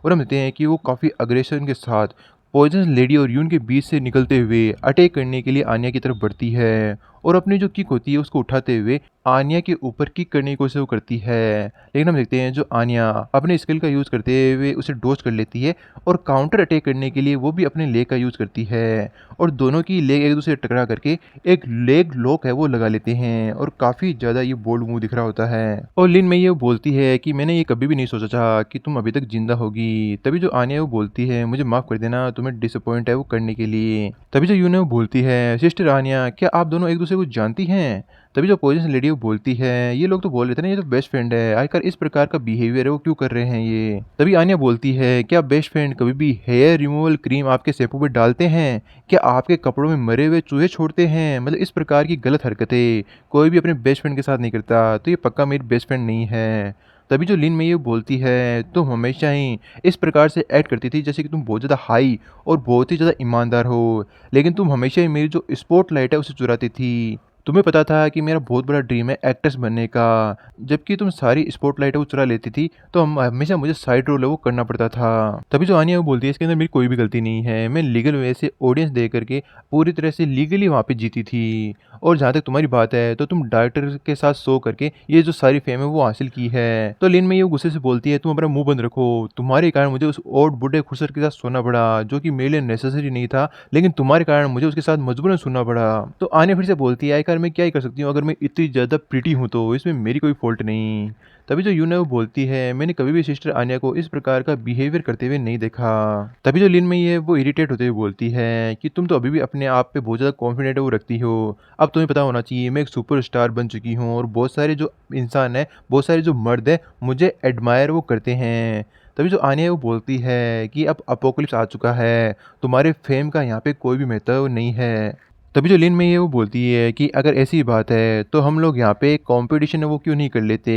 और हम देखते हैं कि वो काफ़ी अग्रेशन के साथ पॉइजन लेडी और यून के बीच से निकलते हुए अटैक करने के लिए आन्या की तरफ बढ़ती है और अपनी जो किक होती है उसको उठाते हुए आन्या के ऊपर किक करने की कोशिश वो करती है। लेकिन हम देखते हैं जो आन्या अपने स्किल का यूज़ करते हुए उसे डॉज कर लेती है और काउंटर अटैक करने के लिए वो भी अपने लेग का यूज़ करती है और दोनों की लेग एक दूसरे से टकरा करके एक लेग लॉक है वो लगा लेते हैं और काफ़ी ज़्यादा ये बोल्ड मूव दिख रहा होता है। और लिन में ये बोलती है कि मैंने ये कभी भी नहीं सोचा था कि तुम अभी तक जिंदा होगी। तभी जो आन्या है वो बोलती है मुझे माफ़ कर देना तुम्हें डिसअपॉइंट है वो करने के लिए। तभी जो यून है वो बोलती है सिस्टर आन्या क्या आप दोनों एक दूसरे को जानती हैं? तभी जो पोजीशन लेडी वो बोलती है ये लोग तो बोल रहे थे ना ये तो बेस्ट फ्रेंड है, आखिर इस प्रकार का बिहेवियर है वो क्यों कर रहे हैं ये। तभी आन्या बोलती है क्या बेस्ट फ्रेंड कभी भी हेयर रिमूवल क्रीम आपके शैम्पू पे डालते हैं? क्या आपके कपड़ों में मरे हुए चूहे छोड़ते हैं? मतलब इस प्रकार की गलत हरकतें कोई भी अपने बेस्ट फ्रेंड के साथ नहीं करता, तो ये पक्का मेरी बेस्ट फ्रेंड नहीं है। तभी जो लिन में ये बोलती है तुम हमेशा ही इस प्रकार से एक्ट करती थी जैसे कि तुम बहुत ज़्यादा हाई और बहुत ही ज़्यादा ईमानदार हो, लेकिन तुम हमेशा ही मेरी जो स्पॉटलाइट है उसे चुराती थी। तुम्हें पता था कि मेरा बहुत बड़ा ड्रीम है एक्ट्रेस बनने का, जबकि तुम सारी स्पॉटलाइट वो चुरा लेती थी, तो हम हमेशा मुझे साइड रोल है वो करना पड़ता था। तभी जो आनिया वो बोलती है इसके अंदर मेरी कोई भी गलती नहीं है, मैं लीगल वे से ऑडियंस दे करके पूरी तरह से लीगली वहाँ पे जीती थी। और जहाँ तक तुम्हारी बात है तो तुम डायरेक्टर के साथ शो करके ये जो सारी फेम है वो हासिल की है। तो लिन में ये गुस्से से बोलती है तुम अपना मुंह बंद रखो, तुम्हारे कारण मुझे उस ओल्ड बुढ़े खुसर के साथ सोना पड़ा जो कि मेरे लिए नेसेसरी नहीं था, लेकिन तुम्हारे कारण मुझे उसके साथ मजबूरन सुनना पड़ा। तो आने फिर से बोलती है आखिर मैं क्या ही कर सकती हूँ, अगर मैं इतनी ज़्यादा प्रिटी हूँ तो इसमें मेरी कोई फॉल्ट नहीं। तभी जो यून है वो बोलती है मैंने कभी भी सिस्टर आन्या को इस प्रकार का बिहेवियर करते हुए नहीं देखा। तभी जो लिन में ये वो इरिटेट होते हुए बोलती है कि तुम तो अभी भी अपने आप पे बहुत ज़्यादा कॉन्फिडेंट है वो रखती हो, अब तुम्हें पता होना चाहिए मैं एक सुपरस्टार बन चुकी हूँ और बहुत सारे जो इंसान है, बहुत सारे जो मर्द है मुझे एडमायर वो करते हैं। तभी जो आन्या है वो बोलती है कि अब अपोकलिप्स आ चुका है, तुम्हारे फेम का यहाँ पे कोई भी महत्व नहीं है। तभी जो लिन में ये वो बोलती है कि अगर ऐसी बात है तो हम लोग यहाँ पे कंपटीशन है वो क्यों नहीं कर लेते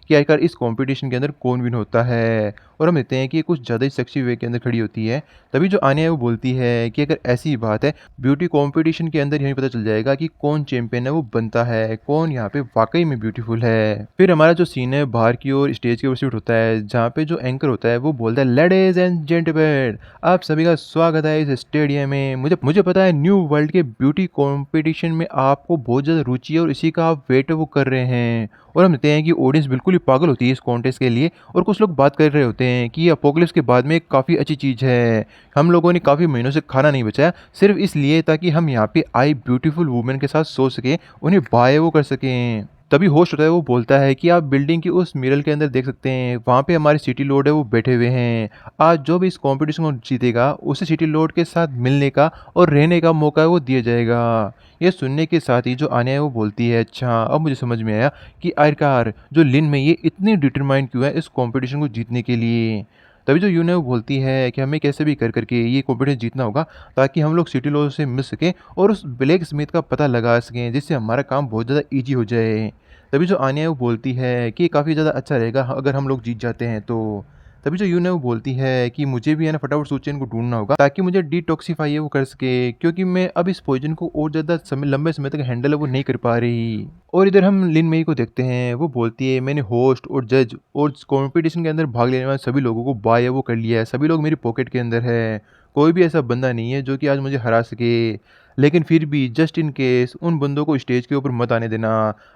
कि आखिर इस कंपटीशन के अंदर कौन विन होता है। और हम देखते हैं कि ये कुछ ज़्यादा ही सेक्सी वे के अंदर खड़ी होती है। तभी जो आन्या है वो बोलती है कि अगर ऐसी बात है ब्यूटी कंपटीशन के अंदर यही पता चल जाएगा कि कौन चैंपियन है वो बनता है, कौन यहाँ पे वाकई में ब्यूटीफुल है। फिर हमारा जो सीन है बाहर की ओर स्टेज के ऊपर शूट होता है जहाँ पे जो एंकर होता है वो बोलता है लेडीज एंड जेंटलमैन आप सभी का स्वागत है इस स्टेडियम में। मुझे मुझे पता है न्यू वर्ल्ड के ब्यूटी कंपटीशन में आपको बहुत ज़्यादा रुचि है और इसी का आप वेट वो कर रहे हैं। और हम देखते हैं कि ऑडियंस बिल्कुल ही पागल होती है इस कॉन्टेस्ट के लिए और कुछ लोग बात कर रहे होते हैं कि ये अपोकलिप्स के बाद में काफ़ी अच्छी चीज़ है। हम लोगों ने काफ़ी महीनों से खाना नहीं बचाया सिर्फ इसलिए ताकि हम यहाँ पे आई ब्यूटीफुल वुमेन के साथ सो सकें, उन्हें बाय वो कर सकें। तभी होस्ट होता है वो बोलता है कि आप बिल्डिंग की उस मिरर के अंदर देख सकते हैं, वहाँ पे हमारे सिटी लॉर्ड है वो बैठे हुए हैं। आज जो भी इस कंपटीशन को जीतेगा उसे सिटी लॉर्ड के साथ मिलने का और रहने का मौका है वो दिया जाएगा। ये सुनने के साथ ही जो आन्या है वो बोलती है अच्छा अब मुझे समझ में आया कि आखिरकार जो लिन में ये इतनी डिटरमाइंड क्यों है इस कंपटीशन को जीतने के लिए। तभी जो यून है वो बोलती है कि हमें कैसे भी कर करके ये कंपटीशन जीतना होगा ताकि हम लोग सिटी लॉर्ड से मिल सकें और उस ब्लैक स्मिथ का पता लगा सकें जिससे हमारा काम बहुत ज़्यादा ईजी हो जाए। तभी जो आन्या है वो बोलती है कि काफ़ी ज़्यादा अच्छा रहेगा अगर हम लोग जीत जाते हैं तो। तभी जो यून है वो बोलती है कि मुझे भी है ना फटाफट सूची चेन को ढूंढना होगा ताकि मुझे डिटॉक्सिफाई है वो कर सके, क्योंकि मैं अब इस पॉइजन को और ज़्यादा समय लंबे समय तक हैंडल है वो नहीं कर पा रही। और इधर हम लिन मई को देखते हैं वो बोलती है मैंने होस्ट और जज और कंपटीशन के अंदर भाग लेने वाले सभी लोगों को बाय है वो कर लिया है, सभी लोग मेरी पॉकेट के अंदर है, कोई भी ऐसा बंदा नहीं है जो कि आज मुझे हरा सके। लेकिन फिर भी जस्ट इन केस उन बंदों को स्टेज के ऊपर मत आने देना,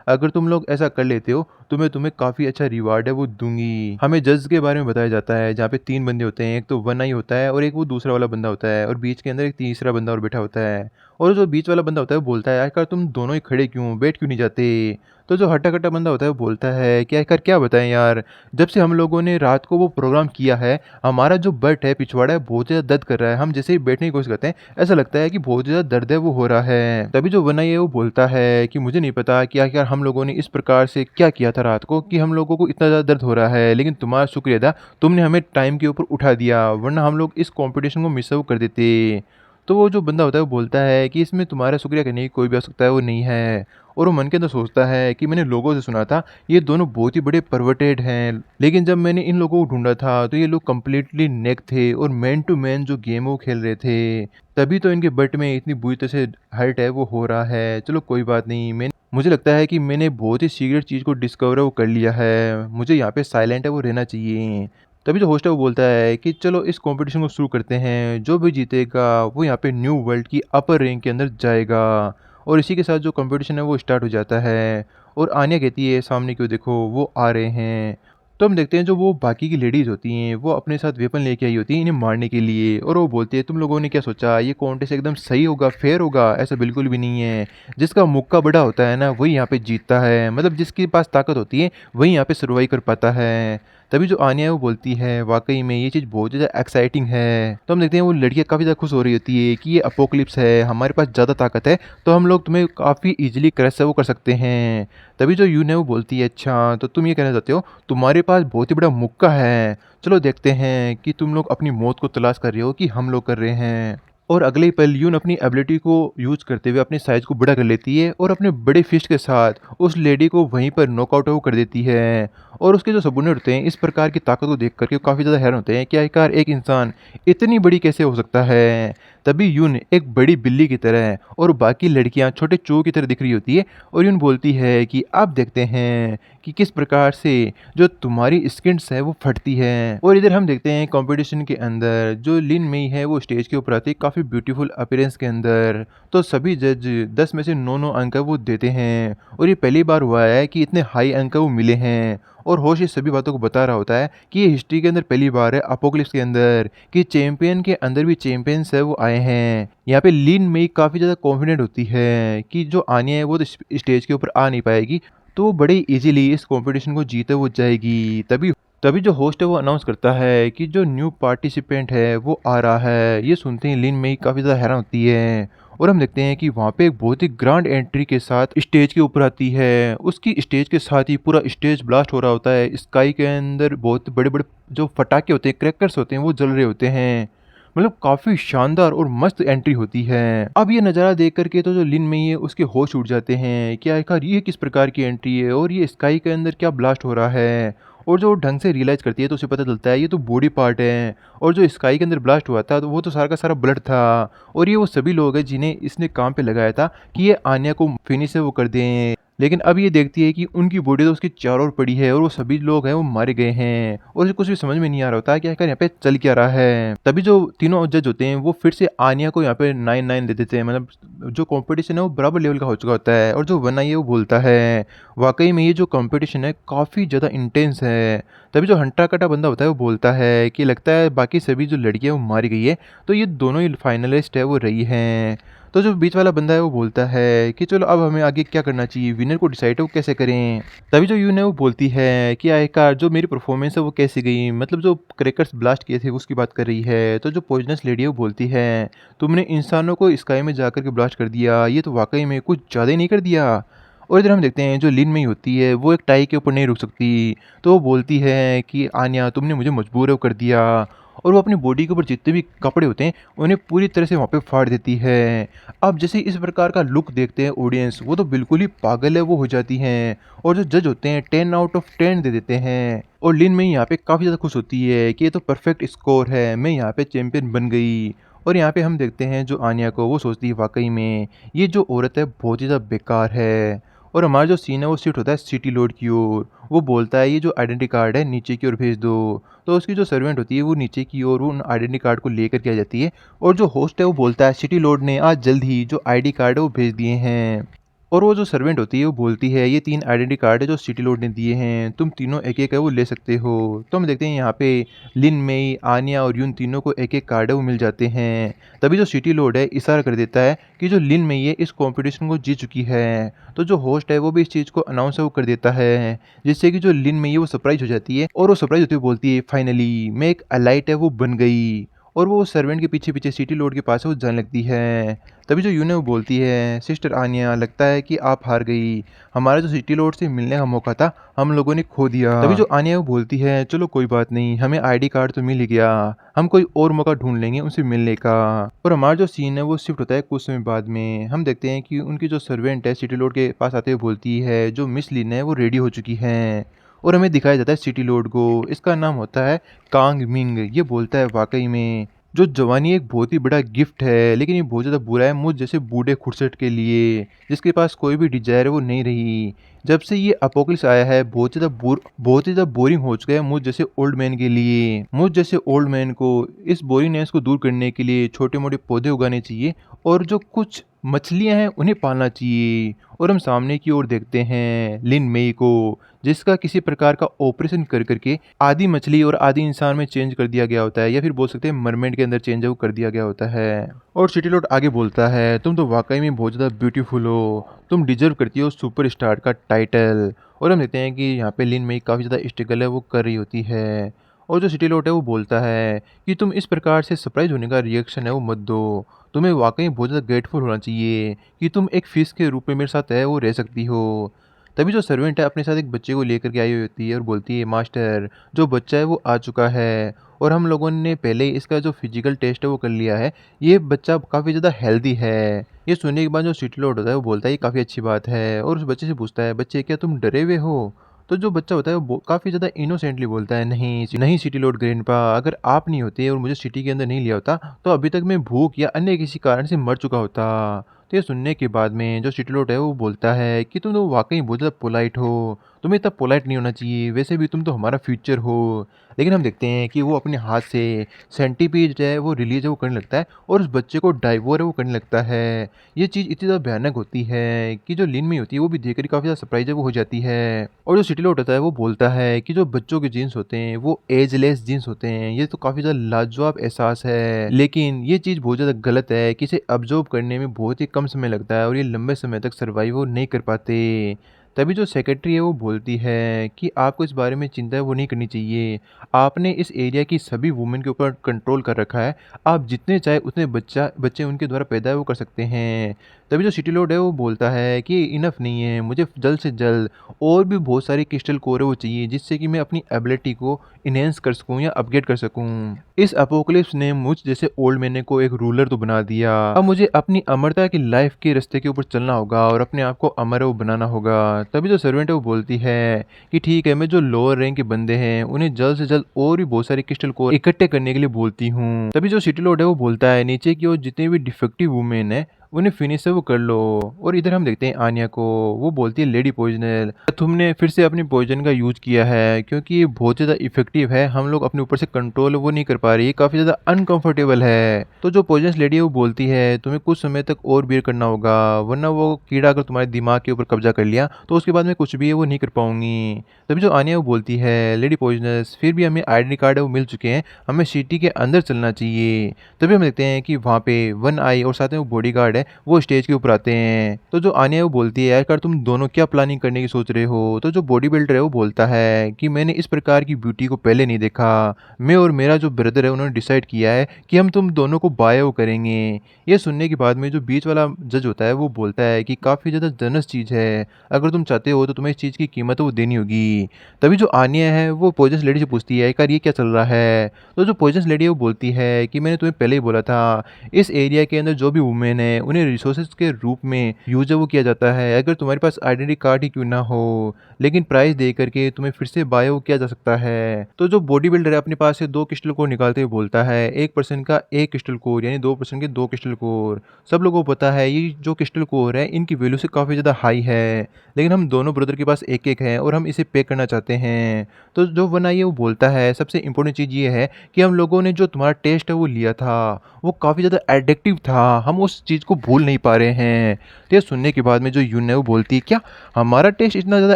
अगर तुम लोग ऐसा कर लेते हो तो मैं तुम्हें काफ़ी अच्छा रिवार्ड है वो दूंगी। हमें जज के बारे में बताया जाता है जहाँ पे 3 बंदे होते हैं, एक तो वन आई होता है और एक वो दूसरा वाला बंदा होता है और बीच के अंदर एक तीसरा बंदा और बैठा होता है। और जो बीच वाला बंदा होता है वो बोलता है आखिर तुम दोनों ही खड़े क्यों, बैठ क्यों नहीं जाते। तो जो हट्टा कट्टा बंदा होता है वो बोलता है कि आखिर क्या बताएं यार, जब से हम लोगों ने रात को वो प्रोग्राम किया है हमारा जो बट है पिछवाड़ा है बहुत ज़्यादा दर्द कर रहा है, हम जैसे ही बैठने की कोशिश करते हैं ऐसा लगता है कि बहुत ज़्यादा दर्द है वो हो रहा है। तभी जो वनई है वो बोलता है कि मुझे नहीं पता कि आखिर हम लोगों ने इस प्रकार से क्या किया था रात को कि हम लोगों को इतना ज़्यादा दर्द हो रहा है, लेकिन तुम्हारा शुक्रिया था तुमने हमें टाइम के ऊपर उठा दिया वरना हम लोग इस कॉम्पिटिशन को मिस आउट कर देते। तो वो जो बंदा होता है वो बोलता है कि इसमें तुम्हारा शुक्रिया करने की कोई भी आवश्यकता है वो नहीं है। और वो मन के अंदर सोचता है कि मैंने लोगों से सुना था ये दोनों बहुत ही बड़े परवर्टेड हैं, लेकिन जब मैंने इन लोगों को ढूंढा था तो ये लोग कम्प्लीटली नेक थे और मैन टू मैन जो गेम वो खेल रहे थे, तभी तो इनके बट में इतनी बुरी तरह से हर्ट है वो हो रहा है। चलो कोई बात नहीं, मैं मुझे लगता है कि मैंने बहुत ही सीक्रेट चीज़ को डिस्कवर है वो कर लिया है, मुझे यहाँ पे साइलेंट है वो रहना चाहिए। तभी जो होस्ट है वो बोलता है कि चलो इस कंपटीशन को शुरू करते हैं, जो भी जीतेगा वो यहाँ पे न्यू वर्ल्ड की अपर रैंक के अंदर जाएगा। और इसी के साथ जो कॉम्पिटिशन है वो स्टार्ट हो जाता है। और आन्या कहती है सामने क्यों देखो वो आ रहे हैं। तो हम देखते हैं जो वो बाकी की लेडीज़ होती हैं वो अपने साथ वेपन लेके आई होती हैं इन्हें मारने के लिए, और वो बोलती है तुम लोगों ने क्या सोचा ये कॉन्टेस्ट एकदम सही होगा, फेयर होगा? ऐसा बिल्कुल भी नहीं है। जिसका मुक्का बड़ा होता है ना वही यहाँ पे जीतता है, मतलब जिसके पास ताकत होती है वही यहाँ पे सर्वाइव कर पाता है। तभी जो आन्या है वो बोलती है वाक़ई में ये चीज़ बहुत ज़्यादा एक्साइटिंग है। तो हम देखते हैं वो लड़कियाँ काफ़ी ज़्यादा खुश हो रही होती है कि ये अपोकलिप्स है, हमारे पास ज़्यादा ताकत है, तो हम लोग तुम्हें काफ़ी ईज़िली क्रश है वो कर सकते हैं। तभी जो यून है वो बोलती है अच्छा तो तुम ये कहना चाहते हो तुम्हारे पास बहुत ही बड़ा मुक्का है, चलो देखते हैं कि तुम लोग अपनी मौत को तलाश कर रहे हो कि हम लोग कर रहे हैं। और अगले ही पल यून अपनी एबिलिटी को यूज़ करते हुए अपने साइज़ को बड़ा कर लेती है और अपने बड़े फिस्ट के साथ उस लेडी को वहीं पर नॉकआउट वो कर देती है। और उसके जो सबूत होते हैं इस प्रकार की ताकत को देख करके काफ़ी ज़्यादा हैरान होते हैं कि आखिरकार एक इंसान इतनी बड़ी कैसे हो सकता है। तभी यून एक बड़ी बिल्ली की तरह और बाकी लड़कियां छोटे चूहों की तरह दिख रही होती है, और यून बोलती है कि अब देखते हैं कि किस प्रकार से जो तुम्हारी स्किन्स है वो फटती है। और इधर हम देखते हैं कंपटीशन के अंदर जो लिन मई है वो स्टेज के ऊपर आती है काफ़ी ब्यूटीफुल अपीयरेंस के अंदर। तो सभी जज 10 में से 9 अंक है वो देते हैं, और ये पहली बार हुआ है कि इतने हाई अंक वो मिले हैं। और होश इस सभी बातों को बता रहा होता है कि ये हिस्ट्री के अंदर पहली बार है अपोकलिप्स के अंदर कि चैंपियन के अंदर भी चैंपियंस है वो आए हैं। यहाँ पे लिन मई काफ़ी ज़्यादा कॉन्फिडेंट होती है कि जो आनिया है वो तो स्टेज के ऊपर आ नहीं पाएगी, तो वो बड़े इजीली इस कंपटीशन को जीते वो जाएगी। तभी तभी जो होस्ट है वो अनाउंस करता है कि जो न्यू पार्टिसिपेंट है वो आ रहा है। ये सुनते ही लिन मई काफ़ी ज़्यादा हैरान होती है, और हम देखते हैं कि वहाँ पे एक बहुत ही ग्रैंड एंट्री के साथ स्टेज के ऊपर आती है। उसकी स्टेज के साथ ही पूरा स्टेज ब्लास्ट हो रहा होता है, स्काई के अंदर बहुत बड़े बड़े जो पटाखे होते हैं, क्रैकर्स होते हैं वो जल रहे होते हैं। मतलब काफ़ी शानदार और मस्त एंट्री होती है। अब ये नज़ारा देख करके तो जो लिन मई है उसके होश उड़ जाते हैं कि आखिर ये किस प्रकार की एंट्री है और ये स्काई के अंदर क्या ब्लास्ट हो रहा है। और जो ढंग से रियलाइज़ करती है तो उसे पता चलता है ये तो बॉडी पार्ट है, और जो स्काई के अंदर ब्लास्ट हुआ था तो वो तो सारा का सारा ब्लड था। और ये वो सभी लोग हैं जिन्हें इसने काम पे लगाया था कि ये आन्या को फिनिश है वो कर दें। लेकिन अब ये देखती है कि उनकी बॉडी तो उसके चारों ओर पड़ी है और वो सभी लोग हैं वो मारे गए हैं, और उसे कुछ भी समझ में नहीं आ रहा होता कि आखिर यहाँ पे चल क्या रहा है। तभी जो तीनों जज होते हैं वो फिर से आनिया को यहाँ पे 9-9 दे देते हैं, मतलब जो कंपटीशन है वो बराबर लेवल का हो चुका होता है। और जो वन आई है वो बोलता है वाकई में ये जो कंपटीशन है काफ़ी ज़्यादा इंटेंस है। तभी जो हंटा कटा बंदा होता है वो बोलता है कि लगता है बाकी सभी जो लड़कियाँ वो मारी गई है, तो ये दोनों ही फाइनलिस्ट है वो रही हैं। तो जो बीच वाला बंदा है वो बोलता है कि चलो अब हमें आगे क्या करना चाहिए, विनर को डिसाइड वो कैसे करें। तभी जो यून है वो बोलती है कि आखिरकार जो मेरी परफॉर्मेंस है वो कैसी गई, मतलब जो क्रैकर्स ब्लास्ट किए थे उसकी बात कर रही है। तो जो पॉइजनस लेडी है वो बोलती है तुमने इंसानों को स्काई में जाकर के ब्लास्ट कर दिया, ये तो वाकई में कुछ ज़्यादा ही नहीं कर दिया। और इधर हम देखते हैं जो लिन में होती है वो एक टाई के ऊपर नहीं रुक सकती, तो वो बोलती है कि आन्या तुमने मुझे मजबूर है कर दिया। और वो अपनी बॉडी के ऊपर जितने भी कपड़े होते हैं उन्हें पूरी तरह से वहाँ पे फाड़ देती है। अब जैसे इस प्रकार का लुक देखते हैं ऑडियंस वो तो बिल्कुल ही पागल है वो हो जाती हैं, और जो जज होते हैं 10 आउट ऑफ 10 दे देते हैं। और लिन में यहाँ पे काफ़ी ज़्यादा खुश होती है कि ये तो परफेक्ट स्कोर है, मैं यहाँ पे चैंपियन बन गई। और यहाँ पे हम देखते हैं जो आन्या को वो सोचती है वाकई में ये जो औरत है बहुत ही ज़्यादा बेकार है। और हमारा जो सीन है वो शिफ्ट होता है सिटी लॉर्ड की ओर। वो बोलता है ये जो आइडेंटिटी कार्ड है नीचे की ओर भेज दो। तो उसकी जो सर्वेंट होती है वो नीचे की ओर उन आइडेंटिटी कार्ड को लेकर के आ जाती है, और जो होस्ट है वो बोलता है सिटी लॉर्ड ने आज जल्द ही जो आईडी कार्ड है वो भेज दिए हैं। और वो जो सर्वेंट होती है वो बोलती है ये 3 आइडेंटिटी कार्ड है जो सिटी लॉर्ड ने दिए हैं, तुम तीनों एक-एक है वो ले सकते हो। तो हम देखते हैं यहाँ पे लिन मेई, आन्या और यून तीनों को एक-एक कार्ड है वो मिल जाते हैं। तभी जो सिटी लॉर्ड है इशारा कर देता है कि जो लिन मेई है इस कॉम्पिटिशन को जीत चुकी है। तो जो होस्ट है वो भी इस चीज़ को अनाउंस है वो कर देता है, जिससे कि जो लिन मेई है वो सरप्राइज़ हो जाती है, और वो सरप्राइज़ होते हुए बोलती है फाइनली मैं एक एलाइट है वो बन गई। और वो सर्वेंट के पीछे-पीछे सिटी लॉर्ड के पास है वो जाने लगती है। तभी जो यून है वो बोलती है सिस्टर आन्या लगता है कि आप हार गई, हमारा जो सिटी लॉर्ड से मिलने का मौका था हम लोगों ने खो दिया। तभी जो आन्या वो बोलती है चलो कोई बात नहीं, हमें आईडी कार्ड तो मिल ही गया, हम कोई और मौका ढूंढ लेंगे उनसे मिलने का। और हमारा जो सीन है वो शिफ्ट होता है कुछ समय बाद में। हम देखते हैं कि उनकी जो सर्वेंट है सिटी लॉर्ड के पास आते हुए बोलती है जो मिस लिन है वो रेडी हो चुकी हैं। और हमें दिखाया जाता है सिटी लॉर्ड को, इसका नाम होता है कांग मिंग। ये बोलता है वाकई में जो जवानी एक बहुत ही बड़ा गिफ्ट है, लेकिन ये बहुत ज़्यादा बुरा है मुझ जैसे बूढ़े खुरसट के लिए, जिसके पास कोई भी डिज़ायर है वो नहीं रही। जब से ये एपोकेलिप्स आया है बहुत ही ज़्यादा बोरिंग हो चुका है मुझ जैसे ओल्ड मैन के लिए। मुझ जैसे ओल्ड मैन को इस बोरिंगनेस को दूर करने के लिए छोटे-मोटे पौधे उगाने चाहिए और जो कुछ मछलियाँ हैं उन्हें पालना चाहिए। और हम सामने की ओर देखते हैं लिन मेई को, जिसका किसी प्रकार का ऑपरेशन कर के आधी मछली और आधी इंसान में चेंज कर दिया गया होता है, या फिर बोल सकते हैं मरमेंड के अंदर चेंज है वो कर दिया गया होता है। और सिटी लॉर्ड आगे बोलता है, तुम तो वाकई में बहुत ज़्यादा ब्यूटीफुल हो, तुम डिजर्व करती हो सुपरस्टार का टाइटल। और हम देखते हैं कि यहाँ पे लिन मई काफ़ी ज़्यादा स्ट्रगल है वो कर रही होती है। और जो सिटी लॉर्ड है वो बोलता है कि तुम इस प्रकार से सरप्राइज होने का रिएक्शन है वो मत दो, तुम्हें वाकई बहुत ज़्यादा ग्रेटफुल होना चाहिए कि तुम एक फिश के रूप में मेरे साथ है वो रह सकती हो। तभी जो सर्वेंट है अपने साथ एक बच्चे को लेकर के आई हुई होती है और बोलती है, मास्टर जो बच्चा है वो आ चुका है और हम लोगों ने पहले ही इसका जो फिजिकल टेस्ट है वो कर लिया है, ये बच्चा काफ़ी ज़्यादा हेल्दी है। ये सुनने के बाद जो सिटी लॉर्ड होता है वो बोलता है ये काफ़ी अच्छी बात है और उस बच्चे से पूछता है, बच्चे क्या तुम डरे हुए हो? तो जो बच्चा होता है वो काफ़ी ज़्यादा इनोसेंटली बोलता है, नहीं सिटी लॉर्ड ग्रैंडपा, अगर आप नहीं होते और मुझे सिटी के अंदर नहीं लिया होता तो अभी तक मैं भूख या अन्य किसी कारण से मर चुका होता। तो ये सुनने के बाद में जो सिटी लॉर्ड है वो बोलता है कि तुम तो वाक़ई बहुत ज़्यादा पोलाइट हो, तुम्हें इतना पोलाइट नहीं होना चाहिए, वैसे भी तुम तो हमारा फ्यूचर हो। लेकिन हम देखते हैं कि वो अपने हाथ से सेंटीपीड जो है वो रिलीज़ है वो करने लगता है और उस बच्चे को डाइवोर है वो करने लगता है। ये चीज़ इतनी ज़्यादा भयानक होती है कि जो लिन में होती है वो भी देखकर काफ़ी ज़्यादा सरप्राइज़ है वो हो जाती है। और जो सिटी लॉर्ड होता है वो बोलता है कि जो बच्चों के जीन्स होते हैं वो एजलेस जीन्स होते हैं, ये तो काफ़ी ज़्यादा लाजवाब एहसास है। लेकिन ये चीज़ बहुत ज़्यादा गलत है कि इसे अब्ज़ॉर्ब करने में बहुत ही कम समय लगता है और ये लंबे समय तक सर्वाइव वो नहीं कर पाते। तभी जो सेक्रेटरी है वो बोलती है कि आपको इस बारे में चिंता है वो नहीं करनी चाहिए। आपने इस एरिया की सभी वुमेन के ऊपर कंट्रोल कर रखा है। आप जितने चाहे उतने बच्चे उनके द्वारा पैदा है वो कर सकते हैं। तभी जो सिटी लॉर्ड है वो बोलता है कि इनफ नहीं है, मुझे जल्द से जल्द और भी बहुत सारे क्रिस्टल कोर है वो चाहिए, जिससे कि मैं अपनी एबिलिटी को एनहांस कर सकूँ या अपग्रेड कर सकूँ। इस एपोकलिप्स ने मुझ जैसे ओल्ड मैन को एक रूलर तो बना दिया। अब मुझे अपनी अमरता की लाइफ के रास्ते के ऊपर चलना होगा और अपने आप को अमर वो बनाना होगा। तभी जो सर्वेंट है वो बोलती है कि ठीक है, मैं जो लोअर रैंक के बंदे हैं उन्हें जल्द से जल्द और भी बहुत सारे क्रिस्टल कोर इकट्ठे करने के लिए बोलती हूँ। तभी जो सिटी लॉर्ड है वो बोलता है, नीचे की ओर जितने भी डिफेक्टिव वुमेन है उन्हें फिनिश है वो कर लो। और इधर हम देखते हैं आन्या को, वो बोलती है, लेडी पॉइजनर तुमने फिर से अपनी पॉइजन का यूज किया है क्योंकि ये बहुत ज़्यादा इफेक्टिव है, हम लोग अपने ऊपर से कंट्रोल वो नहीं कर पा रहे, ये काफ़ी ज़्यादा अनकंफर्टेबल है। तो जो पॉइजनस लेडी है वो बोलती है तुम्हें कुछ समय तक और बियर करना होगा, वरना वो कीड़ा अगर तुम्हारे दिमाग के ऊपर कब्जा कर लिया तो उसके बाद में कुछ भी है वो नहीं कर पाऊंगी। तभी जो आन्या वो बोलती है, लेडी पॉइजनस फिर भी हमें आइडेंटी कार्ड है वो मिल चुके हैं, हमें सिटी के अंदर चलना चाहिए। तभी हम देखते हैं कि वहाँ पे वन आई और साथ में वो बॉडीगार्ड है वो स्टेज के ऊपर आते हैं। तो जो आन्या है वो बोलती है, यार तुम दोनों क्या प्लानिंग करने की सोच रहे हो? तो जो बॉडी बिल्डर है वो बोलता है कि मैंने इस प्रकार की ब्यूटी को पहले नहीं देखा, मैं और मेरा जो ब्रदर है उन्होंने डिसाइड किया है कि हम तुम दोनों को बायो करेंगे। ये सुनने के बाद में जो बीच वाला जज होता है वो बोलता है कि काफ़ी ज़्यादा जनरस चीज़ है, अगर तुम चाहते हो तो तुम्हें इस चीज़ की कीमत वो देनी होगी। तभी जो आन्या है वो पॉइजनस लेडी से पूछती है, यार ये क्या चल रहा है? तो जो पॉइजनस लेडी है वो बोलती है कि मैंने तुम्हें पहले ही बोला था, इस एरिया के अंदर जो भी वुमेन है उन्हें रिसोर्सेज के रूप में यूज वो किया जाता है, अगर तुम्हारे पास आइडेंटिटी कार्ड ही क्यों ना हो, लेकिन प्राइस दे करके तुम्हें फिर से बायो किया जा सकता है। तो जो बॉडी बिल्डर है अपने पास से 2 क्रिस्टल कोर निकालते हुए बोलता है, 1% का 1 क्रिस्टल कोर यानी 2% के 2 क्रिस्टल कोर। सब लोगों को पता है ये जो क्रिस्टल कोर है इनकी वैल्यू से काफ़ी ज़्यादा हाई है, लेकिन हम दोनों ब्रदर के पास एक-एक है और हम इसे पे करना चाहते हैं। तो जो वन आई है वो बोलता है, सबसे इम्पोर्टेंट चीज़ ये है कि हम लोगों ने जो तुम्हारा टेस्ट है वो लिया था वो काफ़ी ज़्यादा एडिक्टिव था, हम उस चीज़ को भूल नहीं पा रहे हैं। तो ये सुनने के बाद में जो यून है वो बोलती है, क्या हमारा टेस्ट इतना ज़्यादा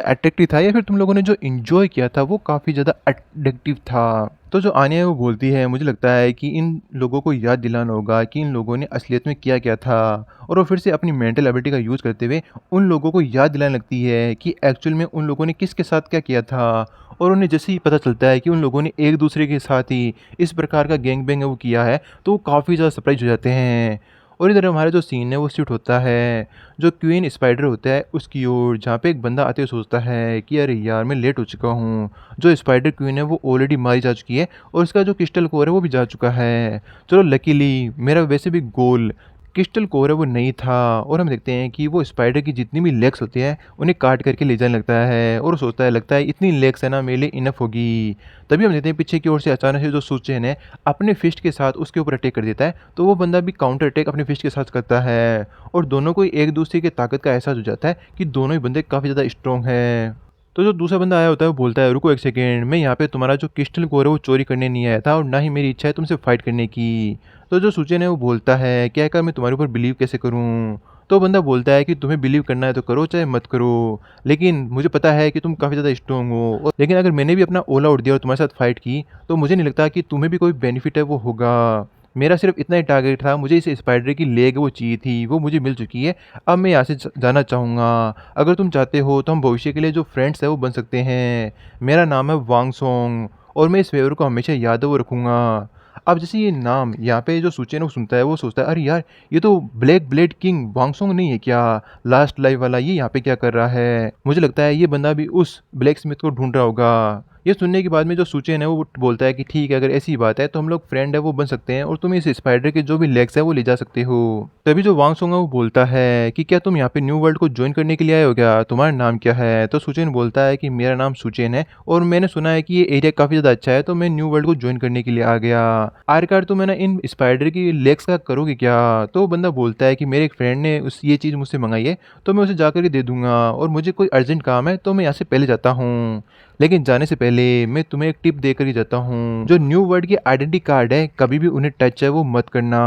अट्रैक्टिव था या फिर तुम लोगों ने जो एंजॉय किया था वो काफ़ी ज़्यादा एडिक्टिव था? तो जो आन्या है वो बोलती है, मुझे लगता है कि इन लोगों को याद दिलाना होगा कि इन लोगों ने असलियत में किया क्या था, और वो फिर से अपनी मेंटल एबिलिटी का यूज़ करते हुए उन लोगों को याद दिलाने लगती है कि एक्चुअल में उन लोगों ने किसके साथ क्या किया था। और उन्हें जैसे ही पता चलता है कि उन लोगों ने एक दूसरे के साथ ही इस प्रकार का गैंग बैंग है वो किया है, तो वो काफ़ी ज़्यादा सरप्राइज हो जाते हैं। और इधर हमारा जो सीन है वो शिफ्ट होता है जो क्वीन स्पाइडर होता है उसकी ओर, जहाँ पे एक बंदा आते हुए सोचता है कि अरे यार मैं लेट हो चुका हूँ। जो स्पाइडर क्वीन है वो ऑलरेडी मारी जा चुकी है और उसका जो क्रिस्टल कोर है वो भी जा चुका है। चलो लकीली मेरा वैसे भी गोल क्रिस्टल कोर है वो नहीं था और हम देखते हैं कि वो स्पाइडर की जितनी भी लेग्स होती हैं उन्हें काट करके ले जाने लगता है और वो सोचता है लगता है इतनी लेग्स है ना मेरे लिए इनफ होगी। तभी हम देखते हैं पीछे की ओर से अचानक से जो सुचेन है अपने फिस्ट के साथ उसके ऊपर अटैक कर देता है, तो वो बंदा भी काउंटर अटैक अपने फिस्ट के साथ करता है और दोनों को एक दूसरे की ताकत का एहसास हो जाता है कि दोनों ही बंदे काफ़ी ज़्यादा स्ट्रॉन्ग हैं। तो जो दूसरा बंदा आया होता है वो बोलता है रुको एक सेकेंड, मैं यहाँ पे तुम्हारा जो क्रिस्टल कोर है वो चोरी करने नहीं आया था और ना ही मेरी इच्छा है तुमसे फाइट करने की। तो जो सुचेन है वो बोलता है क्या कर मैं तुम्हारे ऊपर बिलीव कैसे करूँ। तो बंदा बोलता है कि तुम्हें बिलीव करना है तो करो चाहे मत करो, लेकिन मुझे पता है कि तुम काफ़ी ज़्यादा स्ट्रॉन्ग हो और लेकिन अगर मैंने भी अपना ऑल आउट दिया और तुम्हारे साथ फाइट की तो मुझे नहीं लगता कि तुम्हें भी कोई बेनिफिट है वो होगा। मेरा सिर्फ इतना ही टारगेट था, मुझे इस स्पाइडर की लेग वो चाहिए थी, वो मुझे मिल चुकी है। अब मैं यहाँ से जाना चाहूँगा। अगर तुम चाहते हो तो हम भविष्य के लिए जो फ्रेंड्स है वो बन सकते हैं। मेरा नाम है वांग सोंग और मैं इस फेवर को हमेशा याद वो रखूँगा। अब जैसे ये नाम यहाँ पे जो सूचेन वो सुनता है वो सोचता है अरे यार ये तो ब्लैक ब्लेड किंग वांगसोंग नहीं है क्या, लास्ट लाइव वाला, ये यहाँ पे क्या कर रहा है। मुझे लगता है ये बंदा भी उस ब्लैक स्मिथ को ढूंढ रहा होगा। ये सुनने के बाद में जो सूचेन है वो बोलता है कि ठीक है अगर ऐसी बात है तो हम लोग फ्रेंड है वो बन सकते हैं और तुम इस स्पाइडर के जो भी लेग्स है वो ले जा सकते हो। तभी जो वांगसोंग है वो बोलता है कि क्या तुम यहाँ पे न्यू वर्ल्ड को ज्वाइन करने के लिए आए हो क्या, तुम्हारा नाम क्या है। तो सूचेन बोलता है कि मेरा नाम सूचेन है और मैंने सुना है कि ये एरिया काफी ज्यादा अच्छा है तो मैं न्यू वर्ल्ड को ज्वाइन करने के लिए आ गया। आखिरकार तो मैंने इन स्पाइडर की लेग्स का करोगे क्या। तो बंदा बोलता है कि मेरे एक फ्रेंड ने उस ये चीज़ मुझसे मंगाई है तो मैं उसे जाकर के दे दूंगा और मुझे कोई अर्जेंट काम है तो मैं यहाँ से पहले जाता हूँ। लेकिन जाने से पहले मैं तुम्हें एक टिप देकर ही जाता हूँ, जो न्यू वर्ल्ड की आइडेंटिटी कार्ड है कभी भी उन्हें टच है वो मत करना।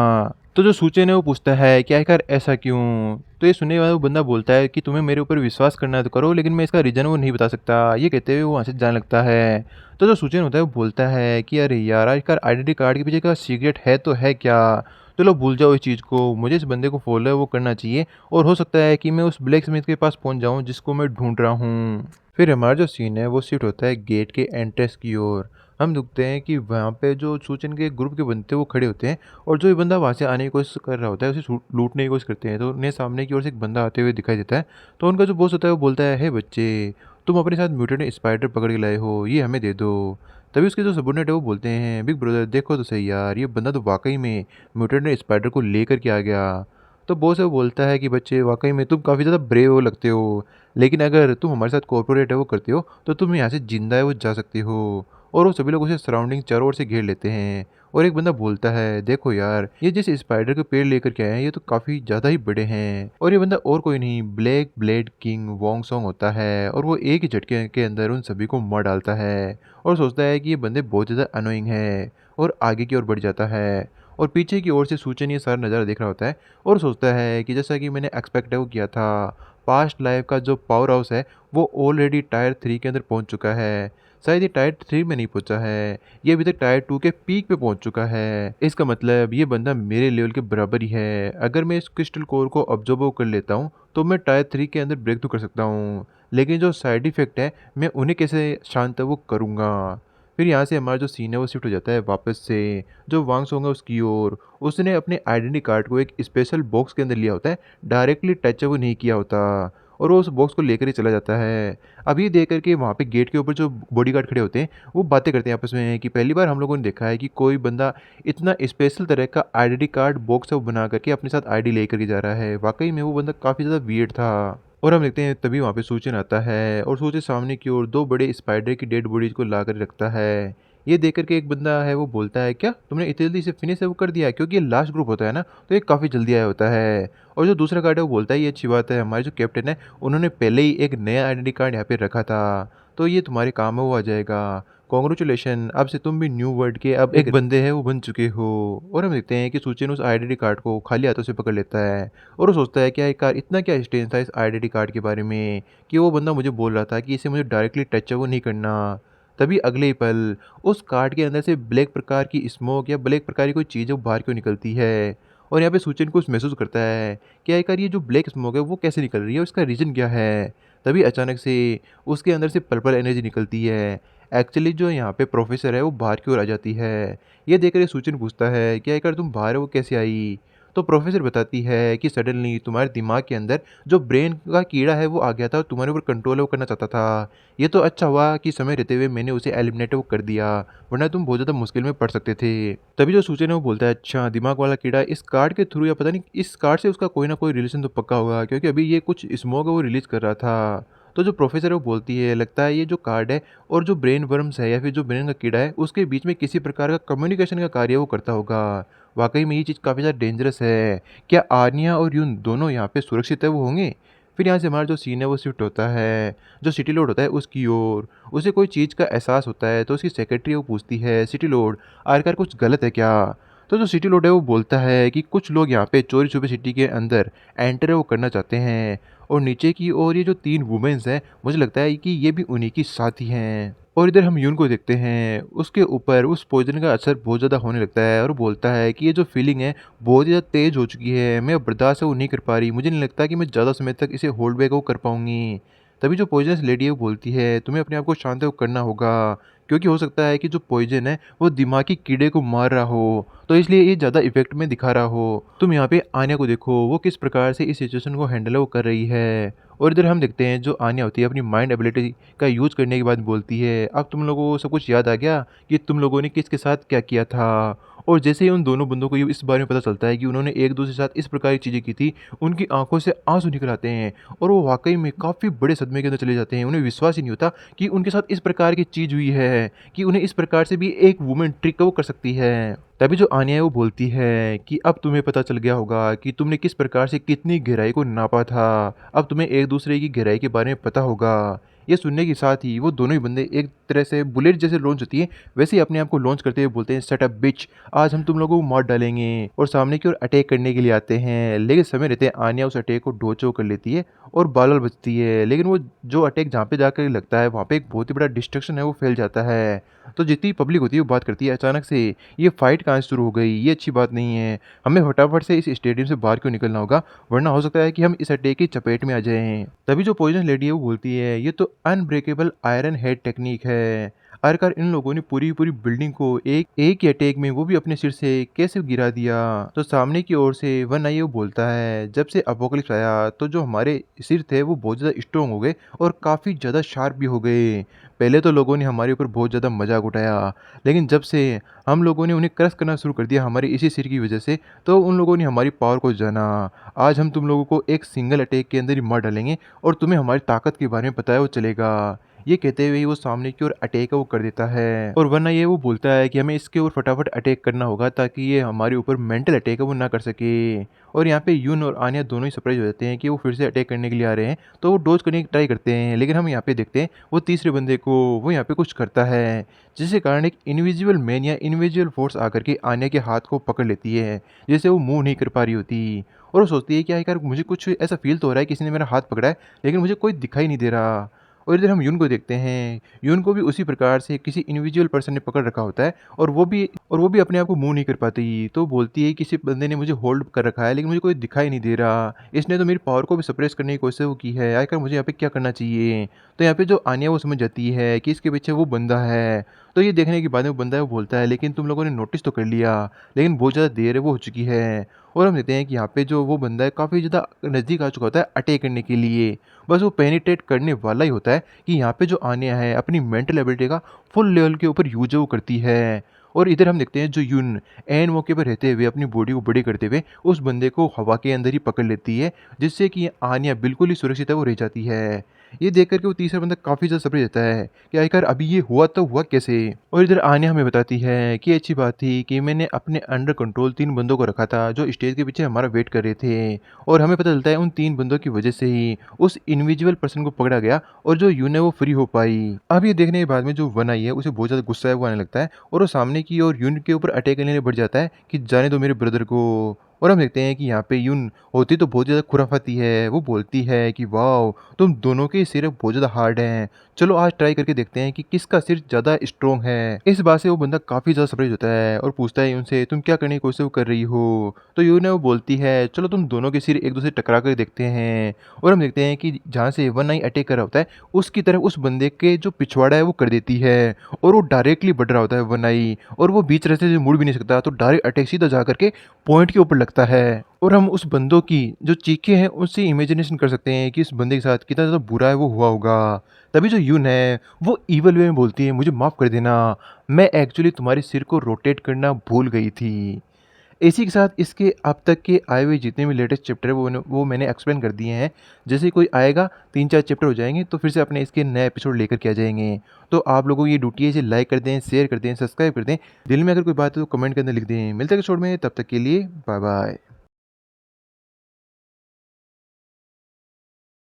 तो जो सूचेन है वो पूछता है क्या यार ऐसा क्यों। तो ये सुनने वाला वो बंदा बोलता है कि तुम्हें मेरे ऊपर विश्वास करना है तो करो लेकिन मैं इसका रीज़न वो नहीं बता सकता। ये कहते हुए वो वहाँ से जाने लगता है। तो जो सूचेन होता है वो बोलता है कि अरे यार आखिरकार आइडेंटिटी कार्ड के पीछे का सीक्रेट है तो है क्या। चलो भूल जाओ इस चीज़ को, मुझे इस बंदे को फॉलो है वो करना चाहिए और हो सकता है कि मैं उस ब्लैक स्मिथ के पास पहुंच जाऊं जिसको मैं ढूंढ रहा हूं। फिर हमारा जो सीन है वो शिफ्ट होता है गेट के एंट्रेंस की ओर। हम देखते हैं कि वहाँ पे जो सूचन के ग्रुप के बनते हैं वो खड़े होते हैं और जो ये बंदा वहाँ से आने की कोशिश कर रहा होता है उसे लूटने की कोशिश करते हैं। तो उन्हें सामने की ओर से एक बंदा आते हुए दिखाई देता है। तो उनका जो बॉस होता है वो बोलता है हे बच्चे, तुम अपने साथ म्यूटेंट स्पाइडर पकड़ के लाए हो, ये हमें दे दो। तभी उसके जो सबॉर्डिनेट है वो बोलते हैं बिग ब्रदर देखो तो सही यार, ये बंदा तो वाकई में म्यूटेंट स्पाइडर को लेकर के आ गया। तो बॉस है वो बोलता है कि बच्चे वाकई में तुम काफ़ी ज़्यादा ब्रेव हो लगते हो, लेकिन अगर तुम हमारे साथ कोऑपरेट है वो करते हो तो तुम यहाँ से जिंदा है वो जा सकते हो। और वो सभी लोग उसे सराउंडिंग चारों ओर से घेर लेते हैं और एक बंदा बोलता है देखो यार ये जिस स्पाइडर के पेड़ लेकर के आए हैं ये तो काफ़ी ज़्यादा ही बड़े हैं और ये बंदा और कोई नहीं black blade king Wong song होता है और वो एक ही झटके के अंदर उन सभी को मार डालता है और सोचता है कि ये बंदे बहुत ज़्यादा अनोइंग है और आगे की ओर बढ़ जाता है। और पीछे की ओर से सूचन ये सारा नज़ारा देख रहा होता है और सोचता है कि जैसा कि मैंने एक्सपेक्ट है वो किया था, पास्ट लाइफ का जो पावर हाउस है वो ऑलरेडी टायर 3 के अंदर पहुंच चुका है। शायद ये टायर 3 में नहीं पहुंचा है, ये अभी तक टायर 2 के पीक पे पहुंच चुका है। इसका मतलब ये बंदा मेरे लेवल के बराबर ही है। अगर मैं इस क्रिस्टल कोर को ऑब्जर्व कर लेता हूँ तो मैं टायर 3 के अंदर ब्रेक थ्रू कर सकता हूँ, लेकिन जो साइड इफेक्ट है मैं उन्हें कैसे शांत है वो करूँगा। फिर यहाँ से हमारा जो सीन है वो शिफ्ट हो जाता है वापस से जो वांग सोंग है उसकी ओर। उसने अपने आइडेंटिटी कार्ड को एक स्पेशल बॉक्स के अंदर लिया होता है, डायरेक्टली टच वो नहीं किया होता और वो उस बॉक्स को लेकर ही चला जाता है। अब ये देख करके वहाँ पे गेट के ऊपर जो बॉडीगार्ड खड़े होते हैं वो बातें करते हैं आपस में कि पहली बार हम लोगों ने देखा है कि कोई बंदा इतना स्पेशल तरह का आइडेंटिटी कार्ड बॉक्स है वो बना करके अपने साथ आईडी लेकर के जा रहा है। वाकई में वो बंदा काफ़ी ज़्यादा वियर्ड था। और हम देखते हैं तभी वहाँ पे सूचन आता है और सूचन सामने की ओर दो बड़े स्पाइडर की डेड बॉडीज को ला कर रखता है। ये देख करके एक बंदा है वो बोलता है क्या तुमने इतनी जल्दी से फिनिश है वो कर दिया है, क्योंकि ये लास्ट ग्रुप होता है ना तो ये काफ़ी जल्दी आया होता है। और जो दूसरा कार्ड है वो बोलता है ये अच्छी बात है, हमारे जो कैप्टन है उन्होंने पहले ही एक नया आइडेंटिटी कार्ड यहाँ पे रखा था तो ये तुम्हारे काम में वो आ जाएगा। कॉन्ग्रेचुलेशन, अब से तुम भी न्यू वर्ल्ड के अब एक बंदे हैं वो बन चुके हो। और हम देखते हैं कि सूचन उस आइडेंटिटी कार्ड को खाली हाथों से पकड़ लेता है और वो सोचता है क्या एक कार इतना क्या स्टेंस था इस आइडेंटिटी कार्ड के बारे में कि वो बंदा मुझे बोल रहा था कि इसे मुझे डायरेक्टली टच वो नहीं करना। तभी अगले ही पल उस कार्ड के अंदर से ब्लैक प्रकार की स्मोक या ब्लैक प्रकार की कोई चीज़ वो बाहर क्यों निकलती है। और यहाँ पे सूचन कुछ महसूस करता है कि आखिर ये जो ब्लैक स्मोक है वो कैसे निकल रही है, उसका रीज़न क्या है। तभी अचानक से उसके अंदर से पर्पल एनर्जी निकलती है। एक्चुअली जो यहाँ पे प्रोफेसर है वो बाहर की ओर आ जाती है। ये देखकर ये सूचन पूछता है कि आखिर तुम बाहर हो वो कैसे आई। तो प्रोफ़ेसर बताती है कि सडनली तुम्हारे दिमाग के अंदर जो ब्रेन का कीड़ा है वो आ गया था और तुम्हारे ऊपर कंट्रोल है वो करना चाहता था। ये तो अच्छा हुआ कि समय रहते हुए मैंने उसे एलिमिनेट वो कर दिया, वरना तुम बहुत ज़्यादा मुश्किल में पड़ सकते थे। तभी जो सूचन है वो बोलता है अच्छा दिमाग वाला कीड़ा इस कार्ड के थ्रू या पता नहीं इस कार्ड से उसका कोई ना कोई रिलेशन तो पक्का होगा क्योंकि अभी ये कुछ स्मोक है वो रिलीज़ कर रहा था। तो जो प्रोफ़ेसर है वो बोलती है लगता है ये जो कार्ड है और जो ब्रेन वर्म्स है या फिर जो ब्रेन का कीड़ा है उसके बीच में किसी प्रकार का कम्युनिकेशन का कार्य वो करता होगा। वाक़ई में ये चीज़ काफ़ी ज़्यादा डेंजरस है। क्या आर्निया और यून दोनों यहाँ पे सुरक्षित है वो होंगे? फिर यहाँ से हमारा जो सीन है वो शिफ्ट होता है, जो सिटी लॉर्ड होता है उसकी ओर। उसे कोई चीज़ का एहसास होता है तो उसकी सेक्रेटरी वो पूछती है सिटी लॉर्ड आखिरकार कुछ गलत है क्या? तो जो सिटी लॉर्ड है वो बोलता है कि कुछ लोग यहाँ पे चोरी-छुपे सिटी के अंदर एंटर वो करना चाहते हैं और नीचे की ओर ये जो 3 वुमेन्स हैं, मुझे लगता है कि ये भी उन्हीं की साथी हैं। और इधर हम यून को देखते हैं, उसके ऊपर उस पॉइज़न का असर बहुत ज़्यादा होने लगता है और बोलता है कि ये जो फीलिंग है, बहुत ही ज़्यादा तेज़ हो चुकी है, मैं अब बर्दाश्त वो नहीं कर पा रही, मुझे नहीं लगता कि मैं ज़्यादा समय तक इसे होल्ड बैक वो कर पाऊँगी। तभी जो पॉइज़नस लेडी है वो बोलती है, तुम्हें अपने आप को शांत वो करना होगा, क्योंकि हो सकता है कि जो पॉइज़न है, वो दिमागी कीड़े को मार रहा हो, तो इसलिए ये ज़्यादा इफ़ेक्ट में दिखा रहा हो। तुम यहाँ पे आन्या को देखो, वो किस प्रकार से इस सिचुएशन को हैंडल वो कर रही है। और इधर हम देखते हैं जो आन्या होती है अपनी माइंड एबिलिटी का यूज़ करने के बाद बोलती है, अब तुम लोगों को सब कुछ याद आ गया कि तुम लोगों ने किसके साथ क्या किया था। और जैसे ही उन दोनों बंदों को ये इस बारे में पता चलता है कि उन्होंने एक-दूसरे के साथ इस प्रकार की चीज़ें की थी, उनकी आँखों से आँसू निकल आते हैं और वो वाक़ई में काफ़ी बड़े सदमे के अंदर चले जाते हैं। उन्हें विश्वास ही नहीं होता कि उनके साथ इस प्रकार की चीज़ हुई है, कि उन्हें इस प्रकार से भी एक वुमन ट्रिक वो कर सकती है। तभी जो आन्या है वो बोलती है कि अब तुम्हें पता चल गया होगा कि तुमने किस प्रकार से कितनी गहराई को नापा था। अब तुम्हें एक-दूसरे की गहराई के बारे में पता होगा। ये सुनने के साथ ही वो दोनों ही बंदे एक तरह से बुलेट जैसे लॉन्च होती है, वैसे ही अपने आप को लॉन्च करते हुए बोलते हैं शट अप बिच, आज हम तुम लोगों को मार डालेंगे और सामने की ओर अटैक करने के लिए आते हैं। लेकिन समय रहते आन्या उस अटैक को डोचो कर लेती है और बाल-वाल बचती है। लेकिन वो जो अटैक जहाँ पे जाकर लगता है वहाँ पे एक बहुत ही बड़ा डिस्ट्रक्शन है वो फैल जाता है। तो जितनी पब्लिक होती है वो बात करती है अचानक से ये फाइट कहाँ से शुरू हो गई? ये अच्छी बात नहीं है। हमें फटाफट से इस स्टेडियम से बाहर क्यों निकलना होगा, वरना हो सकता है कि हम इस अटैक की चपेट में आ जाएँ। तभी जो पॉइज़न लेडी है वो बोलती है ये तो अनब्रेकेबल आयरन हेड टेक्नीक है। आखिरकार इन लोगों ने पूरी-पूरी बिल्डिंग को एक एक ही अटैक में वो भी अपने सिर से कैसे गिरा दिया? तो सामने की ओर से वन आई वो बोलता है जब से अपोकलिप्स आया तो जो हमारे सिर थे वो बहुत ज़्यादा स्ट्रॉन्ग हो गए और काफ़ी ज़्यादा शार्प भी हो गए। पहले तो लोगों ने हमारे ऊपर बहुत ज़्यादा मज़ाक उठाया, लेकिन जब से हम लोगों ने उन्हें क्रश करना शुरू कर दिया हमारे इसी सिर की वज़ह से, तो उन लोगों ने हमारी पावर को जाना। आज हम तुम लोगों को एक सिंगल अटैक के अंदर ही मार डालेंगे और तुम्हें हमारी ताकत के बारे में पता है वो चलेगा। ये कहते हुए ही वो सामने की ओर अटैक है वो कर देता है और वरना ये वो बोलता है कि हमें इसके ऊपर फटाफट अटैक करना होगा ताकि ये हमारे ऊपर मेंटल अटैक है वो ना कर सके। और यहाँ पे यून और आन्या दोनों ही सरप्राइज़ हो जाते हैं कि वो फिर से अटैक करने के लिए आ रहे हैं, तो वो डॉज करने की ट्राई करते हैं। लेकिन हम यहाँ पे देखते हैं वो तीसरे बंदे को वो यहाँ पे कुछ करता है, जिसके कारण एक इनविजिबल मैन या इनविजिबल फ़ोर्स आकर के आन्या के हाथ को पकड़ लेती है, जिससे वो मूव नहीं कर पा रही होती। और वो सोचती है कि यार मुझे कुछ ऐसा फ़ील तो हो रहा है किसी ने मेरा हाथ पकड़ा है, लेकिन मुझे कोई दिखाई नहीं दे रहा। और इधर हम यून को देखते हैं, यून को भी उसी प्रकार से किसी इनविजिबल पर्सन ने पकड़ रखा होता है और वो भी अपने आप को मूव नहीं कर पाती। तो बोलती है किसी बंदे ने मुझे होल्ड कर रखा है लेकिन मुझे कोई दिखाई नहीं दे रहा। इसने तो मेरी पावर को भी सप्रेस करने की कोशिश वो की है, आखिर मुझे यहाँ पे क्या करना चाहिए? तो यहाँ पे जो आन्या वो समझ जाती है कि इसके पीछे वो बंदा है। तो ये देखने के बाद में वो बंदा है वो बोलता है लेकिन तुम लोगों ने नोटिस तो कर लिया, लेकिन बहुत ज़्यादा देर है वो हो चुकी है। और हम देखते हैं कि यहाँ पे जो वो बंदा है काफ़ी ज़्यादा नज़दीक आ चुका होता है अटैक करने के लिए। बस वो पेनिट्रेट करने वाला ही होता है कि यहाँ पे जो आन्या है अपनी मेंटल एबिलिटी का फुल लेवल के ऊपर यूज़ वो करती है। और इधर हम देखते हैं जो यून ऐन मौके पर रहते हुए अपनी बॉडी को बड़ी करते हुए उस बंदे को हवा के अंदर ही पकड़ लेती है, जिससे कि आन्या बिल्कुल ही सुरक्षित है वो रह जाती है। ये देख कर के वो तीसरा बंदा काफ़ी ज़्यादा सरप्राइज़ रहता है कि आखिर अभी ये हुआ तो हुआ कैसे? और इधर आन्या हमें बताती है कि अच्छी बात थी कि मैंने अपने अंडर कंट्रोल 3 बंदों को रखा था जो स्टेज के पीछे हमारा वेट कर रहे थे। और हमें पता चलता है उन 3 बंदों की वजह से ही उस इनविजिबल पर्सन को पकड़ा गया और जो यून है वो फ्री हो पाई। अब ये देखने के बाद में जो वन आई है उसे बहुत ज़्यादा गुस्सा है वो आने लगता है और वो सामने की ओर यून के ऊपर अटैक करने के लिए बढ़ जाता है कि जाने दो मेरे ब्रदर को। और हम देखते हैं कि यहाँ पे यून होती तो बहुत ज़्यादा खुराफाती है। वो बोलती है कि वाओ! तुम दोनों के सिर बहुत ज़्यादा हार्ड हैं। चलो आज ट्राई करके देखते हैं कि किसका सिर ज़्यादा स्ट्रॉन्ग है। इस बात से वो बंदा काफ़ी ज़्यादा सरप्राइज़ होता है और पूछता है उनसे तुम क्या करने की कोशिश कर रही हो? तो यून है वो बोलती है चलो तुम दोनों के सिर एक-दूसरे से टकरा कर देखते हैं। और हम देखते हैं कि जहाँ से वन आई अटैक कर रहा होता है उसकी तरफ उस बंदे के जो पिछवाड़ा है वो कर देती है और वो डायरेक्टली बढ़ रहा होता है वन आई और वो बीच रास्ते से मुड़ भी नहीं सकता तो डायरेक्ट अटैक सीधा जा कर के पॉइंट के ऊपर लगता लगता है और हम उस बंदों की जो चीखें हैं उससे इमेजिनेशन कर सकते हैं कि इस बंदे के साथ कितना ज़्यादा बुरा है वो हुआ होगा। तभी जो यून है वो ईविल वे में बोलती है, मुझे माफ़ कर देना, मैं एक्चुअली तुम्हारे सिर को रोटेट करना भूल गई थी। इसी के साथ इसके अब तक के आए हुए जितने भी लेटेस्ट चैप्टर हैं वो मैंने एक्सप्लेन कर दिए हैं। जैसे ही कोई आएगा 3-4 चैप्टर हो जाएँगे तो फिर से अपने इसके नए एपिसोड लेकर के आ जाएँगे। तो आप लोगों की ये ड्यूटी है इसे लाइक कर दें, शेयर कर दें, सब्सक्राइब कर दें। दिल में अगर कोई बात है तो कमेंट के अंदर लिख दें। मिलते हैं अगले एपिसोड में, तब तक के लिए बाय बाय।